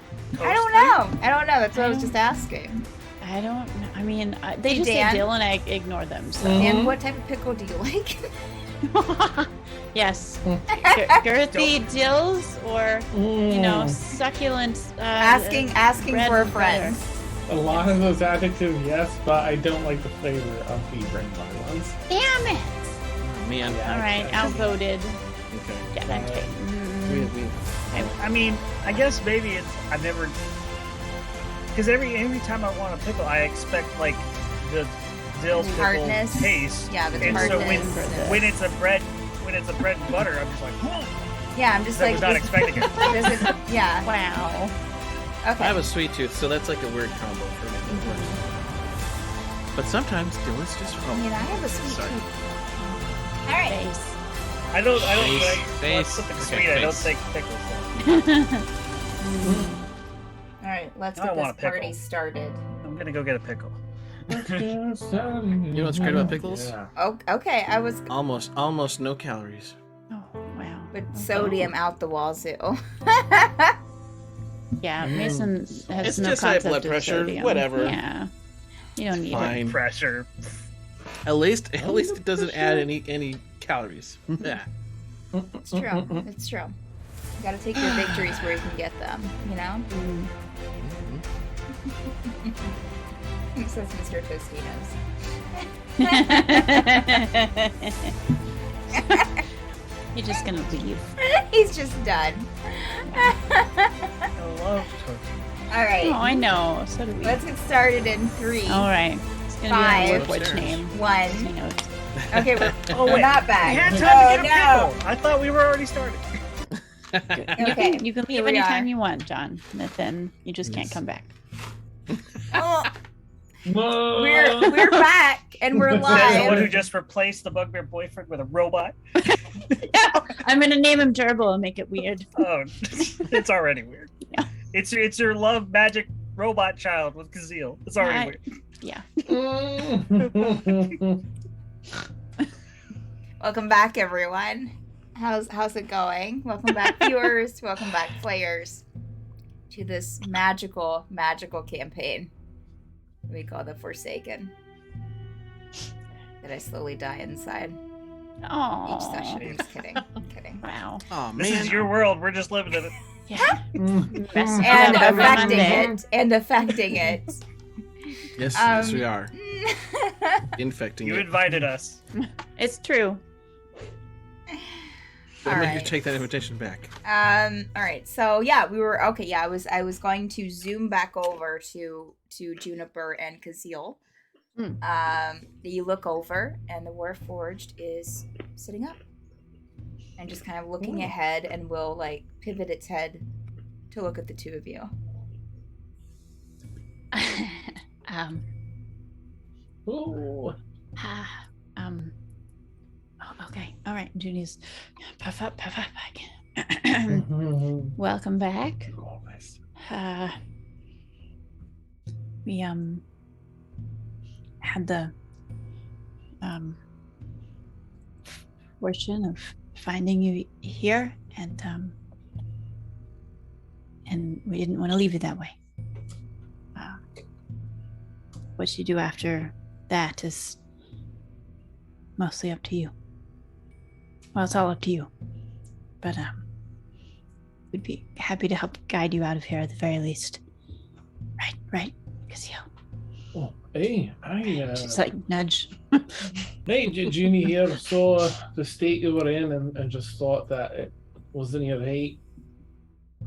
Speaker 1: I don't know. I don't know. That's what I was just asking.
Speaker 6: I don't know. I mean, they
Speaker 1: Hey,
Speaker 6: just
Speaker 1: Dan?
Speaker 6: say dill and I ignore them. So,
Speaker 1: And what type of pickle do you like?
Speaker 6: yes, girthy dills or succulent.
Speaker 1: asking
Speaker 6: bread
Speaker 1: for a
Speaker 6: and
Speaker 1: friend.
Speaker 5: A lot of those adjectives, yes, but I don't like the flavor of the bread and butter ones.
Speaker 6: Damn it!
Speaker 2: Man.
Speaker 5: Yeah,
Speaker 6: All right,
Speaker 5: okay.
Speaker 6: outvoted.
Speaker 5: Okay.
Speaker 6: Yeah, that's great.
Speaker 4: I mean, I guess maybe it's. I've never. Because every time I want a pickle, I expect like the dill
Speaker 1: The
Speaker 4: pickle
Speaker 1: hardness.
Speaker 4: taste.
Speaker 1: Yeah, the
Speaker 4: And so
Speaker 1: hardness.
Speaker 4: when it's a bread and butter, I'm just like, whoa,
Speaker 1: Yeah, I'm just
Speaker 4: I
Speaker 1: like.
Speaker 4: was not expecting it.
Speaker 1: Does it? Yeah.
Speaker 6: Wow.
Speaker 1: Okay.
Speaker 2: I have a sweet tooth, so that's like a weird combo for me. But sometimes dill is just
Speaker 1: I
Speaker 2: wrong.
Speaker 1: mean, I have a sweet
Speaker 2: Sorry.
Speaker 1: tooth. All right.
Speaker 6: Face.
Speaker 4: I don't
Speaker 2: Face,
Speaker 4: like
Speaker 2: face.
Speaker 4: something
Speaker 2: Okay,
Speaker 4: sweet. I don't
Speaker 2: face.
Speaker 4: take pickles.
Speaker 1: All right. Let's
Speaker 4: Now I
Speaker 1: get
Speaker 4: want
Speaker 1: this
Speaker 4: a pickle.
Speaker 1: party started.
Speaker 4: I'm gonna go get a pickle.
Speaker 5: You
Speaker 2: know what's great about pickles?
Speaker 5: Yeah.
Speaker 1: Oh, okay. I was
Speaker 2: Almost no calories.
Speaker 6: Oh wow.
Speaker 1: with sodium out the wazoo.
Speaker 6: Yeah, Mason has
Speaker 2: It's
Speaker 6: no
Speaker 2: just high
Speaker 6: concept
Speaker 2: blood
Speaker 6: of
Speaker 2: pressure,
Speaker 6: sodium.
Speaker 2: whatever.
Speaker 6: Yeah. You don't need it.
Speaker 2: Fine.
Speaker 4: Pressure.
Speaker 2: At least it doesn't add any calories. Yeah.
Speaker 1: It's true. It's true. You gotta take your victories where you can get them, you know? Says Mr. Tostinos.
Speaker 6: You're just gonna leave.
Speaker 1: He's just done.
Speaker 4: I love turkey.
Speaker 1: All right.
Speaker 6: Oh, I know. So do we.
Speaker 1: Let's get started in 3,
Speaker 6: All right. It's gonna
Speaker 1: Five.
Speaker 6: be a witch
Speaker 2: Upstairs.
Speaker 6: name.
Speaker 1: 1.
Speaker 6: He knows.
Speaker 1: Okay,
Speaker 4: Oh,
Speaker 1: we're
Speaker 4: wait.
Speaker 1: not
Speaker 4: We
Speaker 1: back.
Speaker 4: had
Speaker 1: Oh,
Speaker 4: time to get a
Speaker 1: no.
Speaker 4: pickle. I thought we were already started.
Speaker 1: Okay,
Speaker 6: You can
Speaker 1: here
Speaker 6: leave
Speaker 1: we
Speaker 6: anytime
Speaker 1: are.
Speaker 6: you want, John. And then you just can't
Speaker 2: Yes.
Speaker 6: come back.
Speaker 1: Oh,
Speaker 5: Whoa.
Speaker 1: we're back and we're
Speaker 4: Says the one who
Speaker 1: live.
Speaker 4: just replaced the bugbear boyfriend with a robot.
Speaker 6: I'm gonna name him Gerbil and make it weird.
Speaker 4: Oh, it's already weird.
Speaker 6: Yeah.
Speaker 4: It's your love magic robot child with Kazeel. It's already
Speaker 6: I-
Speaker 4: weird.
Speaker 6: Yeah.
Speaker 1: Welcome back, everyone. How's it going? Welcome back, viewers. Welcome back, players, to this magical campaign we call the Forsaken. That I slowly die inside
Speaker 6: Oh.
Speaker 1: each session. I'm just kidding. I'm kidding.
Speaker 6: Wow.
Speaker 2: Oh
Speaker 4: This
Speaker 2: man.
Speaker 4: is your world. We're just living in it.
Speaker 6: Yeah.
Speaker 1: And
Speaker 6: Every
Speaker 1: affecting
Speaker 6: Monday.
Speaker 1: it. And affecting it.
Speaker 2: Yes, yes, we
Speaker 1: Um,
Speaker 2: are infecting
Speaker 4: You
Speaker 2: it.
Speaker 4: invited us.
Speaker 6: It's true.
Speaker 2: Don't
Speaker 1: All
Speaker 2: make you
Speaker 1: right.
Speaker 2: take that invitation back.
Speaker 1: All right. So yeah, we were okay. Yeah, I was going to zoom back over to Juniper and Kazeel. You look over, and the Warforged is sitting up and just kind of looking ahead, and will like pivot its head to look at the two of you.
Speaker 5: Oh.
Speaker 6: Okay. All right. Junie's puff up back. Welcome back. We had the fortune of finding you here, and we didn't want to leave you that way. What you do after that is mostly up to you. Well, it's all up to you. But we'd be happy to help guide you out of here at the very least. Right, Kazeel.
Speaker 5: Oh, hey,
Speaker 6: Just like nudge.
Speaker 5: hey, Junie here saw the state you were in and just thought that it was in your right.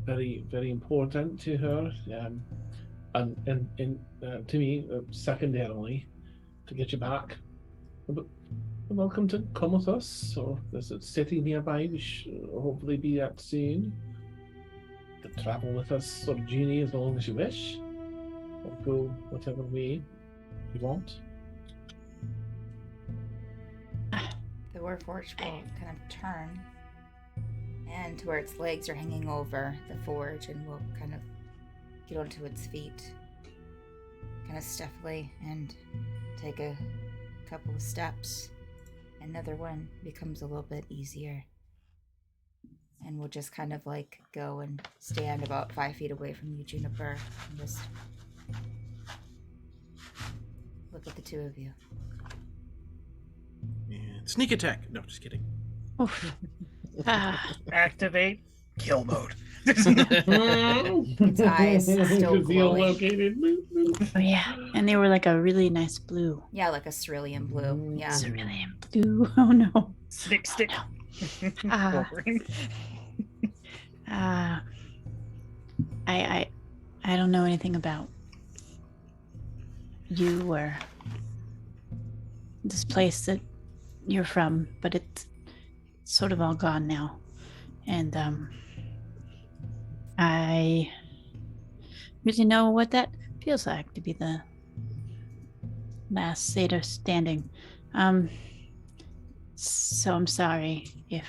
Speaker 5: Very, very important to her. And to me, secondarily, to get you back. But welcome to come with us, or there's a city nearby we should hopefully be at soon. To travel with us, or Junie, as long as you wish. Or go whatever way you want.
Speaker 1: The Warforged will kind of turn, and to where its legs are hanging over the forge, and will kind of get onto its feet, kind of stiffly, and take a couple of steps. Another one becomes a little bit easier, and we'll just kind of like go and stand about 5 feet away from you, Juniper, and just look at the two of you.
Speaker 2: And sneak attack. No, just kidding.
Speaker 6: Oof.
Speaker 4: Activate kill mode.
Speaker 1: Its eyes still
Speaker 5: Kazeel
Speaker 1: glowing.
Speaker 5: located.
Speaker 6: Oh yeah, and they were like a really nice blue.
Speaker 1: Yeah, like a cerulean blue. Yeah.
Speaker 6: Cerulean blue. Oh no.
Speaker 4: Stick, stick.
Speaker 6: Ah.
Speaker 4: Wolverine.
Speaker 6: I don't know anything about you or this place that you're from, but it's sort of all gone now. And I really know what that feels like to be the last satyr standing. So I'm sorry if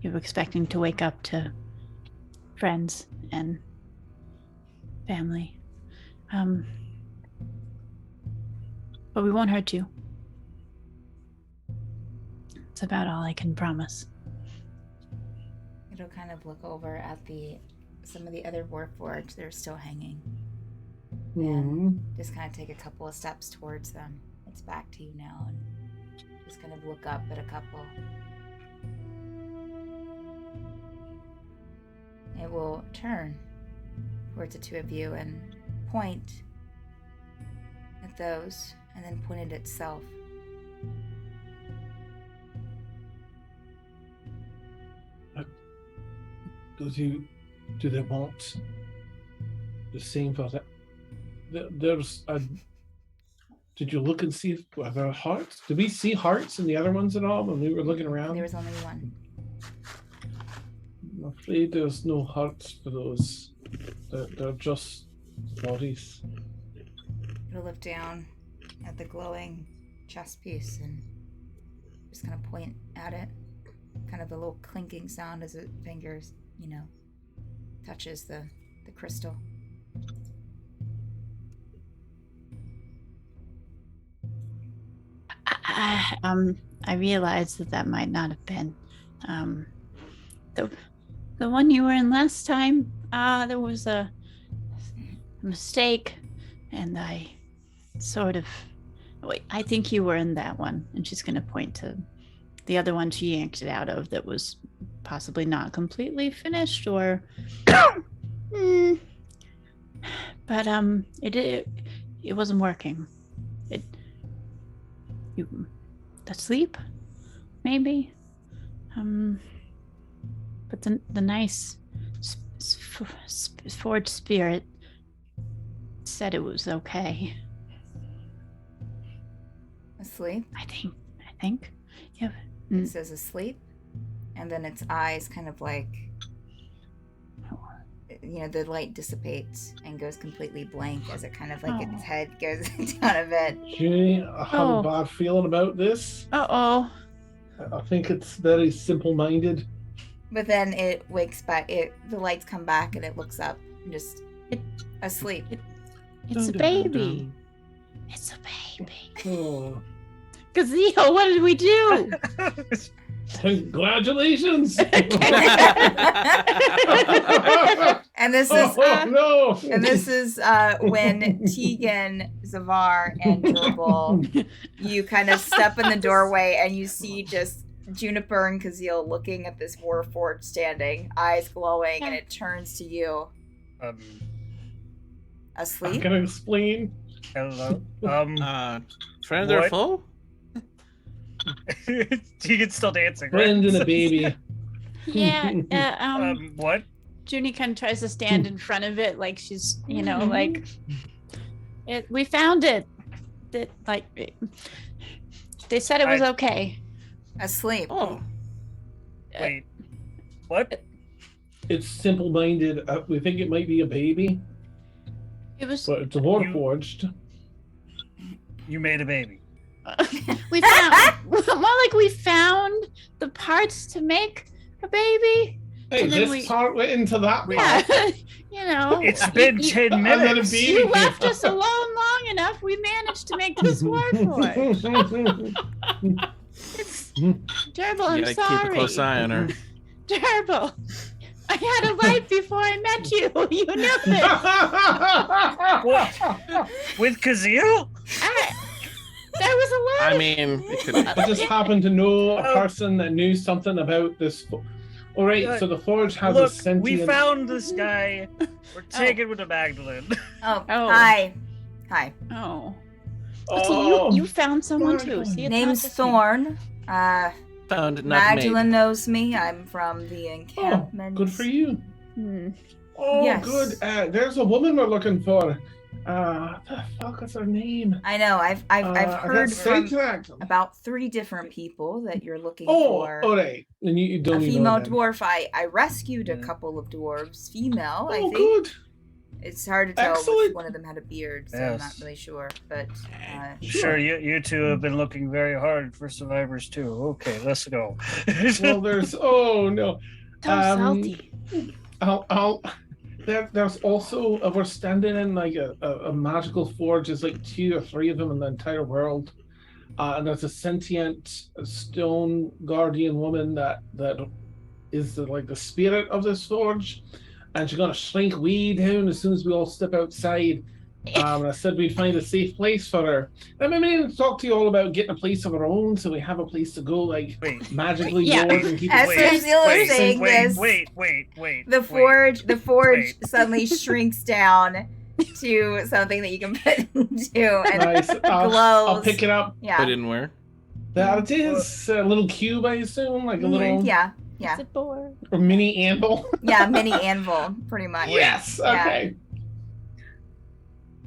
Speaker 6: you were expecting to wake up to friends and family. But we won't hurt you. It's about all I can promise.
Speaker 1: It'll kind of look over at some of the other Warforged that are still hanging. And just kind of take a couple of steps towards them. It's back to you now, and just kind of look up at a couple. it will turn towards the two of you and point at those, and then point at itself.
Speaker 5: Do they want the same for that? There's a. Did you look and see if were there hearts? Did we see hearts in the other ones at all when we were looking around?
Speaker 1: There was only one.
Speaker 5: I'm afraid there's no hearts for those. They're just bodies.
Speaker 1: It'll look down at the glowing chest piece and just kind of point at it. Kind of a little clinking sound as it fingers, touches the crystal.
Speaker 6: I realized that might not have been the one you were in last time. There was a mistake, and I I think you were in that one. And she's going to point to the other one she yanked it out of that was possibly not completely finished, or but it wasn't working. Asleep, maybe. But the nice forged spirit said it was okay.
Speaker 1: Asleep?
Speaker 6: I think. Yeah.
Speaker 1: It says asleep, and then its eyes kind of like, the light dissipates and goes completely blank as it kind of like its head goes down a bit.
Speaker 5: Junie, I have a bad feeling about this.
Speaker 6: Uh-oh.
Speaker 5: I think it's very simple-minded.
Speaker 1: But then it wakes back. The lights come back and it looks up and just asleep.
Speaker 6: It's a baby. It's a baby.
Speaker 5: Oh.
Speaker 6: Gazelle, what did we do?
Speaker 5: Congratulations!
Speaker 1: And this is
Speaker 5: no!
Speaker 1: And this is when Tegan, Zavar, and Jurble, you kind of step in the doorway and you see just Juniper and Kazeel looking at this Warforged standing, eyes glowing, and it turns to you. Asleep?
Speaker 5: I'm gonna explain.
Speaker 4: Hello.
Speaker 2: Friend or
Speaker 4: What?
Speaker 2: foe?
Speaker 4: Tegan's still dancing, right?
Speaker 5: Friend and a baby.
Speaker 6: Yeah.
Speaker 4: What?
Speaker 6: Junie kind of tries to stand in front of it, like she's, like we found it. That they said it was okay.
Speaker 1: Asleep.
Speaker 2: Oh.
Speaker 4: Wait. What?
Speaker 5: It's simple-minded. We think it might be a baby,
Speaker 6: It was.
Speaker 5: but it's a Warforged.
Speaker 4: You made a baby.
Speaker 6: We found more like we found the parts to make a baby.
Speaker 5: Hey,
Speaker 6: And then
Speaker 5: this part went into that part.
Speaker 6: Yeah,
Speaker 4: It's been 10
Speaker 5: And then a
Speaker 4: minutes.
Speaker 5: baby
Speaker 6: You
Speaker 5: came
Speaker 6: left
Speaker 5: out.
Speaker 6: us alone long enough. We managed to make this Warforged. It's terrible. I'm
Speaker 2: You gotta
Speaker 6: sorry.
Speaker 2: keep a close eye on her.
Speaker 6: Terrible. I had a life before I met you. You knew this.
Speaker 4: What? With Kazeel?
Speaker 6: There was a lot.
Speaker 2: I mean, it could
Speaker 5: I just happened to know a person that knew something about this. All right, so the Forge has a
Speaker 4: Look,
Speaker 5: sentient.
Speaker 4: we found this guy. We're taking him to Magdalene.
Speaker 1: Oh,
Speaker 6: Oh.
Speaker 1: hi.
Speaker 6: Oh.
Speaker 5: Oh,
Speaker 6: So you found someone too.
Speaker 5: Magdalene.
Speaker 6: See, it's
Speaker 1: Name's
Speaker 6: not just me.
Speaker 1: Thorn.
Speaker 2: found not
Speaker 1: Magdalene
Speaker 2: made.
Speaker 1: knows me. I'm from the
Speaker 5: Oh,
Speaker 1: encampment.
Speaker 5: good for you.
Speaker 6: Hmm.
Speaker 5: Oh,
Speaker 1: Yes.
Speaker 5: good. There's a woman we're looking for. What the fuck is her name?
Speaker 1: I know. I've heard from about 3 different people that you're looking for.
Speaker 5: all right. And you
Speaker 1: A
Speaker 5: don't even
Speaker 1: female
Speaker 5: know them.
Speaker 1: dwarf. I rescued a couple of dwarves. Female, I
Speaker 5: Oh,
Speaker 1: think.
Speaker 5: good.
Speaker 1: It's hard to tell
Speaker 5: Excellent.
Speaker 1: if one of them had a beard, so I'm not
Speaker 4: Yes.
Speaker 1: really sure. But
Speaker 4: Sure, you two have been looking very hard for survivors too. Okay, let's go.
Speaker 5: Well, there's. Oh no.
Speaker 6: So salty.
Speaker 5: There's also we're standing in like a magical forge. There's like 2 or 3 of them in the entire world, and there's a sentient stone guardian woman that is the spirit of this forge, and she's gonna shrink we down as soon as we all step outside, And I said we'd find a safe place for her. I mean, talk to you all about getting a place of our own, so we have a place to go, like
Speaker 4: Wait.
Speaker 5: magically
Speaker 6: Yeah.
Speaker 5: board and keep
Speaker 1: As
Speaker 5: it
Speaker 1: soon
Speaker 5: safe.
Speaker 1: as Neil was
Speaker 4: wait,
Speaker 1: saying
Speaker 4: wait,
Speaker 1: this,
Speaker 4: wait.
Speaker 1: the forge
Speaker 4: Wait.
Speaker 1: suddenly shrinks down to something that you can put into and
Speaker 5: Nice. I'll
Speaker 1: glows.
Speaker 5: pick it up.
Speaker 1: Yeah.
Speaker 2: Put in where?
Speaker 5: That is a little cube, I assume, like a little
Speaker 1: Yeah.
Speaker 6: It's a board.
Speaker 5: or mini anvil.
Speaker 1: Yeah, mini anvil, pretty much.
Speaker 5: Yes.
Speaker 1: Yeah.
Speaker 5: Okay.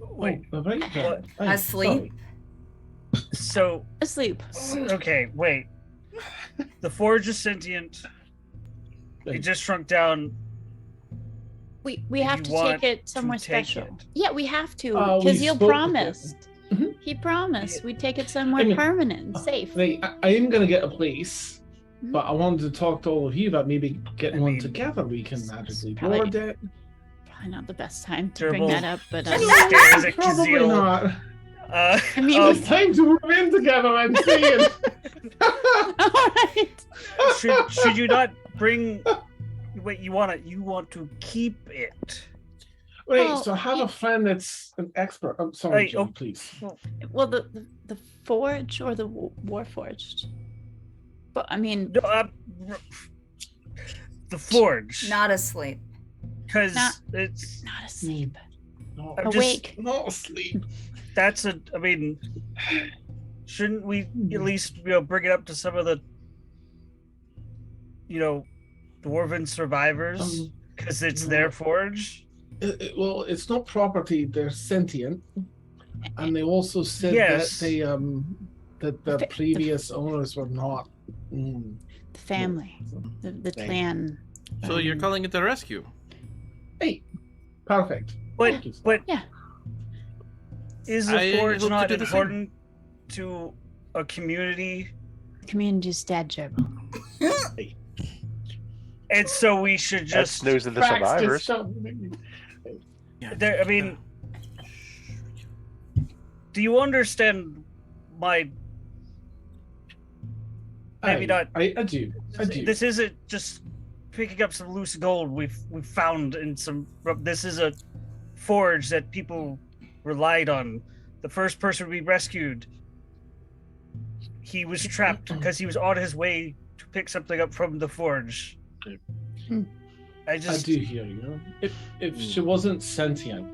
Speaker 4: Wait.
Speaker 5: Oh, right there.
Speaker 4: What?
Speaker 5: Oh,
Speaker 1: Asleep?
Speaker 4: So
Speaker 6: Asleep.
Speaker 4: okay, wait. The forge is sentient. It just shrunk down.
Speaker 6: We have
Speaker 4: You
Speaker 6: to
Speaker 4: want
Speaker 6: take it somewhere
Speaker 4: take
Speaker 6: special.
Speaker 4: it.
Speaker 6: Yeah, we have to
Speaker 5: We
Speaker 6: because Neil
Speaker 5: spoke with
Speaker 6: promised.
Speaker 5: Mhm.
Speaker 6: He promised we'd take it somewhere
Speaker 5: I mean,
Speaker 6: permanent, safe.
Speaker 5: Right, I am going to get a place,
Speaker 6: Mhm.
Speaker 5: but I wanted to talk to all of you about maybe getting
Speaker 4: I
Speaker 5: one
Speaker 4: mean,
Speaker 5: together. We can magically
Speaker 6: probably-
Speaker 5: board it.
Speaker 6: Probably not the best time to bring
Speaker 4: Gerbil
Speaker 6: that up, but
Speaker 4: stares at
Speaker 5: Probably
Speaker 4: Kazeel.
Speaker 5: not.
Speaker 6: I mean,
Speaker 5: It's time to move in together, I'm saying.
Speaker 6: all right.
Speaker 4: should you not bring? Wait, you want to keep it?
Speaker 5: Right,
Speaker 6: Well,
Speaker 5: so I have
Speaker 6: you-
Speaker 5: a friend that's an expert. I'm sorry,
Speaker 4: Hey,
Speaker 5: Joe,
Speaker 4: oh.
Speaker 5: please.
Speaker 6: Well, the forge or the warforged. But I mean,
Speaker 4: No, the forge.
Speaker 1: Not asleep.
Speaker 4: Because
Speaker 6: Not-
Speaker 4: it's
Speaker 6: not asleep.
Speaker 5: No,
Speaker 4: I'm
Speaker 6: Awake.
Speaker 5: not asleep.
Speaker 4: that's a. I mean, shouldn't we at least bring it up to some of the dwarven survivors
Speaker 5: Um,
Speaker 4: because it's their forge?
Speaker 5: Well, it's not property. They're sentient, and they also said
Speaker 4: Yes.
Speaker 5: that they that the
Speaker 6: The-
Speaker 5: previous owners were not.
Speaker 6: The family, the
Speaker 5: Right.
Speaker 6: clan.
Speaker 2: So you're calling it the rescue?
Speaker 5: Hey, perfect.
Speaker 4: But
Speaker 5: Thank you.
Speaker 6: Yeah.
Speaker 4: is
Speaker 2: I
Speaker 4: the forge
Speaker 2: hope to
Speaker 4: not
Speaker 2: do the same.
Speaker 4: important to a community?
Speaker 6: Community's dead, Gerbil.
Speaker 4: And so we should
Speaker 3: That's
Speaker 4: just.
Speaker 3: news of the
Speaker 5: Cracks
Speaker 3: survivors.
Speaker 5: this up.
Speaker 4: I mean, do you understand my? Maybe not.
Speaker 5: I do. I do.
Speaker 4: This isn't just picking up some loose gold we've found in some. This is a forge that people relied on. The first person we rescued, he was trapped because he was on his way to pick something up from the forge.
Speaker 6: Hmm.
Speaker 4: I
Speaker 5: I
Speaker 4: just.
Speaker 5: do hear you. If she wasn't sentient,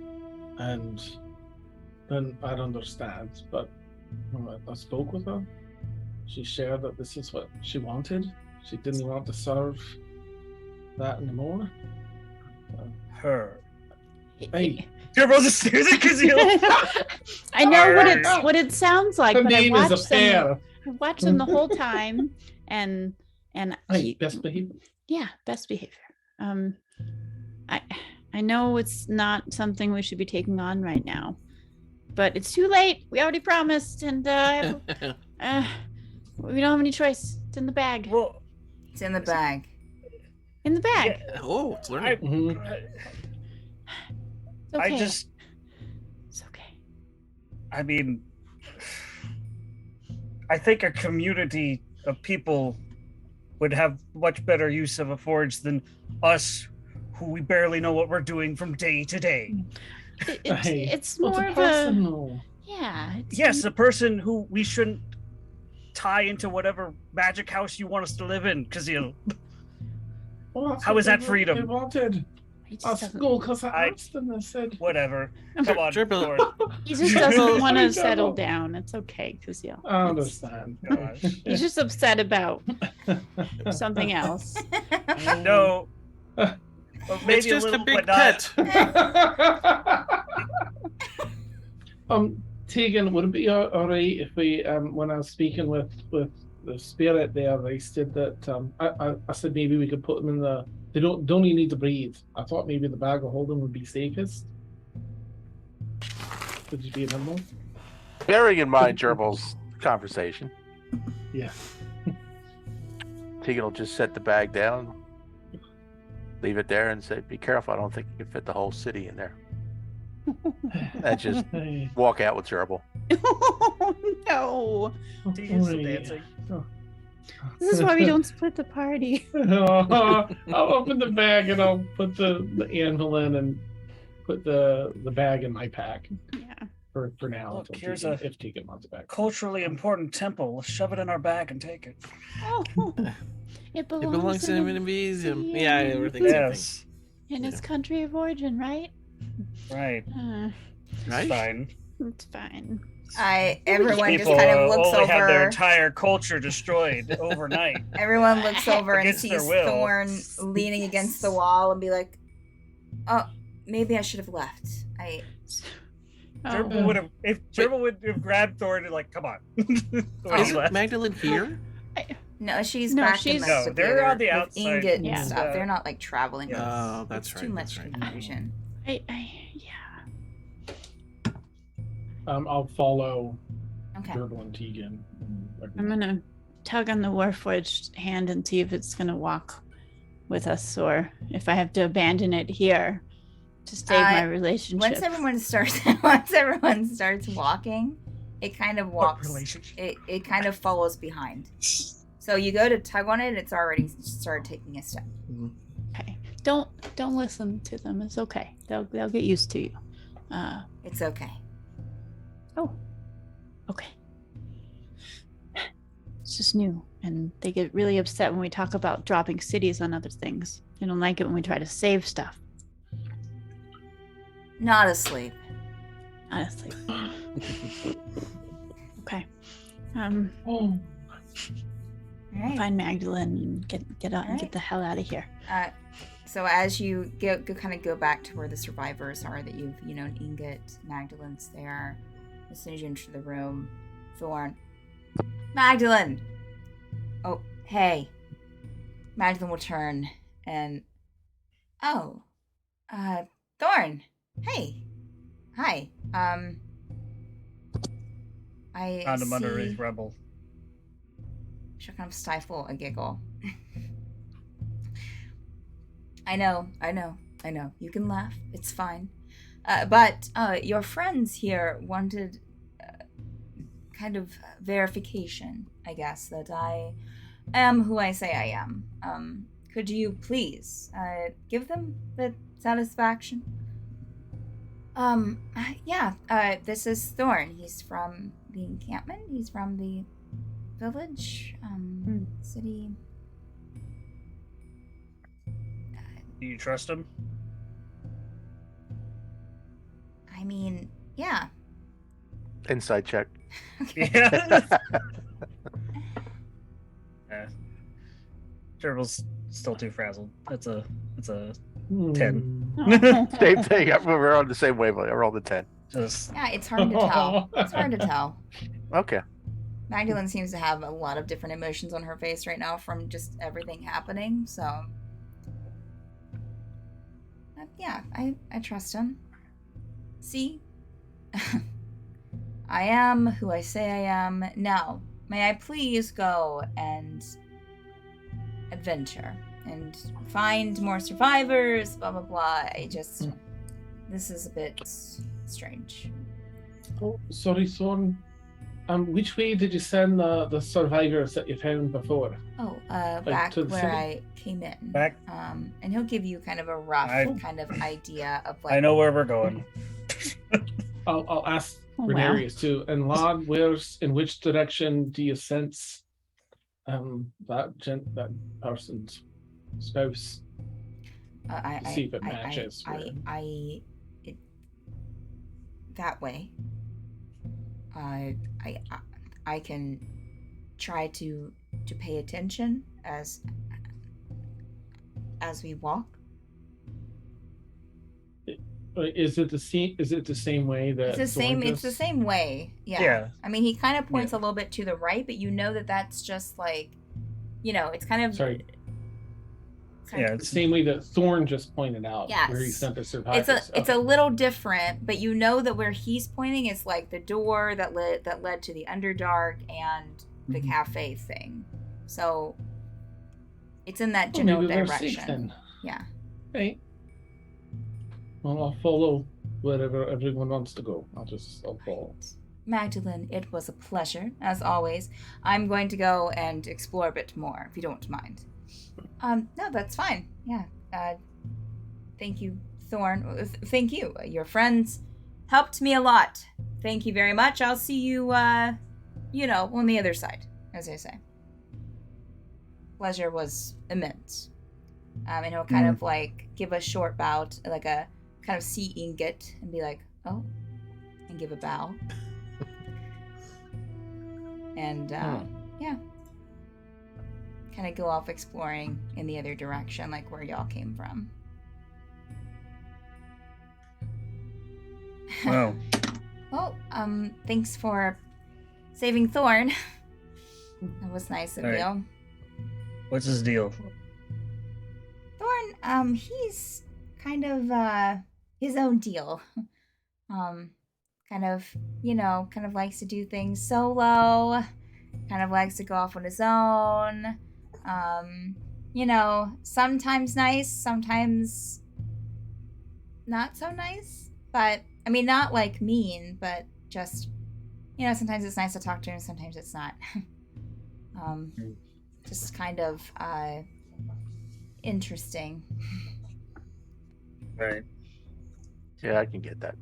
Speaker 5: and then I'd understand. But when I spoke with her, she shared that this is what she wanted. She didn't want to serve that anymore.
Speaker 4: Her.
Speaker 5: Hey,
Speaker 4: Gerbil just stares at Kazeel.
Speaker 6: I know what it sounds like,
Speaker 5: her
Speaker 6: but I
Speaker 5: name is a
Speaker 6: watched them.
Speaker 5: pair.
Speaker 6: I watched them the whole time, and
Speaker 5: Hey,
Speaker 6: he-
Speaker 5: best behavior.
Speaker 6: yeah, best behavior. I know it's not something we should be taking on right now, but it's too late. We already promised, and we don't have any choice. It's in the bag.
Speaker 4: Well,
Speaker 1: It's in the bag.
Speaker 6: In the bag.
Speaker 4: yeah,
Speaker 2: Oh, it's learning.
Speaker 5: Mhm.
Speaker 6: It's okay. It's okay.
Speaker 4: I mean, I think a community of people would have much better use of a forge than us, who we barely know what we're doing from day to day.
Speaker 5: Hey,
Speaker 6: It's
Speaker 5: well,
Speaker 6: more
Speaker 5: it's
Speaker 6: of
Speaker 5: personal.
Speaker 6: yeah. It's
Speaker 4: Yes, a person who we shouldn't tie into whatever magic house you want us to live in, Kazeel.
Speaker 5: Well, that's
Speaker 4: How
Speaker 5: what
Speaker 4: is that
Speaker 5: they
Speaker 4: freedom?
Speaker 5: wanted.
Speaker 6: He just
Speaker 5: That's
Speaker 6: doesn't,
Speaker 5: cool because I
Speaker 4: I-
Speaker 5: asked them. I said,
Speaker 4: Whatever. Come on,
Speaker 2: Gerbil.
Speaker 4: Gord.
Speaker 6: he just
Speaker 2: Gerbil-
Speaker 6: doesn't want to
Speaker 5: Sorry,
Speaker 6: settle
Speaker 5: Gerbil.
Speaker 6: down. It's okay, Kazeel.
Speaker 5: I
Speaker 6: It's-
Speaker 5: understand.
Speaker 4: Gosh.
Speaker 6: He's just upset about something else.
Speaker 4: No. Well, maybe
Speaker 2: It's just
Speaker 4: a
Speaker 2: a
Speaker 4: little,
Speaker 2: big
Speaker 4: but not.
Speaker 2: pet.
Speaker 5: Tegan, would it be all right if we, when I was speaking with the spirit there, they said that I said maybe we could put them in the. They don't even need to breathe. I thought maybe the bag of holding would be safest. Could you be nimble?
Speaker 3: Bearing in mind Gerbil's conversation,
Speaker 5: Yeah.
Speaker 3: Tegan will just set the bag down, leave it there, and say, "Be careful. I don't think you can fit the whole city in there." And just
Speaker 5: Hey.
Speaker 3: walk out with Gerbil.
Speaker 6: No.
Speaker 4: Tegan's still
Speaker 5: Oh, yeah.
Speaker 4: dancing.
Speaker 6: This is why we don't split the party.
Speaker 5: I'll open the bag and I'll put the anvil in and put the bag in my pack
Speaker 6: Yeah.
Speaker 5: for now.
Speaker 4: Look,
Speaker 5: until
Speaker 4: here's
Speaker 5: Tegan,
Speaker 4: a-
Speaker 5: if Tegan wants it back.
Speaker 4: Culturally important temple. Let's shove it in our bag and take it.
Speaker 6: Oh, it
Speaker 2: It
Speaker 6: belongs,
Speaker 2: belongs to
Speaker 6: in
Speaker 2: the museum.
Speaker 6: museum.
Speaker 2: Yeah, everything's same thing.
Speaker 4: Yes.
Speaker 6: in its country of origin, right?
Speaker 4: Right.
Speaker 2: Right?
Speaker 4: It's fine.
Speaker 6: It's fine.
Speaker 1: Everyone just
Speaker 4: People
Speaker 1: kind of looks
Speaker 4: only have their
Speaker 1: over.
Speaker 4: entire culture destroyed overnight.
Speaker 1: Everyone looks over and
Speaker 4: Against their
Speaker 1: sees
Speaker 4: will.
Speaker 1: Thorn leaning against the wall and be like, "Oh, maybe I should have left. I
Speaker 4: Gerbil would have, if Gerbil would have grabbed Thorn and like, come on. When he
Speaker 2: Isn't
Speaker 4: left.
Speaker 2: Magdalene here?
Speaker 1: no, she's
Speaker 6: No,
Speaker 1: back
Speaker 6: she's-
Speaker 1: in like,
Speaker 4: No,
Speaker 1: with
Speaker 4: they're
Speaker 1: the other-
Speaker 4: on the
Speaker 1: with
Speaker 4: outside.
Speaker 1: Ingot
Speaker 6: Yeah.
Speaker 1: and stuff. They're not like traveling.
Speaker 4: Yes.
Speaker 1: with us.
Speaker 2: Oh, that's
Speaker 1: It's
Speaker 2: right.
Speaker 1: Too much
Speaker 2: that's right.
Speaker 1: confusion.
Speaker 6: Yeah.
Speaker 5: I'll follow
Speaker 1: Okay.
Speaker 5: Gerbil and Tegan. and
Speaker 6: I'm
Speaker 5: everyone.
Speaker 6: gonna tug on the Warforged hand and see if it's gonna walk with us, or if I have to abandon it here to save my relationship.
Speaker 1: Once everyone starts walking, it kind of
Speaker 4: What
Speaker 1: walks.
Speaker 4: relationship?
Speaker 1: It kind of follows behind. So you go to tug on it, it's already started taking a step.
Speaker 6: Okay. Don't listen to them. It's okay. They'll get used to you.
Speaker 1: It's okay.
Speaker 6: Oh. Okay. It's just new, and they get really upset when we talk about dropping cities on other things. They don't like it when we try to save stuff.
Speaker 1: Not asleep.
Speaker 6: Honestly. Okay.
Speaker 5: Oh,
Speaker 1: All right.
Speaker 6: Find Magdalene and get out and
Speaker 1: Alright.
Speaker 6: get the hell out of here.
Speaker 1: So as you go back to where the survivors are that you've Ingot, Magdalene's there. As soon as you enter the room, Thorn, Magdalene. Oh, hey. Magdalene will turn and Thorn. Hey. Hi. I
Speaker 4: Found him under
Speaker 1: see-
Speaker 4: his rebel.
Speaker 1: She'll kind of stifle a giggle. I know. You can laugh. It's fine. But your friends here wanted kind of verification, I guess, that I am who I say I am. Could you please give them the satisfaction? This is Thorn. He's from the encampment. He's from the village, city.
Speaker 4: Do you trust him?
Speaker 1: I mean, yeah.
Speaker 3: Inside check.
Speaker 4: Yeah. Gerbil's still too frazzled. It's a 10.
Speaker 6: Oh.
Speaker 3: Same thing. We're on the same wavelength. I rolled a 10.
Speaker 4: Just
Speaker 1: Yeah, it's hard to tell. It's hard to tell.
Speaker 3: Okay.
Speaker 1: Magdalene seems to have a lot of different emotions on her face right now from just everything happening, so... yeah, I trust him. See? I am who I say I am. Now, may I please go and adventure and find more survivors, blah blah blah. This is a bit strange.
Speaker 5: Oh, sorry, Thorn. Which way did you send the survivors that you found before?
Speaker 1: Oh, back
Speaker 5: to the
Speaker 1: where
Speaker 5: city?
Speaker 1: I came in.
Speaker 4: back.
Speaker 1: And he'll give you kind of a rough kind of idea of like.
Speaker 4: I know where we're going.
Speaker 5: I'll ask
Speaker 6: Oh, wow.
Speaker 5: Renarius too. And Lod, in which direction do you sense that person's spouse? See if it matches.
Speaker 1: That way. I can try to pay attention as we walk.
Speaker 5: Is it the same way that
Speaker 1: It's the same.
Speaker 5: Thorn
Speaker 1: It's the
Speaker 5: just-
Speaker 1: same way. Yeah.
Speaker 4: Yeah.
Speaker 1: I mean, he kind of points a little bit to the right, but you know that's just like, it's kind of.
Speaker 5: Sorry.
Speaker 4: Yeah,
Speaker 5: The
Speaker 4: it's
Speaker 5: same way that Thorn just pointed out, where he
Speaker 1: Yes.
Speaker 5: sent the survivors.
Speaker 1: It's a little different, but you know that where he's pointing is like the door that led to the Underdark and the
Speaker 5: Mhm.
Speaker 1: cafe thing. So it's in that
Speaker 5: Oh,
Speaker 1: general
Speaker 5: maybe they're safe
Speaker 1: direction.
Speaker 5: then.
Speaker 1: Yeah.
Speaker 5: Right. Well, I'll follow wherever everyone wants to go. I'll follow.
Speaker 1: Magdalene, it was a pleasure, as always. I'm going to go and explore a bit more, if you don't mind. No, that's fine. Yeah. Thank you, Thorn, thank you. Your friends helped me a lot. Thank you very much. I'll see you, on the other side, as I say. Pleasure was immense. And he'll kind of like give a short bow, like a kind of see Ingot, and be like, oh, and give a bow. And, yeah. Kind of go off exploring in the other direction, like where y'all came from.
Speaker 4: Wow.
Speaker 1: Well, thanks for saving Thorn. That was nice of
Speaker 4: All right.
Speaker 1: you.
Speaker 4: What's his deal?
Speaker 1: Thorn, he's kind of, his own deal. Kind of likes to do things solo. Kind of likes to go off on his own. Sometimes nice, sometimes not so nice. But, I mean, not like mean, but just, sometimes it's nice to talk to him, sometimes it's not. Just kind of, interesting.
Speaker 4: Right.
Speaker 3: Yeah, I can get that.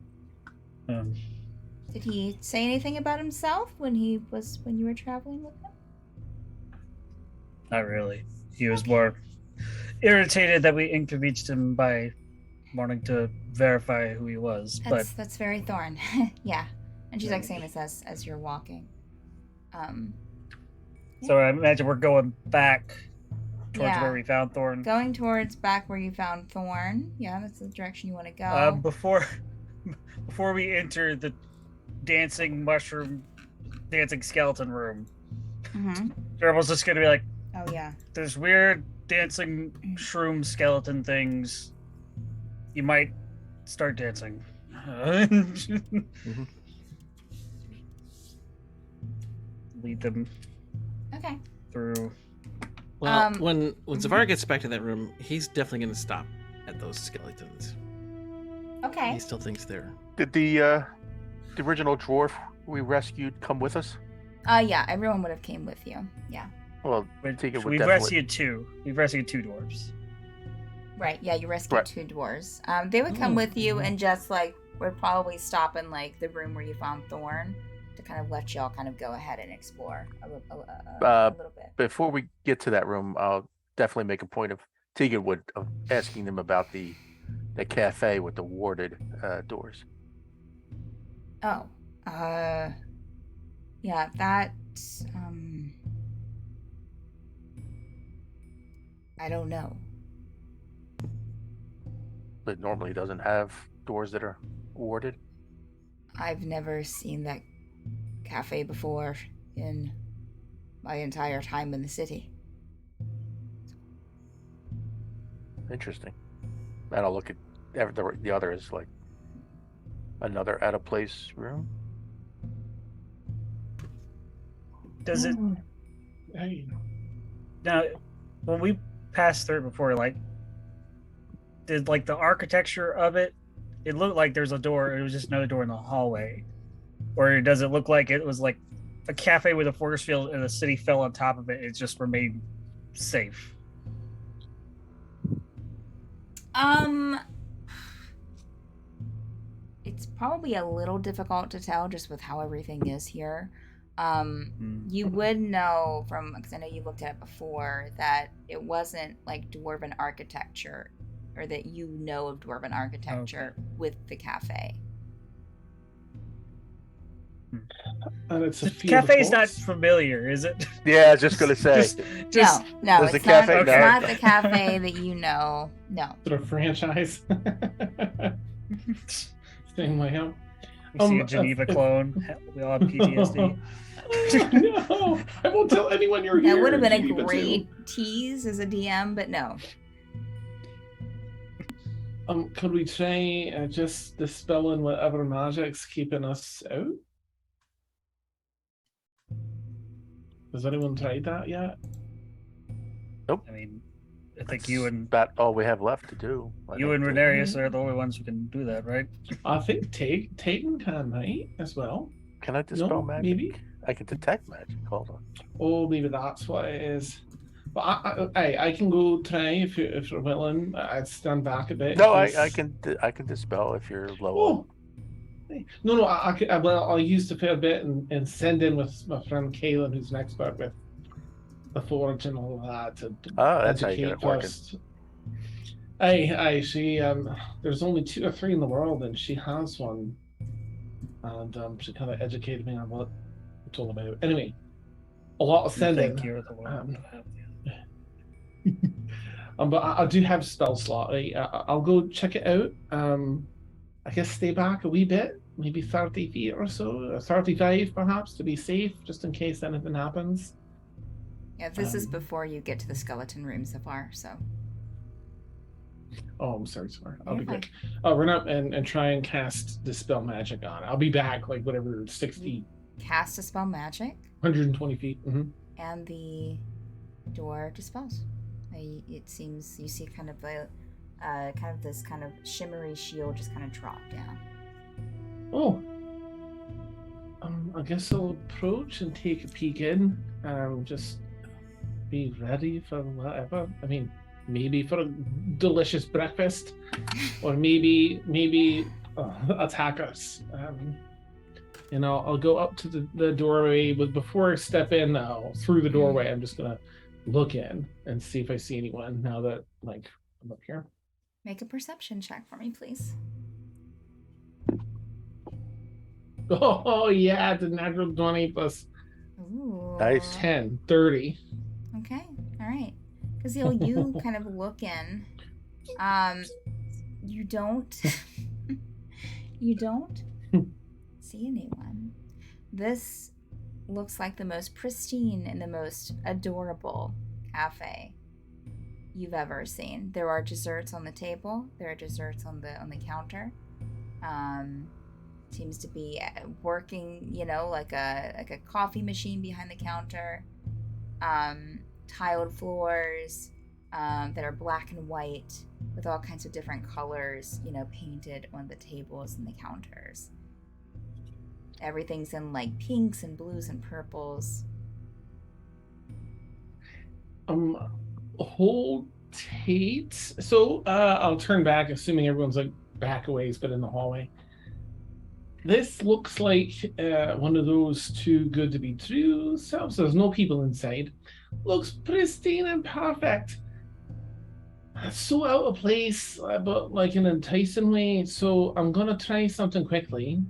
Speaker 1: Did he say anything about himself when you were traveling with him?
Speaker 4: Not really. He was more irritated that we inconvenienced him by wanting to verify who he was.
Speaker 1: That's very Thorn. Yeah. And she's like saying this as you're walking.
Speaker 4: So I imagine we're going back towards
Speaker 1: Yeah.
Speaker 4: where we found Thorn.
Speaker 1: Going towards back where you found Thorn. Yeah, that's the direction you want to go.
Speaker 4: Before we enter the dancing skeleton room,
Speaker 1: Mm-hmm.
Speaker 4: Gerbil's just gonna be like,
Speaker 1: Oh yeah.
Speaker 4: there's weird dancing shroom skeleton things. You might start dancing. Lead them
Speaker 1: Okay.
Speaker 4: through.
Speaker 2: Well, when Zavar gets back to that room, he's definitely going to stop at those skeletons.
Speaker 1: Okay.
Speaker 2: He still thinks they're...
Speaker 3: Did the original dwarf we rescued come with us?
Speaker 1: Yeah, everyone would have came with you. Yeah.
Speaker 3: Well, I think it would
Speaker 4: We've
Speaker 3: definitely...
Speaker 4: rescued two. We've rescued two dwarves.
Speaker 1: Right, yeah, you rescued
Speaker 3: Right.
Speaker 1: 2 dwarves. They would come with you and just like would probably stop in like the room where you found Thorn to kind of let y'all kind of go ahead and explore a little bit.
Speaker 3: Before we get to that room, I'll definitely make a point of of asking them about the cafe with the warded doors.
Speaker 1: Oh, yeah, that, I don't know.
Speaker 3: It normally doesn't have doors that are warded.
Speaker 1: I've never seen that cafe before in my entire time in the city.
Speaker 3: Interesting. And I'll look at the other as like another out of place room.
Speaker 4: Does it
Speaker 5: Hey,
Speaker 4: now? When we passed through it before, like, did like the architecture of it? It looked like there's a door. It was just another door in the hallway, or does it look like it was like a cafe with a force field and the city fell on top of it? It just remained safe.
Speaker 1: It's probably a little difficult to tell just with how everything is here. You would know because I know you looked at it before, that it wasn't like dwarven architecture, or that you know of dwarven architecture with the cafe.
Speaker 5: and it's a
Speaker 4: The
Speaker 5: field
Speaker 4: cafe's
Speaker 5: of
Speaker 4: not
Speaker 5: horse.
Speaker 4: familiar, is it?
Speaker 3: Yeah, I was just gonna say.
Speaker 4: Just
Speaker 1: No,
Speaker 3: Does the
Speaker 1: it's not.
Speaker 3: cafe
Speaker 1: It's
Speaker 3: know?
Speaker 1: not the cafe that you know. No.
Speaker 5: Sort of franchise. Thing like him.
Speaker 4: we see a Geneva clone. We all have PTSD.
Speaker 5: No, I won't tell anyone you're here.
Speaker 1: That would have been a
Speaker 5: Geneva too.
Speaker 1: great tease as a DM, but no.
Speaker 5: Could we try just dispelling whatever magic's keeping us out? Has anyone tried that yet?
Speaker 4: I mean, I think you and
Speaker 3: about all we have left to do. I
Speaker 4: you
Speaker 3: think
Speaker 4: and
Speaker 3: that-
Speaker 4: Renarius are the only ones who can do that, right?
Speaker 5: I think Taken can, right? As well.
Speaker 3: Can I dispel
Speaker 5: No,
Speaker 3: magic?
Speaker 5: maybe.
Speaker 3: I can detect magic. Hold on.
Speaker 5: Oh, maybe that's what it is. But I can go try if you're willing. I'd stand back a bit.
Speaker 3: No,
Speaker 5: in
Speaker 3: I
Speaker 5: case-
Speaker 3: I can dispel if you're low.
Speaker 5: Oh, no, well, I'll use the fair bit and send in with my friend Kaylin, who's an expert with the forge and all of that to
Speaker 3: That's how you get
Speaker 5: educate
Speaker 3: it working.
Speaker 5: first. She there's only 2 or 3 in the world, and she has one, and she kind of educated me on what it's all about. Anyway, a lot of sending.
Speaker 4: Thank you, the world.
Speaker 5: But I do have spell slot. I'll go check it out. I guess stay back a wee bit, maybe 30 feet or so, or 35 perhaps, to be safe, just in case anything happens.
Speaker 1: Yeah, this is before you get to the skeleton room so far, so.
Speaker 5: Oh, I'm sorry. I'll
Speaker 1: You're
Speaker 5: be
Speaker 1: fine.
Speaker 5: quick. I'll run up and try and cast Dispel Magic on it. I'll be back, like, whatever, 60,
Speaker 1: Cast a spell magic,
Speaker 5: 120 feet.
Speaker 1: and the door dispels. It seems you see kind of this kind of shimmery shield just kind of drop down.
Speaker 5: Oh. I guess I'll approach and take a peek in. Just be ready for whatever. I mean, maybe for a delicious breakfast, or maybe attack us. I'll go up to the doorway, but before I step in through the doorway, I'm just gonna look in and see if I see anyone now that I'm up here.
Speaker 1: Make a perception check for me, please.
Speaker 5: Oh yeah, the natural 20 plus
Speaker 1: Ooh.
Speaker 3: Nice.
Speaker 5: 10, 30.
Speaker 1: Okay, all right. Kaziel, you kind of look in. You don't see anyone. This looks like the most pristine and the most adorable cafe you've ever seen. There are desserts on the table. There are desserts on the counter. Seems to be working, like a coffee machine behind the counter. Tiled floors that are black and white with all kinds of different colors, painted on the tables and the counters. Everything's in like pinks and blues and purples.
Speaker 5: Hold Tate. So I'll turn back, assuming everyone's like back a ways, but in the hallway. This looks like one of those too good to be true selves. There's no people inside. Looks pristine and perfect. So out of place, but like in an enticing way. So I'm gonna try something quickly.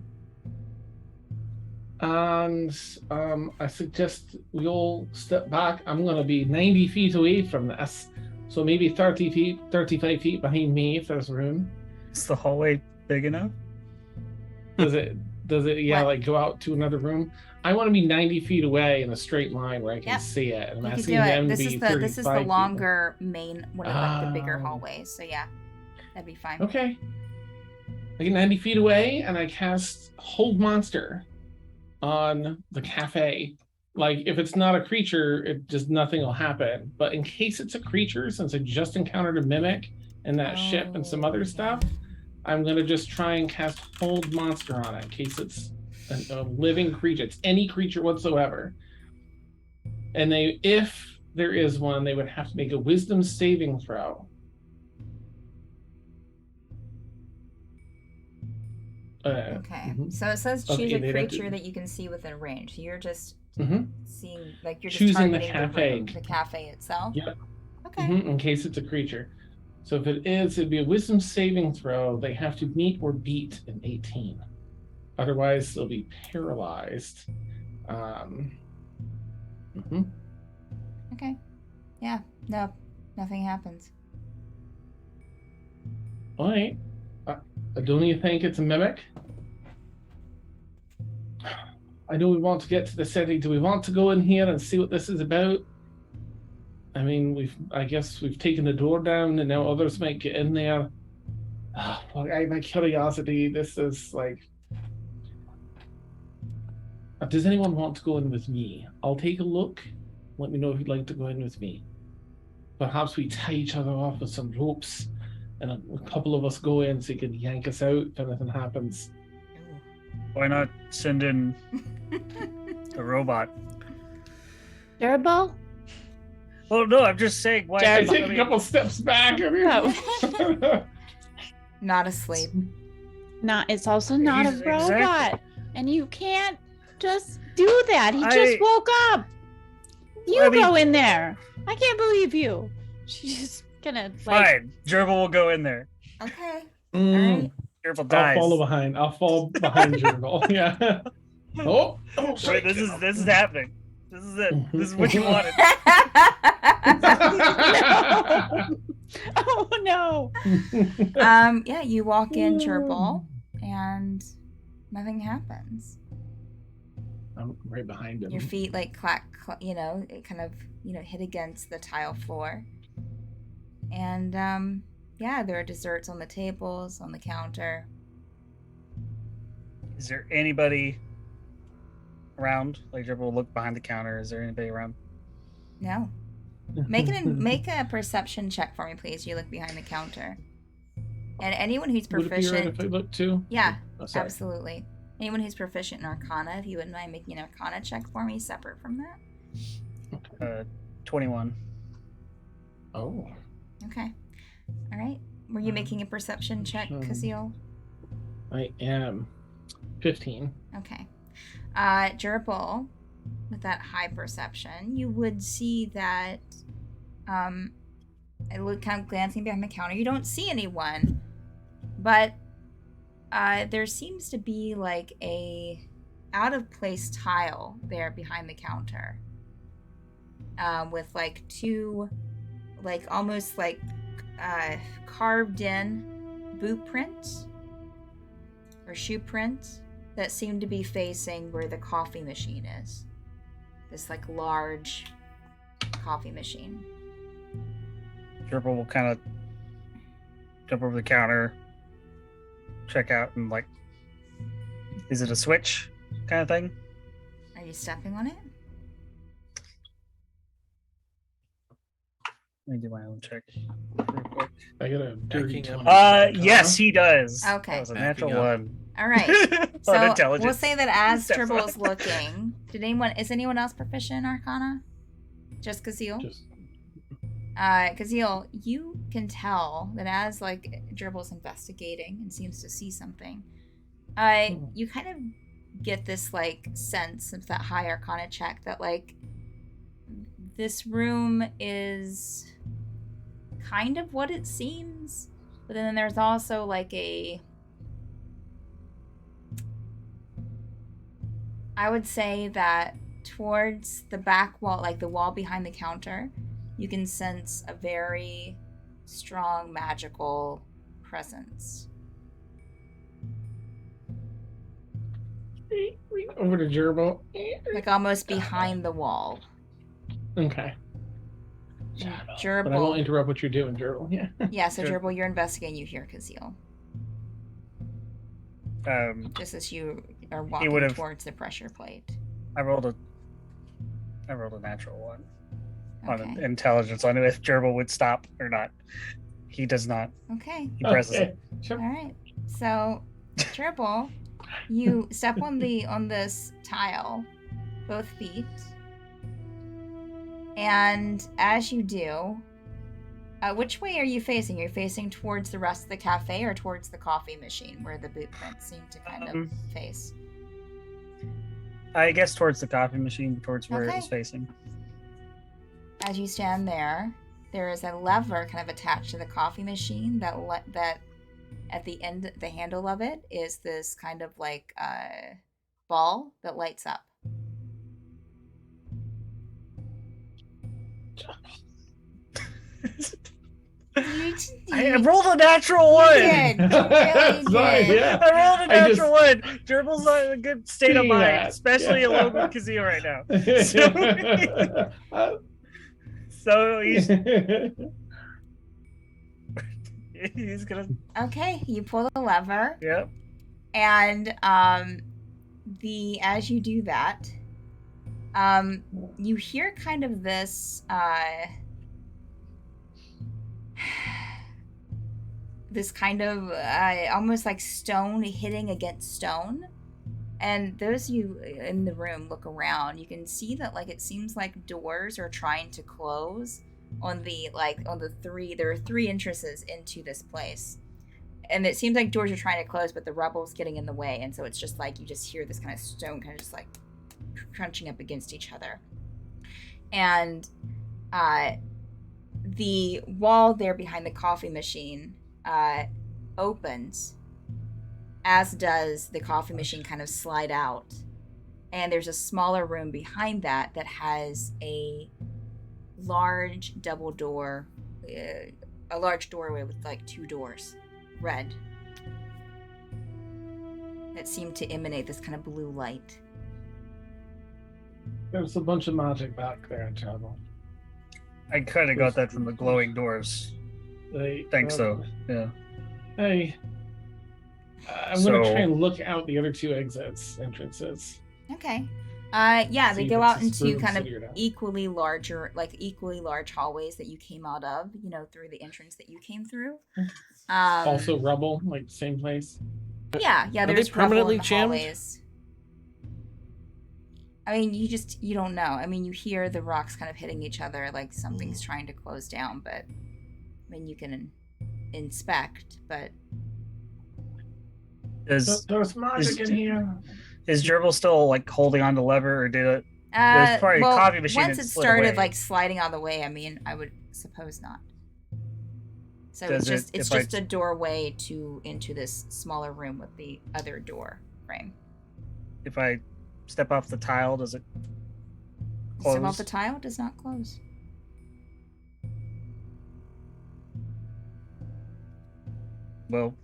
Speaker 5: And I suggest we all step back. I'm gonna be 90 feet away from this. So maybe 30 feet, 35 feet behind me if there's room.
Speaker 4: Is the hallway big enough?
Speaker 5: Does it
Speaker 1: What?
Speaker 5: like go out to another room? I want to be 90 feet away in a straight line where I can
Speaker 1: Yep.
Speaker 5: see it. And I'm
Speaker 1: You could
Speaker 5: asking
Speaker 1: do
Speaker 5: them
Speaker 1: it.
Speaker 5: to
Speaker 1: This
Speaker 5: be
Speaker 1: is the
Speaker 5: 35 feet.
Speaker 1: longer main one of like the bigger
Speaker 5: Oh.
Speaker 1: hallways. So yeah, that'd be fine.
Speaker 5: Okay. I get 90 feet away and I cast Hold Monster on the cafe. Like if it's not a creature, it just nothing will happen. But in case it's a creature, since I just encountered a mimic and that ship and some other stuff, I'm gonna just try and cast Hold Monster on it in case it's a living creature. It's any creature whatsoever. And if there is one, they would have to make a Wisdom saving throw.
Speaker 1: Okay.
Speaker 5: Mhm.
Speaker 1: So it says choose
Speaker 5: Okay,
Speaker 1: a
Speaker 5: they'd have to-
Speaker 1: creature that you can see within range. So you're just
Speaker 5: Mhm.
Speaker 1: seeing, like you're just
Speaker 5: Choosing the
Speaker 1: targeting
Speaker 5: cafe.
Speaker 1: room, the cafe itself.
Speaker 5: Yep.
Speaker 1: Okay.
Speaker 5: In case it's a creature. So if it is, it'd be a Wisdom saving throw. They have to meet or beat an 18. Otherwise, they'll be paralyzed. Mhm.
Speaker 1: Okay. Yeah. No, nothing happens.
Speaker 5: All right. Don't you think it's a mimic? I know we want to get to the city. Do we want to go in here and see what this is about? I mean, I guess we've taken the door down, and now others might get in there. My curiosity. This is like. Does anyone want to go in with me? I'll take a look. Let me know if you'd like to go in with me. Perhaps we tie each other off with some ropes, and a couple of us go in so you can yank us out if anything happens.
Speaker 4: Why not send in a robot?
Speaker 6: Durable?
Speaker 4: Well, no, I'm just saying. Why?
Speaker 5: I
Speaker 6: Jared-
Speaker 5: take a couple steps back.
Speaker 1: Not asleep.
Speaker 6: It's also not a
Speaker 4: He's-
Speaker 6: robot.
Speaker 4: exactly.
Speaker 6: And you can't just do that. He
Speaker 4: I-
Speaker 6: just woke up. You
Speaker 4: I mean-
Speaker 6: go in there. I can't believe you. She's just gonna like
Speaker 4: Fine. Gerbil will go in there.
Speaker 1: Okay.
Speaker 5: Mm,
Speaker 1: Alright.
Speaker 4: Gerbil
Speaker 5: I'll
Speaker 4: dies.
Speaker 5: follow behind. I'll fall behind Jurgle. Yeah. Oh,
Speaker 4: Wait, this is happening. This is it. This is what you wanted.
Speaker 6: Oh no.
Speaker 1: Yeah, you walk in, Gerbil, and nothing happens.
Speaker 5: I'm right behind him.
Speaker 1: Your feet like clack, it kind of, hit against the tile floor. And yeah, there are desserts on the tables, on the counter.
Speaker 4: Is there anybody around? Like Gerbil will look behind the counter. Is there anybody around?
Speaker 1: No. Make a perception check for me, please. You look behind the counter. And anyone who's
Speaker 5: Would it be right
Speaker 1: proficient,
Speaker 5: if I look too?
Speaker 1: yeah,
Speaker 5: Oh, sorry.
Speaker 1: absolutely. Anyone who's proficient in Arcana, if you wouldn't mind making an Arcana check for me, separate from that.
Speaker 4: 21.
Speaker 5: Oh.
Speaker 1: Okay. All right. Were you making a perception check, Kazil?
Speaker 5: I am 15.
Speaker 1: Okay. Gerbil, with that high perception, you would see that, I look kind of glancing behind the counter. You don't see anyone, but there seems to be like a out of place tile there behind the counter, with like two, like almost like carved in boot prints or shoe prints that seem to be facing where the coffee machine is. This like large coffee machine.
Speaker 4: Gerbil will kind of jump over the counter, check out, and like, is it a switch kind of thing?
Speaker 1: Are you stepping on it?
Speaker 4: Let me do my own check real quick.
Speaker 5: I got a dirty
Speaker 2: Backing up.
Speaker 5: 20.
Speaker 4: Yes, he does.
Speaker 1: Okay.
Speaker 4: That was a
Speaker 2: Backing
Speaker 4: natural
Speaker 2: up.
Speaker 4: one.
Speaker 1: All right. So
Speaker 4: Unintelligent.
Speaker 1: we'll say that as
Speaker 4: Steps
Speaker 1: Gerbil is
Speaker 4: on.
Speaker 1: looking, is anyone else proficient in Arcana? Just Kazil?
Speaker 5: Just
Speaker 1: Kazil, you can tell that as like Gerbil's investigating and seems to see something, you kind of get this like sense of that high Arcana check that like this room is kind of what it seems, but then there's also like I would say that towards the back wall, like the wall behind the counter, you can sense a very strong magical presence.
Speaker 5: over to Gerbil.
Speaker 1: Like almost behind the wall.
Speaker 5: Okay.
Speaker 1: Gerbil.
Speaker 5: But I won't interrupt what you're doing, Gerbil. Yeah.
Speaker 1: Yeah, so
Speaker 4: Good.
Speaker 1: Gerbil, you're investigating, you hear Kazil. Just as you are walking
Speaker 4: would've-
Speaker 1: towards the pressure plate.
Speaker 4: I rolled a natural one on
Speaker 1: Okay.
Speaker 4: intelligence on if Gerbil would stop or not. He does not.
Speaker 1: Okay.
Speaker 4: He presses
Speaker 5: Okay.
Speaker 4: it.
Speaker 5: Sure.
Speaker 1: All right. So, Gerbil, you step on this tile, both feet, and as you do, which way are you facing? You're facing towards the rest of the cafe or towards the coffee machine, where the boot prints seem to kind of face?
Speaker 4: I guess towards the coffee machine, towards where it was
Speaker 1: Okay.
Speaker 4: facing.
Speaker 1: As you stand there, there is a lever kind of attached to the coffee machine that at the end, the handle of it is this kind of like ball that lights up.
Speaker 4: I rolled a natural one.
Speaker 1: did. You really
Speaker 5: Sorry,
Speaker 1: did.
Speaker 5: yeah.
Speaker 4: I rolled a
Speaker 5: I
Speaker 4: natural one. Gerbil's not in a good state of
Speaker 5: See
Speaker 4: mind,
Speaker 5: that.
Speaker 4: especially
Speaker 5: Yeah.
Speaker 4: alone with Kazil right now. So he's gonna.
Speaker 1: Okay, you pull the lever,
Speaker 4: Yep.
Speaker 1: and as you do that, you hear kind of this this kind of almost like stone hitting against stone, And those of you in the room look around, you can see that like it seems like doors are trying to close on the there are 3 entrances into this place. And it seems like doors are trying to close, but the rubble's getting in the way, and so it's just like you just hear this kind of stone kind of just like crunching up against each other. And the wall there behind the coffee machine opens, as does the coffee machine kind of slide out. And there's a smaller room behind that has a large double door, a large doorway with like 2 doors, red, that seem to emanate this kind of blue light.
Speaker 5: There's a bunch of magic back there, Chavo.
Speaker 4: I kind of got that from the glowing doors. Thanks, though. Yeah.
Speaker 5: Hey, I'm gonna try and look out the other 2 entrances.
Speaker 1: Okay. Yeah, they
Speaker 5: See
Speaker 1: go
Speaker 5: if
Speaker 1: out
Speaker 5: it's a
Speaker 1: into
Speaker 5: spoon
Speaker 1: kind of
Speaker 5: figured out.
Speaker 1: equally large hallways that you came out of, through the entrance that you came through.
Speaker 5: Also rubble, like same place.
Speaker 1: Yeah,
Speaker 2: Are they
Speaker 1: there's
Speaker 2: permanently
Speaker 1: rubble in the
Speaker 2: jammed?
Speaker 1: hallways. I mean, you don't know. I mean, you hear the rocks kind of hitting each other like something's trying to close down, but I mean, you can inspect, but
Speaker 4: Is
Speaker 5: There's magic in here.
Speaker 4: Gerbil still like holding on the lever, or did it? There's probably a coffee machine
Speaker 1: once
Speaker 4: that
Speaker 1: it
Speaker 4: slid
Speaker 1: started
Speaker 4: away.
Speaker 1: like sliding out of the way, I mean, I would suppose not. So
Speaker 4: Does
Speaker 1: it's
Speaker 4: it-
Speaker 1: just
Speaker 4: if I-
Speaker 1: a doorway into this smaller room with the other door frame.
Speaker 4: If I step off the tile, does it
Speaker 1: Step off
Speaker 4: close?
Speaker 1: the tile does not close.
Speaker 4: Well,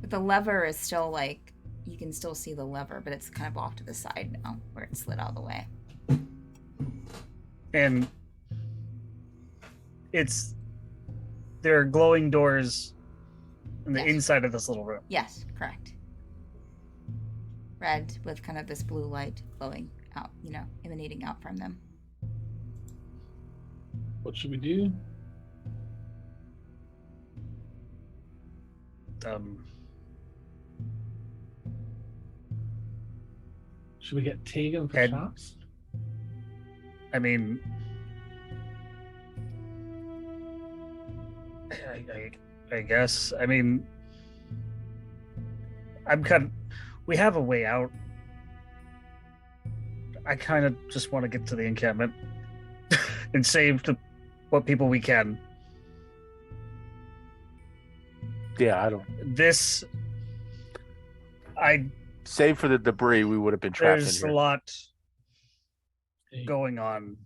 Speaker 1: But the lever is still like, you can still see the lever, but it's kind of off to the side now where it slid out of the way.
Speaker 4: and there are glowing doors in the
Speaker 1: Yes.
Speaker 4: inside of this little room.
Speaker 1: Yes, correct. Red with kind of this blue light glowing out, emanating out from them.
Speaker 5: What should we do? Should we get taken for
Speaker 4: Ed-
Speaker 5: traps?
Speaker 4: I mean, I guess. I mean, we have a way out. I kind of just want to get to the encampment and save what people we can.
Speaker 3: Yeah, I don't. Save for the debris, we would have been trapped in
Speaker 4: There's
Speaker 3: here.
Speaker 4: a lot
Speaker 5: Hey,
Speaker 4: going on.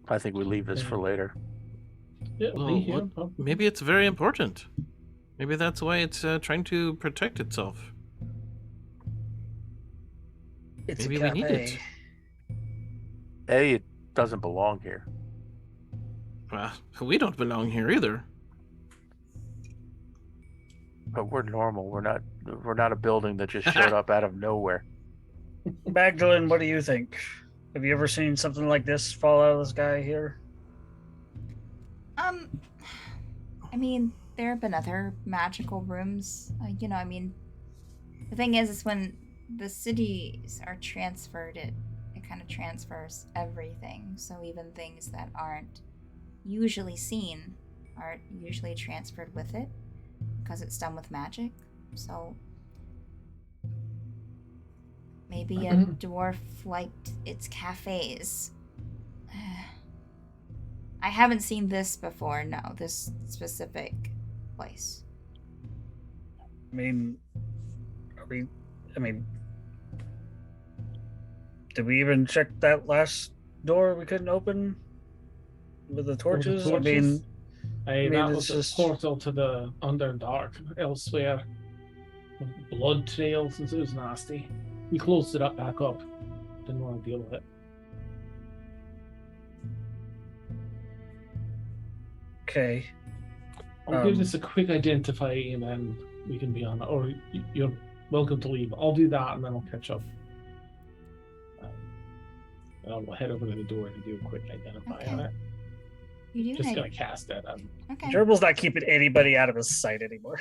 Speaker 3: I think we leave this for later.
Speaker 5: it'll
Speaker 2: Well,
Speaker 5: be here,
Speaker 2: what-
Speaker 5: probably.
Speaker 2: Maybe it's very important. Maybe that's why it's trying to protect itself.
Speaker 4: It's
Speaker 2: Maybe
Speaker 4: a
Speaker 2: we need
Speaker 4: cafe.
Speaker 2: it.
Speaker 3: It doesn't belong here.
Speaker 2: Well, we don't belong here either.
Speaker 3: But we're normal. We're not a building that just showed up out of nowhere.
Speaker 4: Magdalene, what do you think? Have you ever seen something like this fall out of the sky here?
Speaker 1: I mean, there have been other magical rooms. I mean, the thing is when the cities are transferred, it kind of transfers everything. So even things that aren't usually seen are usually transferred with it because it's done with magic. So maybe a dwarf liked its cafes. I haven't seen this before, no, this specific place.
Speaker 4: I mean, did we even check that last door we couldn't open with the torches? I mean,
Speaker 5: Hey,
Speaker 4: maybe
Speaker 5: that
Speaker 4: it's
Speaker 5: was a
Speaker 4: just-
Speaker 5: portal to the Underdark elsewhere. With blood trails, and it was nasty. We closed it back up. Didn't want to deal with it.
Speaker 4: okay.
Speaker 5: I'll give this a quick identify and then we can be on it. Or you're welcome to leave. I'll do that and then I'll catch up. And I'll head over to the door to do a quick identify on
Speaker 1: Okay.
Speaker 5: it.
Speaker 1: You do.
Speaker 5: Just gonna cast it.
Speaker 1: Okay.
Speaker 4: Gerbil's not keeping anybody out of his sight anymore.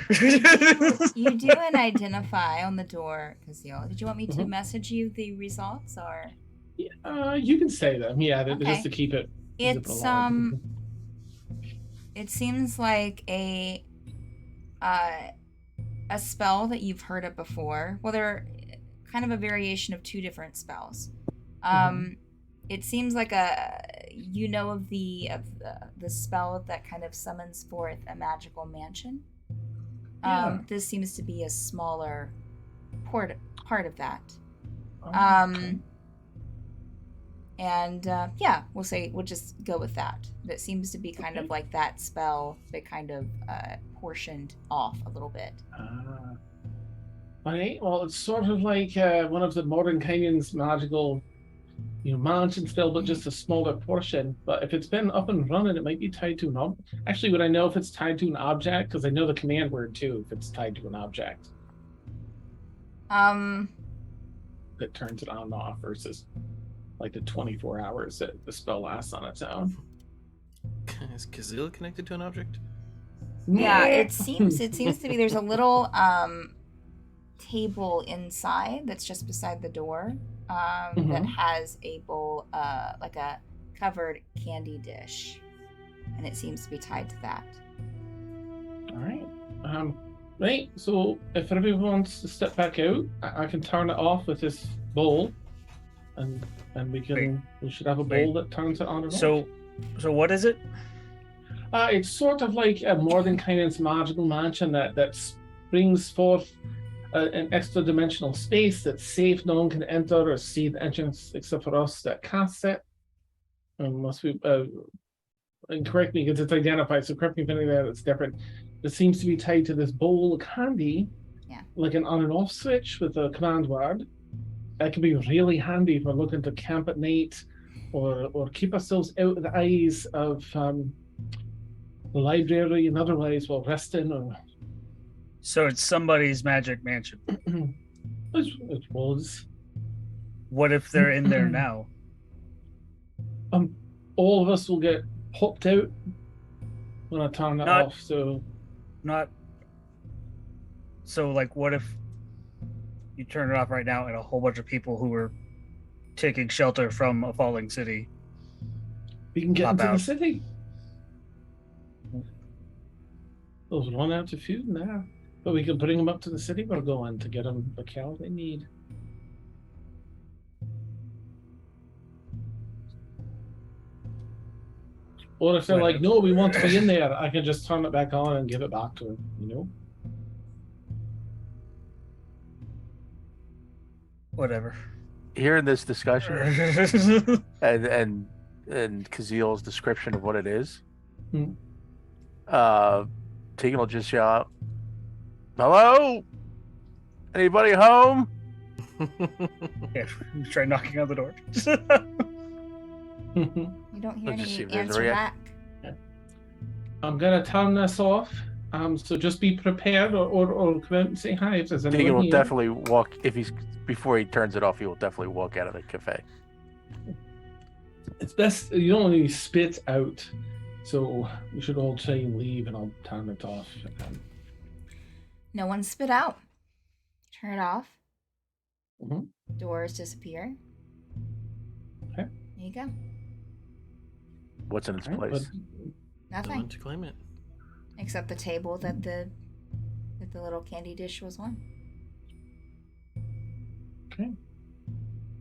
Speaker 1: You do an identify on the door, Kazil. Did you want me to
Speaker 5: Mhm.
Speaker 1: message you the results, or
Speaker 5: You can say them. Yeah,
Speaker 1: Okay.
Speaker 5: just to keep it.
Speaker 1: it's
Speaker 5: prolonged.
Speaker 1: it seems like a spell that you've heard of before. Well, they're kind of a variation of two different spells. It seems like of the spell that kind of summons forth a magical mansion.
Speaker 5: Yeah.
Speaker 1: This seems to be a smaller part of that.
Speaker 5: Okay.
Speaker 1: And we'll just go with that. That seems to be kind of like that spell that kind of portioned off a little bit.
Speaker 5: Alright, well, it's sort of like one of the Modern Canyon's magical, mansion spell, but just a smaller portion. But if it's been up and running, it might be tied to an object. Actually, would I know if it's tied to an object? Because I know the command word too, if it's tied to an object that turns it on and off versus like the 24 hours that the spell lasts on its own.
Speaker 2: Is Kazil connected to an object?
Speaker 1: Yeah, it seems to be there's a little table inside that's just beside the door that has a bowl, like a covered candy dish, and it seems to be tied to that.
Speaker 5: All right. Right. So if everyone wants to step back out, I can turn it off with this bowl, and we should have a bowl that turns it on and off.
Speaker 4: So what is it?
Speaker 5: It's sort of like a Modern Canyon's magical mansion that brings forth an extra dimensional space that's safe. No one can enter or see the entrance except for us that casts it. Unless we and correct me because it's identified. So correct me if anything that's different. It seems to be tied to this bowl of candy, like an on and off switch with a command word. That can be really handy if we're looking to camp at night, or keep ourselves out of the eyes of the library and otherwise while resting. Or
Speaker 4: So it's somebody's magic mansion.
Speaker 5: it was.
Speaker 4: What if they're in there now?
Speaker 5: All of us will get popped out when I turn it
Speaker 4: Not-
Speaker 5: off. So
Speaker 4: like, what if you turn it off right now and a whole bunch of people who were taking shelter from a falling city?
Speaker 5: we can get
Speaker 4: Pop
Speaker 5: into
Speaker 4: out.
Speaker 5: the city. Those run out of food now, but we can bring them up to the city we're going to get them the cow they need. Or if they're like, no, we want to be in there, I can just turn it back on and give it back to them,
Speaker 4: Whatever.
Speaker 3: Hearing this discussion and Kazil's description of what it is, Tegan will just yell out, "Hello? Anybody home?"
Speaker 4: Yeah, try knocking on the door.
Speaker 1: You don't hear
Speaker 3: Let's just see
Speaker 1: any
Speaker 3: if there's a
Speaker 1: answer back.
Speaker 5: I'm gonna turn this off. So just be prepared, or come out and say hi if there's anyone
Speaker 3: Tegan will
Speaker 5: here.
Speaker 3: definitely walk before he turns it off. He will definitely walk out of the cafe.
Speaker 5: It's best you don't want to spit out, so we should all try and leave, and I'll turn it off.
Speaker 1: No one spit out. Turn it off.
Speaker 5: Mhm.
Speaker 1: Doors disappear.
Speaker 5: Okay.
Speaker 1: There you go.
Speaker 3: What's in its
Speaker 5: Alright,
Speaker 3: place?
Speaker 2: No
Speaker 1: Nothing
Speaker 2: one to claim it.
Speaker 1: except the table that the little candy dish was on.
Speaker 5: Okay.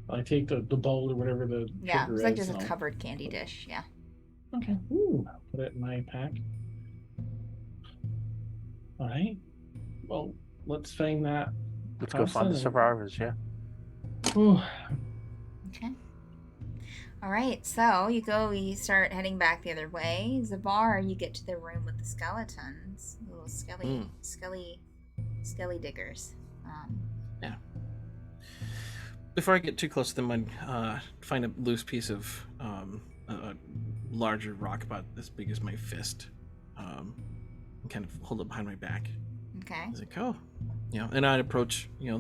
Speaker 5: I take the bowl or whatever the
Speaker 1: Yeah, it
Speaker 5: sugar
Speaker 1: was like
Speaker 5: is,
Speaker 1: just a
Speaker 5: and I'll-
Speaker 1: covered candy dish. Yeah.
Speaker 5: Okay. Ooh, I'll put it in my pack. All right. Well, let's find that.
Speaker 3: Let's go find the
Speaker 5: person and-
Speaker 3: survivors. Yeah.
Speaker 5: Ooh.
Speaker 1: Okay. All right. So you start heading back the other way. Zavar, you get to the room with the skeletons, little skelly diggers.
Speaker 2: Before I get too close to them, I'd find a loose piece of a larger rock about as big as my fist, and kind of hold it behind my back.
Speaker 1: Okay.
Speaker 2: I was like, oh, and I'd approach, the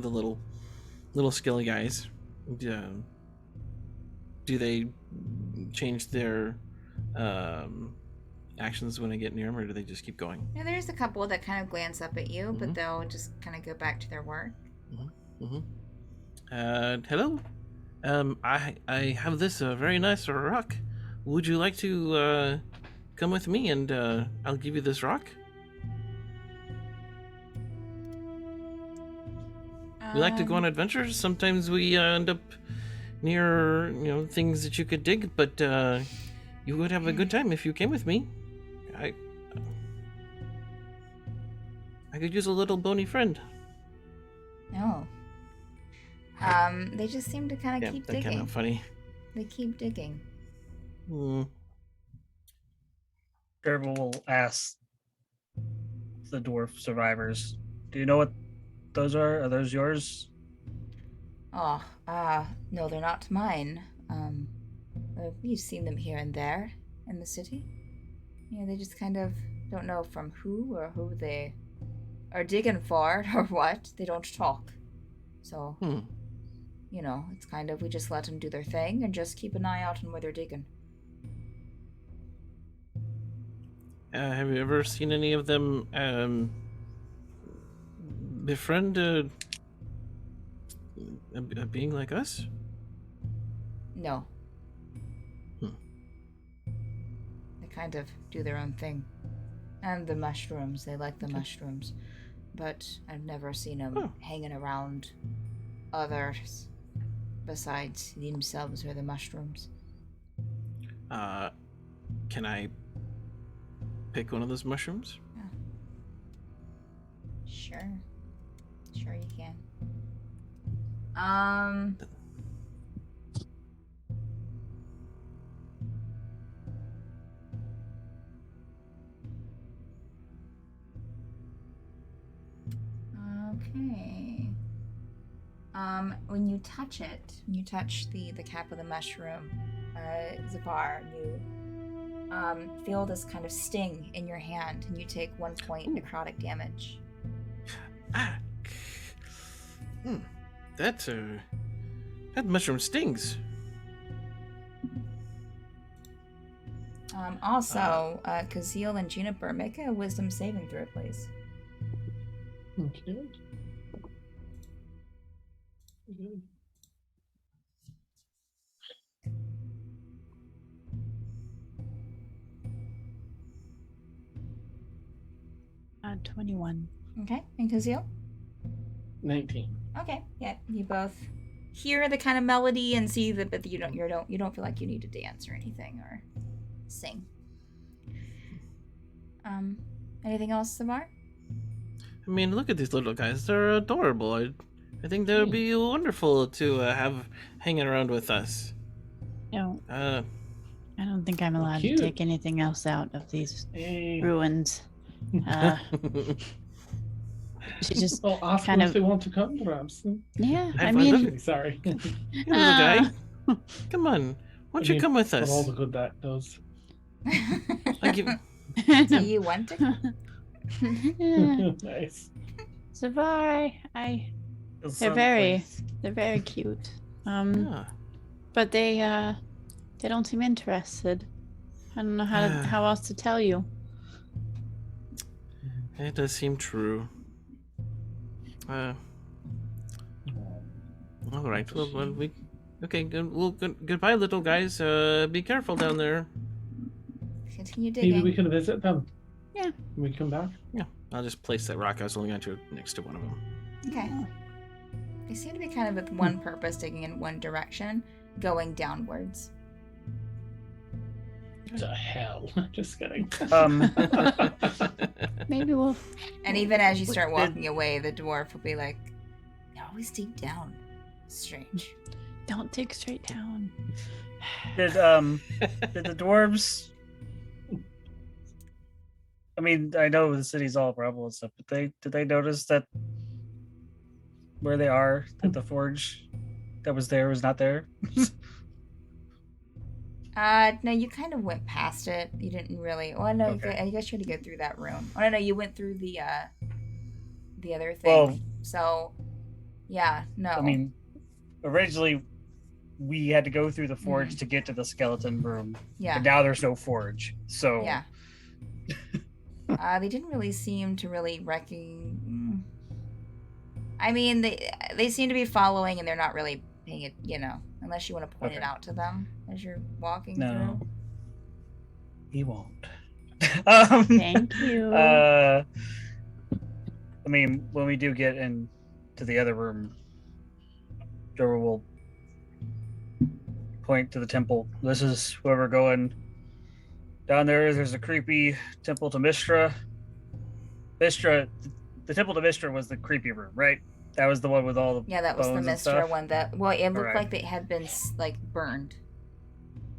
Speaker 2: little skilly guys. Do they change their actions when I get near them, or do they just keep going?
Speaker 1: Yeah, there's a couple that kind of glance up at you, but
Speaker 2: Mhm.
Speaker 1: they'll just kind of go back to their work.
Speaker 2: Hello. I have this very nice rock. Would you like to come with me and I'll give you this rock? We like to go on adventures. Sometimes we end up near, things that you could dig, but you would have a good time if you came with me. I could use a little bony friend.
Speaker 1: No. They just seem to kind of keep
Speaker 2: that's kind
Speaker 1: digging.
Speaker 2: of funny.
Speaker 1: They keep digging.
Speaker 4: Gerbil will ask the dwarf survivors, "Do you know what those are? Are those yours?"
Speaker 1: Oh, no, they're not mine. We've seen them here and there in the city. They just kind of don't know from who or who they are digging for or what. They don't talk. So, it's kind of, we just let them do their thing and just keep an eye out on where they're digging.
Speaker 2: Have you ever seen any of them befriend a being like us?
Speaker 1: No. They kind of do their own thing. And the mushrooms, they like the mushrooms. But I've never seen them hanging around others besides themselves or the mushrooms.
Speaker 2: Can I pick one of those mushrooms?
Speaker 1: Sure. Sure you can. 'Kay. When you touch it, when you touch the cap of the mushroom, Zabar, you feel this kind of sting in your hand, and you take 1 point necrotic damage.
Speaker 2: That mushroom stings.
Speaker 1: Also, Kazeel and Juniper, make a wisdom saving throw, please.
Speaker 5: Okay. Good.
Speaker 6: 21.
Speaker 1: Okay, and Kazeel?
Speaker 5: 19.
Speaker 1: Okay, yeah, you both hear the kind of melody and see that, but you don't feel like you need to dance or anything or sing. Anything else, Samar?
Speaker 2: I mean, look at these little guys. They're adorable. I think they would be wonderful to have hanging around with us.
Speaker 6: No,
Speaker 2: Uh,
Speaker 6: I don't think I'm allowed to
Speaker 5: cute.
Speaker 6: take anything else out of these
Speaker 5: Hey.
Speaker 6: ruins. She just
Speaker 5: Well, ask
Speaker 6: kind
Speaker 5: them
Speaker 6: of-
Speaker 5: if they want to come, perhaps.
Speaker 6: yeah.
Speaker 2: I
Speaker 6: I
Speaker 2: find
Speaker 6: mean,
Speaker 2: them-
Speaker 5: Sorry.
Speaker 2: Hey, little guy. Come on. Why don't you come with
Speaker 5: For all
Speaker 2: us?
Speaker 5: the good that does.
Speaker 2: I give...
Speaker 1: Do you want to?
Speaker 5: Nice.
Speaker 6: Savari,
Speaker 4: Some
Speaker 6: very-
Speaker 4: place.
Speaker 6: they're very cute.
Speaker 2: Yeah.
Speaker 6: But they don't seem interested. I don't know how else to tell you.
Speaker 2: It does seem true. All right. Well, okay. Goodbye, little guys. Be careful down there.
Speaker 1: Continue digging.
Speaker 5: Maybe we can visit them.
Speaker 6: Yeah.
Speaker 5: When we come back.
Speaker 2: Yeah. I'll just place that rock I was holding onto next to one of them.
Speaker 1: Okay. They seem to be kind of with one purpose, digging in one direction, going downwards.
Speaker 5: To hell. Just kidding.
Speaker 6: Maybe we'll.
Speaker 1: And even as you start walking away, the dwarf will be like, "They always dig down. Strange."
Speaker 6: Don't dig straight down.
Speaker 4: Did the dwarves? I mean, I know the city's all rubble and stuff, but did they notice that where they are, that the forge that was there was not there?
Speaker 1: No, you kind of went past it. You didn't really. Well, no,
Speaker 4: Okay.
Speaker 1: I guess you had to go through that room. Oh no, you went through the other thing.
Speaker 4: Well-
Speaker 1: So, yeah, no.
Speaker 4: I mean, originally we had to go through the forge to get to the skeleton room,
Speaker 1: yeah,
Speaker 4: but now there's no forge. So
Speaker 1: yeah. They didn't really seem to really I mean, they seem to be following, and they're not really paying it, unless you want to point it
Speaker 4: Okay.
Speaker 1: out to them as you're walking
Speaker 4: No,
Speaker 1: through.
Speaker 4: he won't.
Speaker 6: Thank you.
Speaker 4: I mean, when we do get into the other room, Joe will point to the temple. This is where we're going. Down there's a creepy temple to Mistra. The temple to Mistra was the creepy room, right? That was the one with all the
Speaker 1: Yeah, that was the
Speaker 4: bones and
Speaker 1: Mistra
Speaker 4: stuff?
Speaker 1: one that, well, it looked
Speaker 4: Alright.
Speaker 1: like it had been, like, burned.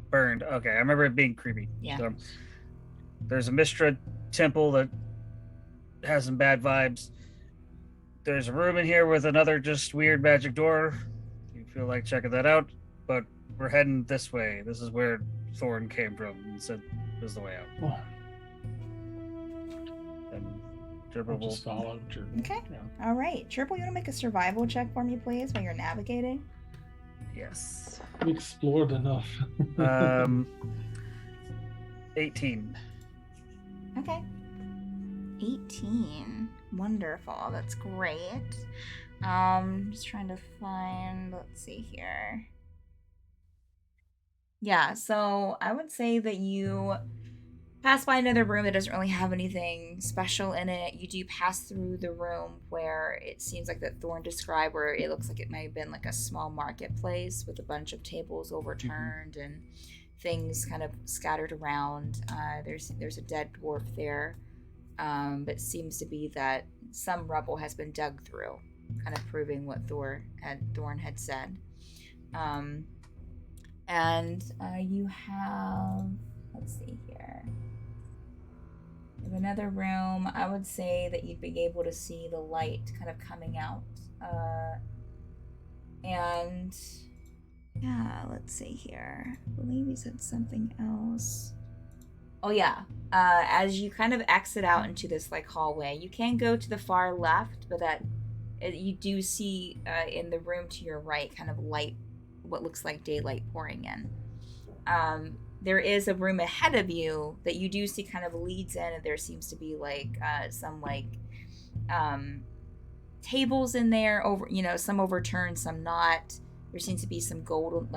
Speaker 4: Burned. Okay, I remember it being creepy.
Speaker 1: Yeah.
Speaker 4: So, there's a Mistra temple that has some bad vibes. There's a room in here with another just weird magic door. If you feel like checking that out. But we're heading this way. This is where Thorn came from and said it was the way out.
Speaker 5: Oh,
Speaker 4: And
Speaker 5: I'll
Speaker 4: Gerbil will
Speaker 5: just follow.
Speaker 1: Okay.
Speaker 5: Yeah.
Speaker 1: All right. Triple, you want to make a survival check for me, please, while you're navigating?
Speaker 4: yes.
Speaker 5: We explored enough.
Speaker 4: 18.
Speaker 1: Okay. 18. Wonderful. That's great. Just trying to find, let's see here. Yeah, so I would say that you pass by another room that doesn't really have anything special in it. You do pass through the room where it seems like that Thorn described, where it looks like it might have been like a small marketplace with a bunch of tables overturned and things kind of scattered around. There's a dead dwarf there, but it seems to be that some rubble has been dug through, kind of proving what Thorn had said. And you have, let's see here. You have another room. I would say that you'd be able to see the light kind of coming out. And yeah, let's see here. I believe you said something else. Oh yeah. As you kind of exit out into this like hallway, you can go to the far left, but you do see in the room to your right kind of light, what looks like daylight pouring in. There is a room ahead of you that you do see kind of leads in, and there seems to be like some like tables in there, over, some overturned, some not. There seems to be some gold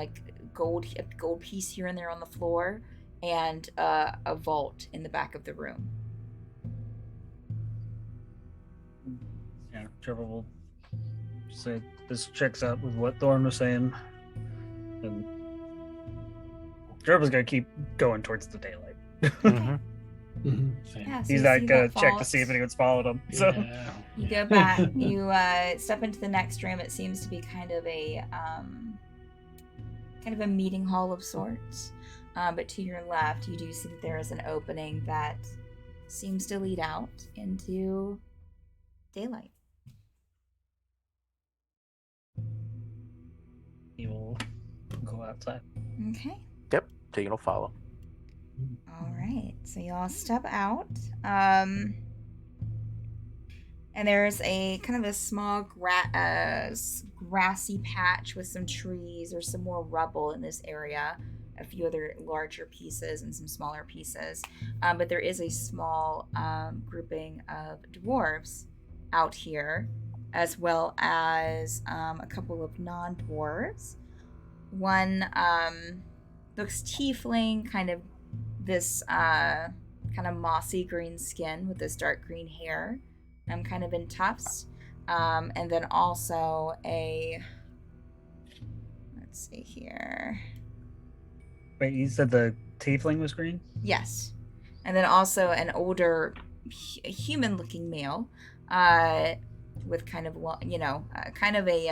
Speaker 1: piece here and there on the floor, and a vault in the back of the room.
Speaker 4: Yeah, Trevor will say this checks out with what Thorn was saying. And Trevor's gonna keep going towards the daylight.
Speaker 3: Mhm.
Speaker 5: Same.
Speaker 1: Yeah, so
Speaker 4: He's
Speaker 1: you
Speaker 4: not
Speaker 1: see
Speaker 4: gonna
Speaker 1: that
Speaker 4: check to
Speaker 1: vault.
Speaker 4: see if anyone's followed him. So
Speaker 5: Yeah.
Speaker 1: You go back. You step into the next room. It seems to be kind of a meeting hall of sorts. But to your left, you do see that there is an opening that seems to lead out into daylight.
Speaker 4: he will go outside.
Speaker 1: Okay.
Speaker 3: Yep, Tegan will follow.
Speaker 1: All right. So y'all step out. And there's a kind of a small grassy patch with some trees. There's some more rubble in this area, a few other larger pieces and some smaller pieces. But there is a small grouping of dwarves out here, as well as a couple of non-dwarves. One looks tiefling, kind of this kind of mossy green skin with this dark green hair. Kind of in tufts. And then also let's see here.
Speaker 4: Wait, you said the tiefling was green?
Speaker 1: Yes. And then also an older human-looking male with kind of, kind of a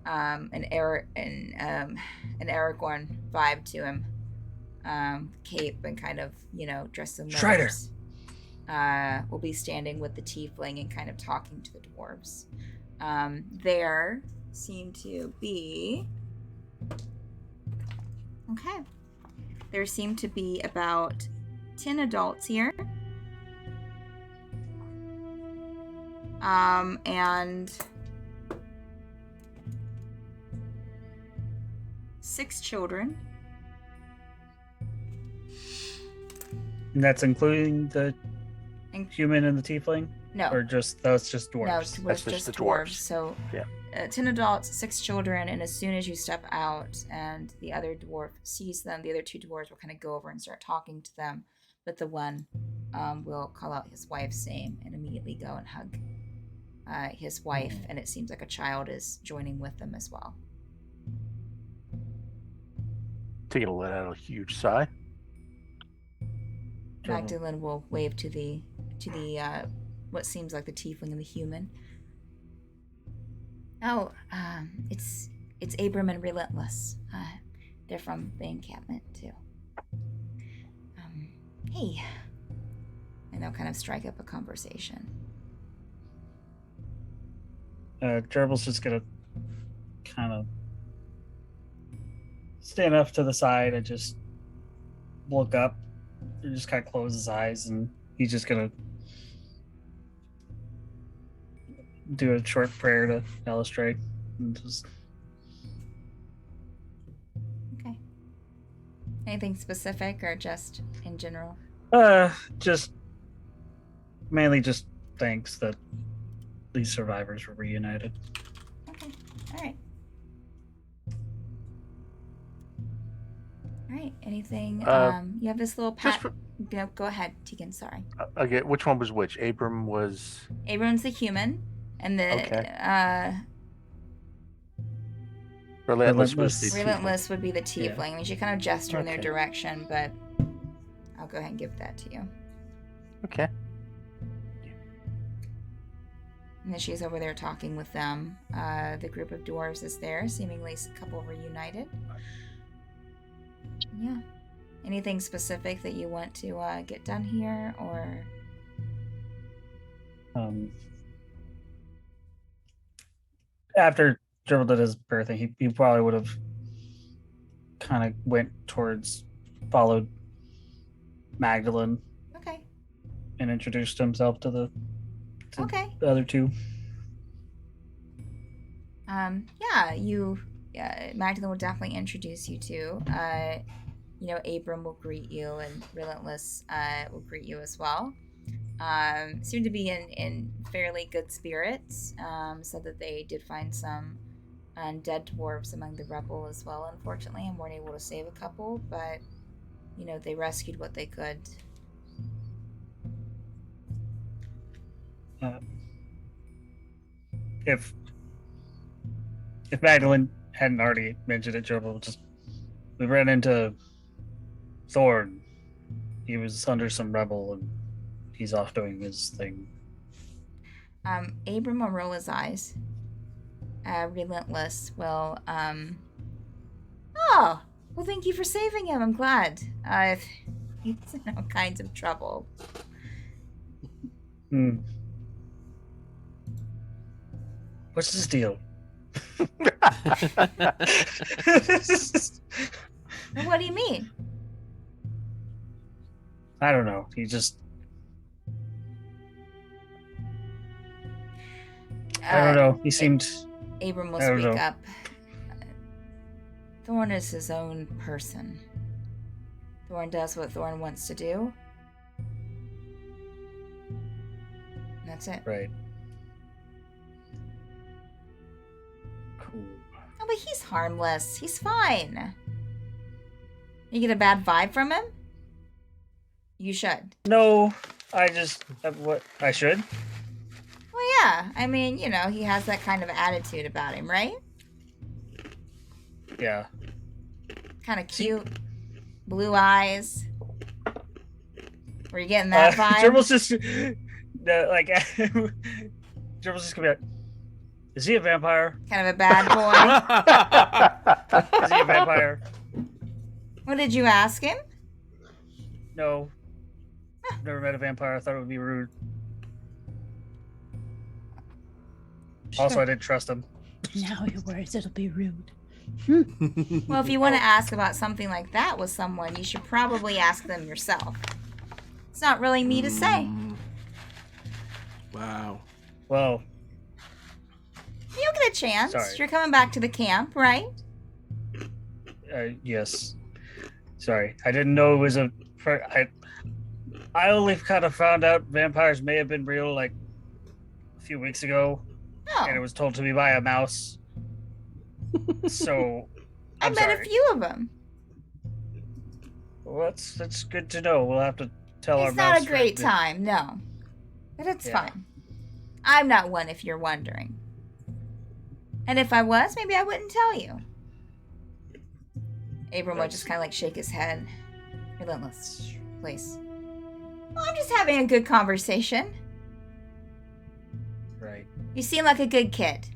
Speaker 1: an Aragorn vibe to him. Cape and kind of, dressed in
Speaker 4: Strider.
Speaker 1: leathers. Will be standing with the tiefling and kind of talking to the dwarves. There seem to be... Okay. There seem to be about 10 adults here. And 6 children.
Speaker 4: And that's including the
Speaker 1: In-
Speaker 4: human and the tiefling,
Speaker 1: No,
Speaker 4: or that's just
Speaker 1: no,
Speaker 4: dwarves.
Speaker 1: it
Speaker 3: That's
Speaker 1: was
Speaker 3: just
Speaker 1: just
Speaker 3: the
Speaker 1: dwarves.
Speaker 3: dwarves.
Speaker 1: So,
Speaker 3: Yeah.
Speaker 1: 10 adults, 6 children, and as soon as you step out and the other dwarf sees them, the other 2 dwarves will kind of go over and start talking to them. But the one will call out his wife's name and immediately go and hug his wife, and it seems like a child is joining with them as well.
Speaker 3: Taking a let out a huge sigh.
Speaker 1: Magdalene will wave to the what seems like the tiefling and the human. Oh, it's Abram and Relentless. They're from the encampment too. Hey, and they'll kind of strike up a conversation.
Speaker 4: Gerbil's just gonna kind of stand up to the side and just look up and just kind of close his eyes, and he's just gonna do a short prayer to Elistrade and just
Speaker 1: Okay. Anything specific or just in general?
Speaker 4: just mainly just thanks that these survivors were reunited.
Speaker 1: Okay. All right. All right. Anything? You have this little
Speaker 3: Just
Speaker 1: pat. No, go ahead, Tegan. Sorry.
Speaker 3: Okay, which one was which? Abram was.
Speaker 1: Abram's the human, and the
Speaker 3: Okay. Relentless was the
Speaker 1: Relentless would be the tiefling.
Speaker 4: Yeah.
Speaker 1: I mean, she kind of gesture in their
Speaker 3: Okay.
Speaker 1: direction, but I'll go ahead and give that to you.
Speaker 3: Okay.
Speaker 1: And then she's over there talking with them. The group of dwarves is there, seemingly a couple reunited. Yeah. Anything specific that you want to get done here, or?
Speaker 4: After Gerbil did his prayer thing, he probably would have kind of went towards, followed Magdalene
Speaker 1: Okay.
Speaker 4: and introduced himself to the
Speaker 1: Okay.
Speaker 4: other 2.
Speaker 1: Yeah, Magdalene will definitely introduce you to. Abram will greet you, and Relentless will greet you as well. Seem to be in fairly good spirits. Said that they did find some undead dwarves among the rebel as well, unfortunately, and weren't able to save a couple, but, they rescued what they could.
Speaker 4: If Magdalene hadn't already mentioned it, Gerbil we ran into Thorn. He was under some rebel, and he's off doing his thing.
Speaker 1: Abram will roll his eyes. Relentless will, Oh! Well, thank you for saving him. I'm glad. He's in all kinds of trouble.
Speaker 4: What's his deal?
Speaker 1: What do you mean?
Speaker 4: I don't know. He just. I don't know. He seemed.
Speaker 1: Abram will
Speaker 4: I don't
Speaker 1: speak
Speaker 4: know.
Speaker 1: up. Thorn is his own person. Thorn does what Thorn wants to do. And that's it.
Speaker 4: Right. Cool.
Speaker 1: Oh, but he's harmless. He's fine. You get a bad vibe from him? You should.
Speaker 4: No, I just. What? I should?
Speaker 1: Well, yeah. I mean, he has that kind of attitude about him, right?
Speaker 4: Yeah.
Speaker 1: Kind of cute. Blue eyes. Were you getting that vibe?
Speaker 4: Gerbil's just. Gerbil's just gonna be like, is he a vampire?
Speaker 1: Kind of a bad boy.
Speaker 4: Is he a vampire?
Speaker 1: What did you ask him?
Speaker 4: No. Never met a vampire. I thought it would be rude. Also, I didn't trust him.
Speaker 6: Now your words, it'll be rude.
Speaker 1: Well, if you want to ask about something like that with someone, you should probably ask them yourself. It's not really me to say.
Speaker 2: Wow.
Speaker 4: Well,
Speaker 1: You'll get a chance.
Speaker 4: Sorry.
Speaker 1: You're coming back to the camp, right?
Speaker 4: yes. Sorry, I didn't know it was I only kind of found out vampires may have been real like a few weeks ago,
Speaker 1: Oh,
Speaker 4: and it was told to me by a mouse. So
Speaker 1: I
Speaker 4: I'm
Speaker 1: met
Speaker 4: sorry.
Speaker 1: a few of them.
Speaker 4: Well, that's good to know. We'll have to tell our
Speaker 1: It's not
Speaker 4: mouse
Speaker 1: a great
Speaker 4: friend.
Speaker 1: time, no. But it's
Speaker 4: Yeah.
Speaker 1: fine. I'm not one if you're wondering. And if I was, maybe I wouldn't tell you. Abram would just kind of like shake his head. Relentless place. Well, I'm just having a good conversation.
Speaker 4: Right.
Speaker 1: You seem like a good kid.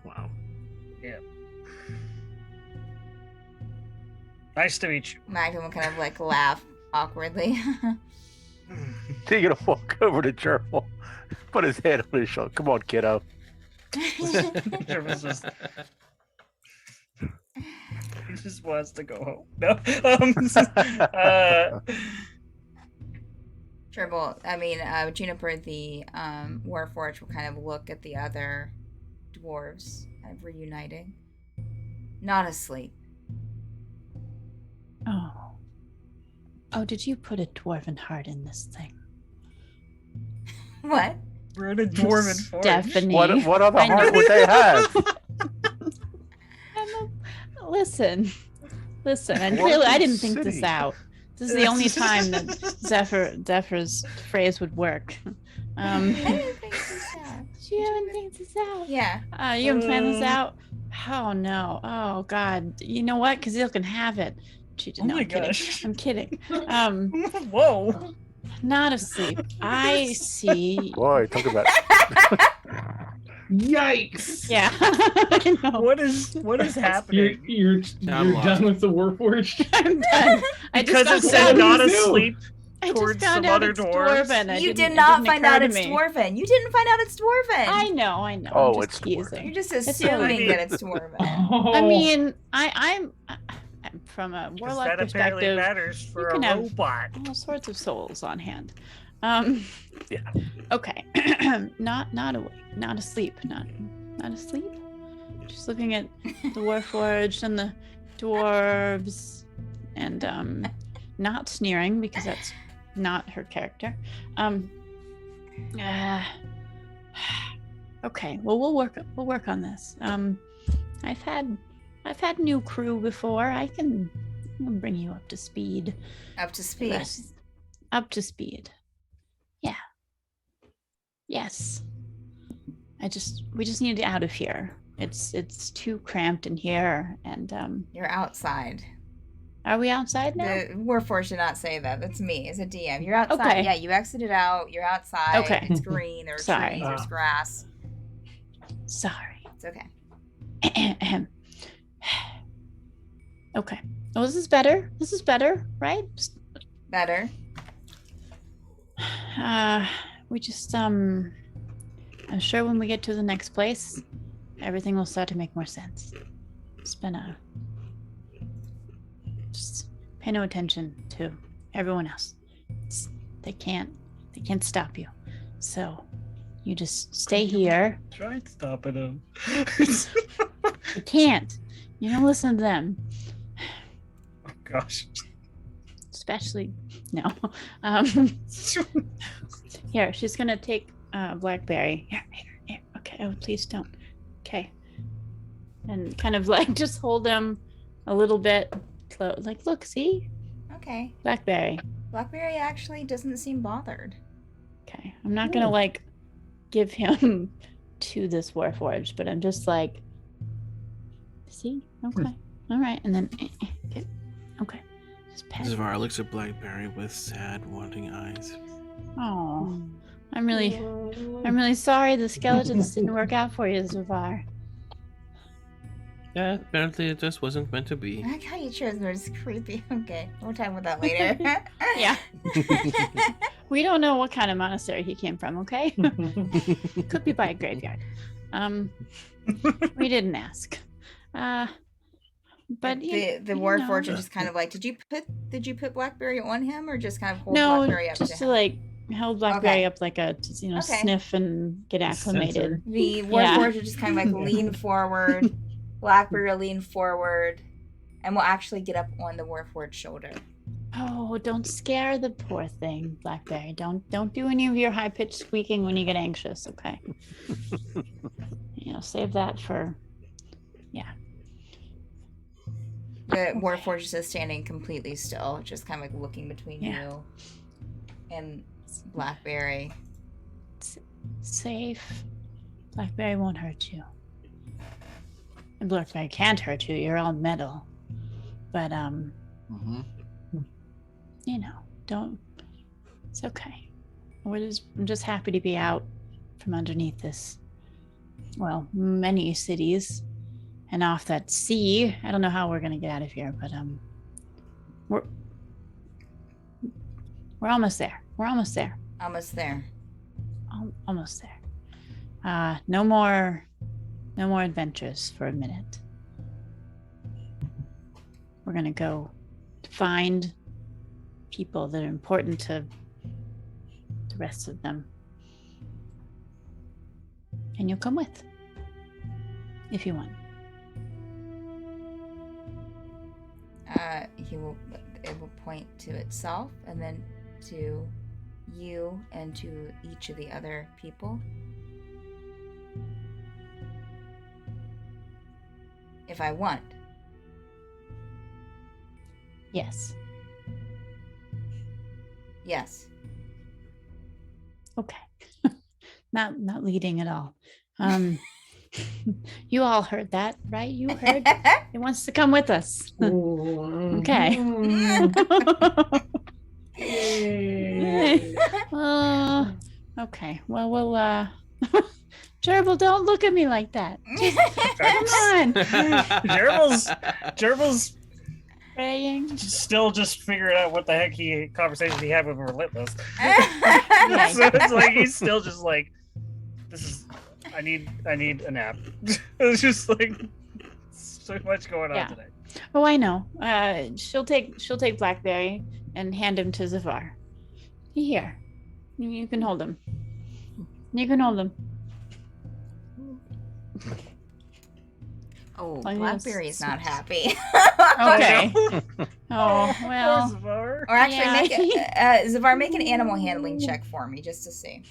Speaker 2: Wow.
Speaker 4: Nice to meet you.
Speaker 1: Magdalene will kind of like laugh awkwardly.
Speaker 3: He's gonna walk over to Gerbil, put his hand on his shoulder. Come on, kiddo.
Speaker 4: Jervis just, he just wants to go home. No.
Speaker 1: Juniper, the Warforged, will kind of look at the other dwarves, kind of reuniting. Not asleep.
Speaker 6: Oh. Oh, did you put a dwarven heart in this thing?
Speaker 1: What?
Speaker 4: We're in a dwarven forge.
Speaker 6: Stephanie.
Speaker 3: What other
Speaker 6: I
Speaker 3: heart
Speaker 6: know.
Speaker 3: would they have?
Speaker 6: Listen, and
Speaker 3: Dwarven
Speaker 6: clearly I didn't think this
Speaker 3: city.
Speaker 6: out. This is the only time that Zephyr's phrase would work.
Speaker 1: I didn't think this out.
Speaker 6: You haven't think this out.
Speaker 1: Yeah.
Speaker 6: You haven't planned this out? Oh no. Oh god. You know what? Because you can have it. She did
Speaker 4: Oh
Speaker 6: not.
Speaker 4: my
Speaker 6: I'm kidding.
Speaker 4: gosh.
Speaker 6: I'm kidding.
Speaker 4: Whoa.
Speaker 6: Not asleep. I see.
Speaker 3: Boy, talk about
Speaker 5: Yikes!
Speaker 6: Yeah. I know.
Speaker 4: What is happening?
Speaker 5: You're
Speaker 2: I'm lost.
Speaker 5: done with the Warforged.
Speaker 6: I'm done. I
Speaker 4: Because it
Speaker 6: just
Speaker 4: said
Speaker 6: found
Speaker 4: not
Speaker 5: out-
Speaker 4: asleep.
Speaker 6: I just
Speaker 4: towards
Speaker 6: found
Speaker 4: some
Speaker 6: out
Speaker 4: other
Speaker 6: it's
Speaker 4: dwarves.
Speaker 6: dwarven.
Speaker 1: You
Speaker 6: It
Speaker 1: did not
Speaker 6: didn't
Speaker 1: find
Speaker 6: occur
Speaker 1: out
Speaker 6: to
Speaker 1: it's
Speaker 6: me.
Speaker 1: dwarven. You didn't find out it's dwarven.
Speaker 6: I know.
Speaker 3: Oh,
Speaker 6: I'm just
Speaker 3: it's dwarven.
Speaker 6: teasing.
Speaker 1: You're just
Speaker 6: It's
Speaker 1: assuming
Speaker 6: fine.
Speaker 1: that it's dwarven.
Speaker 5: Oh.
Speaker 6: I mean, I'm from a
Speaker 4: 'Cause
Speaker 6: warlock
Speaker 4: that apparently
Speaker 6: perspective.
Speaker 4: matters for
Speaker 6: can
Speaker 4: a
Speaker 6: have-
Speaker 4: robot.
Speaker 6: All sorts of souls on hand.
Speaker 3: Yeah.
Speaker 6: Okay. not awake, not asleep, not asleep. Just looking at the Warforged and the dwarves, and not sneering because that's not her character. Okay. Well, we'll work on this. I've had new crew before. I can bring you up to speed.
Speaker 1: Up to speed.
Speaker 6: Up to speed. Yeah. Yes. We just need out of here. It's too cramped in here, and
Speaker 1: You're outside.
Speaker 6: are we outside now?
Speaker 1: The Warforged did not say that. That's me as a DM. You're outside.
Speaker 6: Okay.
Speaker 1: Yeah, you exited out. You're outside.
Speaker 6: Okay.
Speaker 1: It's green. There are
Speaker 6: Sorry.
Speaker 1: trees. There's grass.
Speaker 6: Sorry.
Speaker 1: It's okay.
Speaker 6: Okay. Oh, this is better. This is better, right?
Speaker 1: Better.
Speaker 6: We just I'm sure when we get to the next place, everything will start to make more sense. It's been just pay no attention to everyone else. They can't stop you. So you just stay here.
Speaker 4: Try stopping him.
Speaker 6: You can't. You don't listen to them.
Speaker 4: Oh gosh.
Speaker 6: Especially no. Here, she's gonna take Blackberry. Here. Okay. Oh, please don't. Okay. And kind of like just hold him a little bit close. Like, look, see,
Speaker 1: Okay.
Speaker 6: Blackberry.
Speaker 1: Blackberry actually doesn't seem bothered.
Speaker 6: Okay. I'm not gonna like give him to this Warforged, but I'm just like, see, okay, all right, and then okay, just pet.
Speaker 2: Zavar looks at Blackberry with sad, wanting eyes.
Speaker 6: Oh, I'm really sorry the skeletons didn't work out for you, Zavar.
Speaker 2: Yeah, apparently it just wasn't meant to be.
Speaker 1: I like how you chose the word creepy. Okay, we'll talk about that later.
Speaker 6: Yeah. We don't know what kind of monastery he came from, okay? Could be by a graveyard. We didn't ask. But
Speaker 1: the
Speaker 6: you
Speaker 1: Warforged
Speaker 6: know.
Speaker 1: are just kind of like, did you put Blackberry on him or just kind of hold
Speaker 6: No,
Speaker 1: Blackberry up
Speaker 6: just
Speaker 1: to
Speaker 6: to
Speaker 1: him?
Speaker 6: like hold Blackberry
Speaker 1: Okay.
Speaker 6: up like a
Speaker 1: Okay.
Speaker 6: sniff and get acclimated.
Speaker 1: The
Speaker 6: Yeah.
Speaker 1: Warforged are just kind of like lean forward. Blackberry will lean forward, and will actually get up on the Warforged shoulder.
Speaker 6: Oh, don't scare the poor thing, Blackberry. Don't do any of your high pitched squeaking when you get anxious, okay? Save that for
Speaker 1: The Warforged is just standing completely still, just kind of like looking between
Speaker 6: Yeah.
Speaker 1: you and Blackberry.
Speaker 6: safe. Blackberry won't hurt you. And Blackberry can't hurt you. You're all metal. But
Speaker 3: Mm-hmm.
Speaker 6: don't. It's okay. I'm just happy to be out from underneath this. Well, many cities, and off that sea. I don't know how we're gonna get out of here, but we're almost there. We're almost there.
Speaker 1: Almost there.
Speaker 6: Almost there. No more adventures for a minute. We're gonna go find people that are important to the rest of them, and you'll come with if you want.
Speaker 1: It will point to itself and then to you and to each of the other people. If I want.
Speaker 6: Yes.
Speaker 1: Yes.
Speaker 6: Okay. not leading at all. You all heard that, right? You heard. It wants to come with us. Okay. Okay. Well, we'll. Gerbil, don't look at me like that. Come on.
Speaker 4: Gerbil's
Speaker 6: Praying.
Speaker 4: still just figuring out what the heck conversation he had with Relentless.
Speaker 6: Yeah.
Speaker 4: So it's like he's still just like, this is. I need a nap. It's just like so much going on
Speaker 6: Yeah.
Speaker 4: today.
Speaker 6: Oh, I know. She'll take Blackberry and hand him to Zafar. Here, you can hold him. You can hold him.
Speaker 1: Oh,
Speaker 6: I know,
Speaker 1: Blackberry's not happy.
Speaker 6: Okay. Oh
Speaker 4: Poor
Speaker 6: well.
Speaker 4: Zavar.
Speaker 1: Or actually,
Speaker 6: Yeah.
Speaker 1: Zavar, make an animal handling check for me, just to see.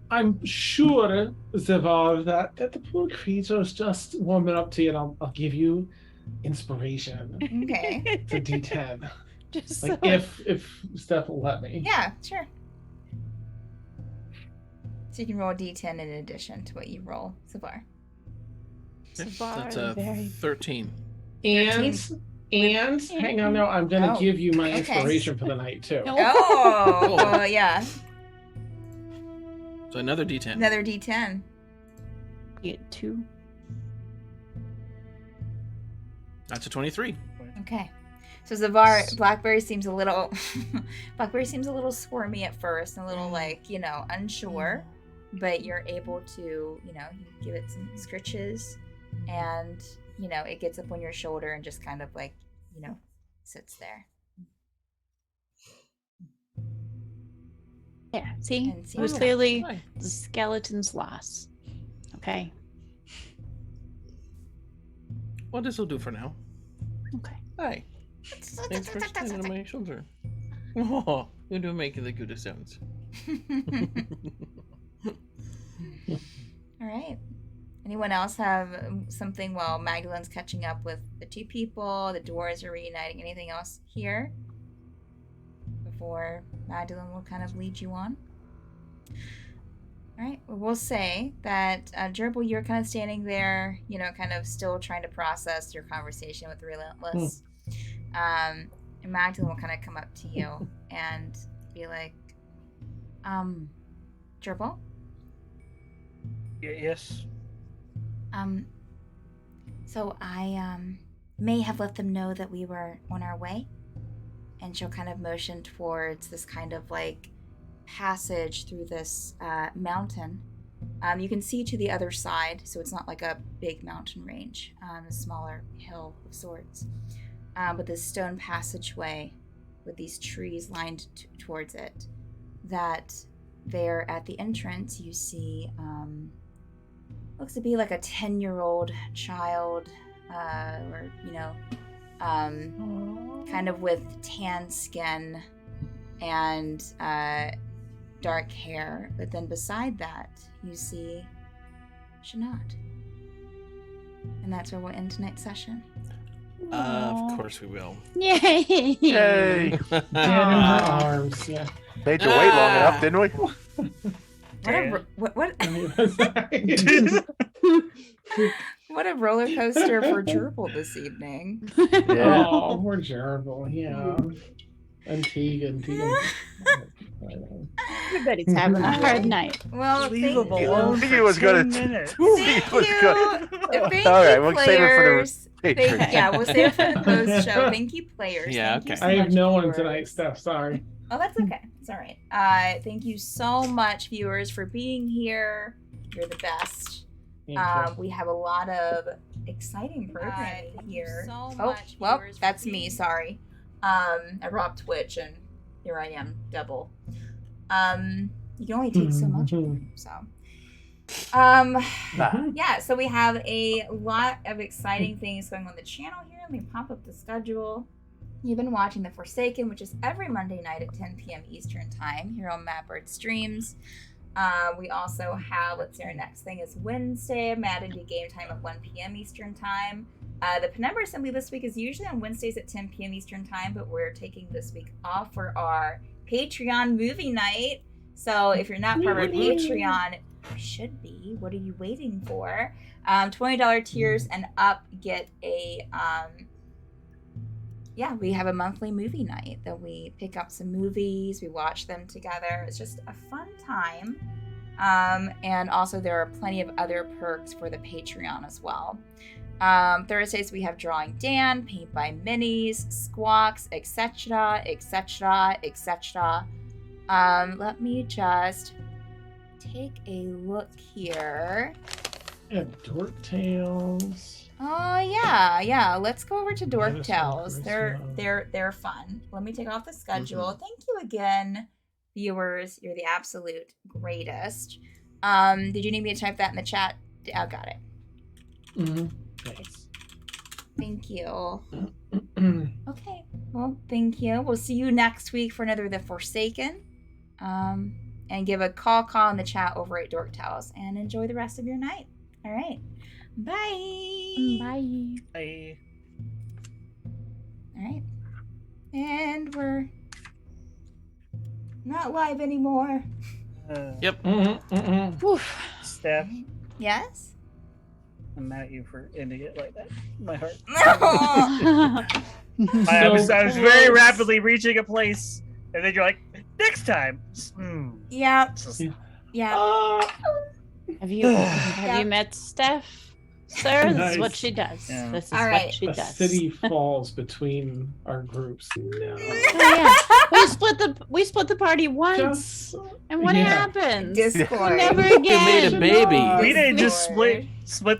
Speaker 5: I'm sure, Zavar, that the poor creature's just warming up to you, and I'll give you inspiration.
Speaker 1: Okay.
Speaker 5: It's a D10.
Speaker 6: Just
Speaker 5: Like
Speaker 6: so-
Speaker 5: if Steph will let me.
Speaker 1: Yeah, sure. So you can roll a d10 in addition to what you roll, Zavar.
Speaker 6: Zafar
Speaker 2: That's
Speaker 6: is
Speaker 2: a
Speaker 6: very
Speaker 2: 13.
Speaker 5: And hang on now, I'm gonna
Speaker 1: Oh,
Speaker 5: give you my
Speaker 1: okay.
Speaker 5: inspiration for the night too.
Speaker 6: No.
Speaker 1: Oh, well, yeah.
Speaker 2: So another D10.
Speaker 1: Another d10.
Speaker 6: You get 2.
Speaker 2: That's a 23.
Speaker 1: Okay. So Zavar, Blackberry seems a little squirmy at first and a little unsure, but you're able to, you give it some scritches and, it gets up on your shoulder and just kind of sits there.
Speaker 6: Yeah. See,
Speaker 1: And
Speaker 6: it was
Speaker 1: seems
Speaker 6: clearly
Speaker 2: Hi.
Speaker 6: the skeleton's loss. Okay.
Speaker 2: Well, this will do for now.
Speaker 6: Okay.
Speaker 2: Hi. Thanks for standing on my shoulder. Oh, you do make the cutest sounds.
Speaker 1: All right. Anyone else have something while Magdalen's catching up with the two people, the doors are reuniting, anything else here? Before Magdalen will kind of lead you on. All right. Well, we'll say that, Gerbil, you're kind of standing there, kind of still trying to process your conversation with Relentless. And Magdalen will kind of come up to you and be like, Gerbil?
Speaker 4: Yes.
Speaker 1: So I may have let them know that we were on our way. And she'll kind of motion towards this kind of passage through this mountain. You can see to the other side, so it's not like a big mountain range, a smaller hill of sorts. But this stone passageway with these trees lined towards it, that there at the entrance you see looks to be like a 10-year-old child, or kind of with tan skin and dark hair. But then beside that, you see Shanat. And that's where we'll end tonight's session.
Speaker 2: Of course we will.
Speaker 6: Yay!
Speaker 3: Yay!
Speaker 5: Dead in her arms. Yeah.
Speaker 3: Made you wait long enough, didn't we?
Speaker 1: What a roller coaster for Gerbil this evening.
Speaker 3: Yeah.
Speaker 5: Oh, poor Gerbil. Yeah. And Tegan.
Speaker 6: Everybody's having a hard night.
Speaker 1: Well,
Speaker 4: Unbelievable.
Speaker 1: thank
Speaker 4: Alone
Speaker 1: you.
Speaker 3: Think it
Speaker 4: for
Speaker 3: was gonna-
Speaker 4: 10 minutes.
Speaker 1: Thank
Speaker 3: was
Speaker 1: you.
Speaker 3: good.
Speaker 1: Thank
Speaker 3: All right,
Speaker 1: you,
Speaker 3: we'll save it for the
Speaker 1: players.
Speaker 3: Patreon.
Speaker 1: Yeah, we'll save it for the post show. Thank you, players.
Speaker 2: Yeah,
Speaker 1: Thank you
Speaker 2: okay.
Speaker 1: so
Speaker 5: I have
Speaker 1: much,
Speaker 5: no one
Speaker 1: viewers.
Speaker 5: tonight, Steph. Sorry.
Speaker 1: Oh, that's okay. It's all right. Thank you so much, viewers, for being here. You're the best.
Speaker 5: Thank you.
Speaker 1: We have a lot of exciting programming
Speaker 6: thank you
Speaker 1: here.
Speaker 6: so
Speaker 1: Oh,
Speaker 6: much,
Speaker 1: well,
Speaker 6: viewers, for
Speaker 1: that's
Speaker 6: being
Speaker 1: me.
Speaker 6: here.
Speaker 1: Sorry. I robbed Twitch, and here I am, double. You can only take so much of them, so.
Speaker 3: Nah.
Speaker 1: Yeah, so we have a lot of exciting things going on the channel here. Let me pop up the schedule. You've been watching The Forsaken, which is every Monday night at 10 p.m. Eastern Time here on Mattbird Streams. We also have, let's see, our next thing is Wednesday, Mad Indie Game Time at 1 p.m. Eastern Time. The Penumbra Assembly this week is usually on Wednesdays at 10 p.m. Eastern Time, but we're taking this week off for our Patreon movie night. So if you're not part of our Patreon, you should be. What are you waiting for? $20 tiers and up get a we have a monthly movie night that we pick up some movies, we watch them together. It's just a fun time. And also there are plenty of other perks for the Patreon as well. Thursdays we have Drawing Dan, Paint by Minis, Squawks, etc., etc., etc. Let me just take a look here.
Speaker 5: Yeah, Dork Tales.
Speaker 1: Oh yeah. Let's go over to Dork
Speaker 5: Yes,
Speaker 1: Tales.
Speaker 5: of
Speaker 1: They're
Speaker 5: course,
Speaker 1: they're fun. Let me take off the schedule. Thank you again, viewers. You're the absolute greatest. Did you need me to type that in the chat? Oh, got it.
Speaker 5: Thanks.
Speaker 1: Thank you. Okay. Well, thank you. We'll see you next week for another The Forsaken. And give a call in the chat over at Dork Tales. And enjoy the rest of your night. All right. Bye.
Speaker 6: Bye.
Speaker 4: Bye.
Speaker 1: All right. And we're not live anymore.
Speaker 2: Yep.
Speaker 6: Oof.
Speaker 4: Steph,
Speaker 1: Yes?
Speaker 4: I'm mad at you for ending it like that. My heart.
Speaker 1: No.
Speaker 4: I was
Speaker 5: So
Speaker 4: very
Speaker 5: close.
Speaker 4: rapidly reaching a place, and then you're like, next time.
Speaker 1: Yeah.
Speaker 4: Just-
Speaker 1: Yeah.
Speaker 6: Have you met Steph? Sir, this is what
Speaker 5: Nice.
Speaker 6: she does.
Speaker 4: Yeah.
Speaker 6: This is
Speaker 1: All
Speaker 6: what
Speaker 1: right.
Speaker 6: she
Speaker 5: A
Speaker 6: does.
Speaker 5: city falls between our groups. No.
Speaker 6: Oh, yeah. We split the party once.
Speaker 5: Just
Speaker 6: And what
Speaker 5: yeah.
Speaker 6: happened?
Speaker 1: Discord.
Speaker 6: Never
Speaker 2: You
Speaker 6: again.
Speaker 2: made a baby.
Speaker 4: we didn't just
Speaker 1: Discord.
Speaker 4: split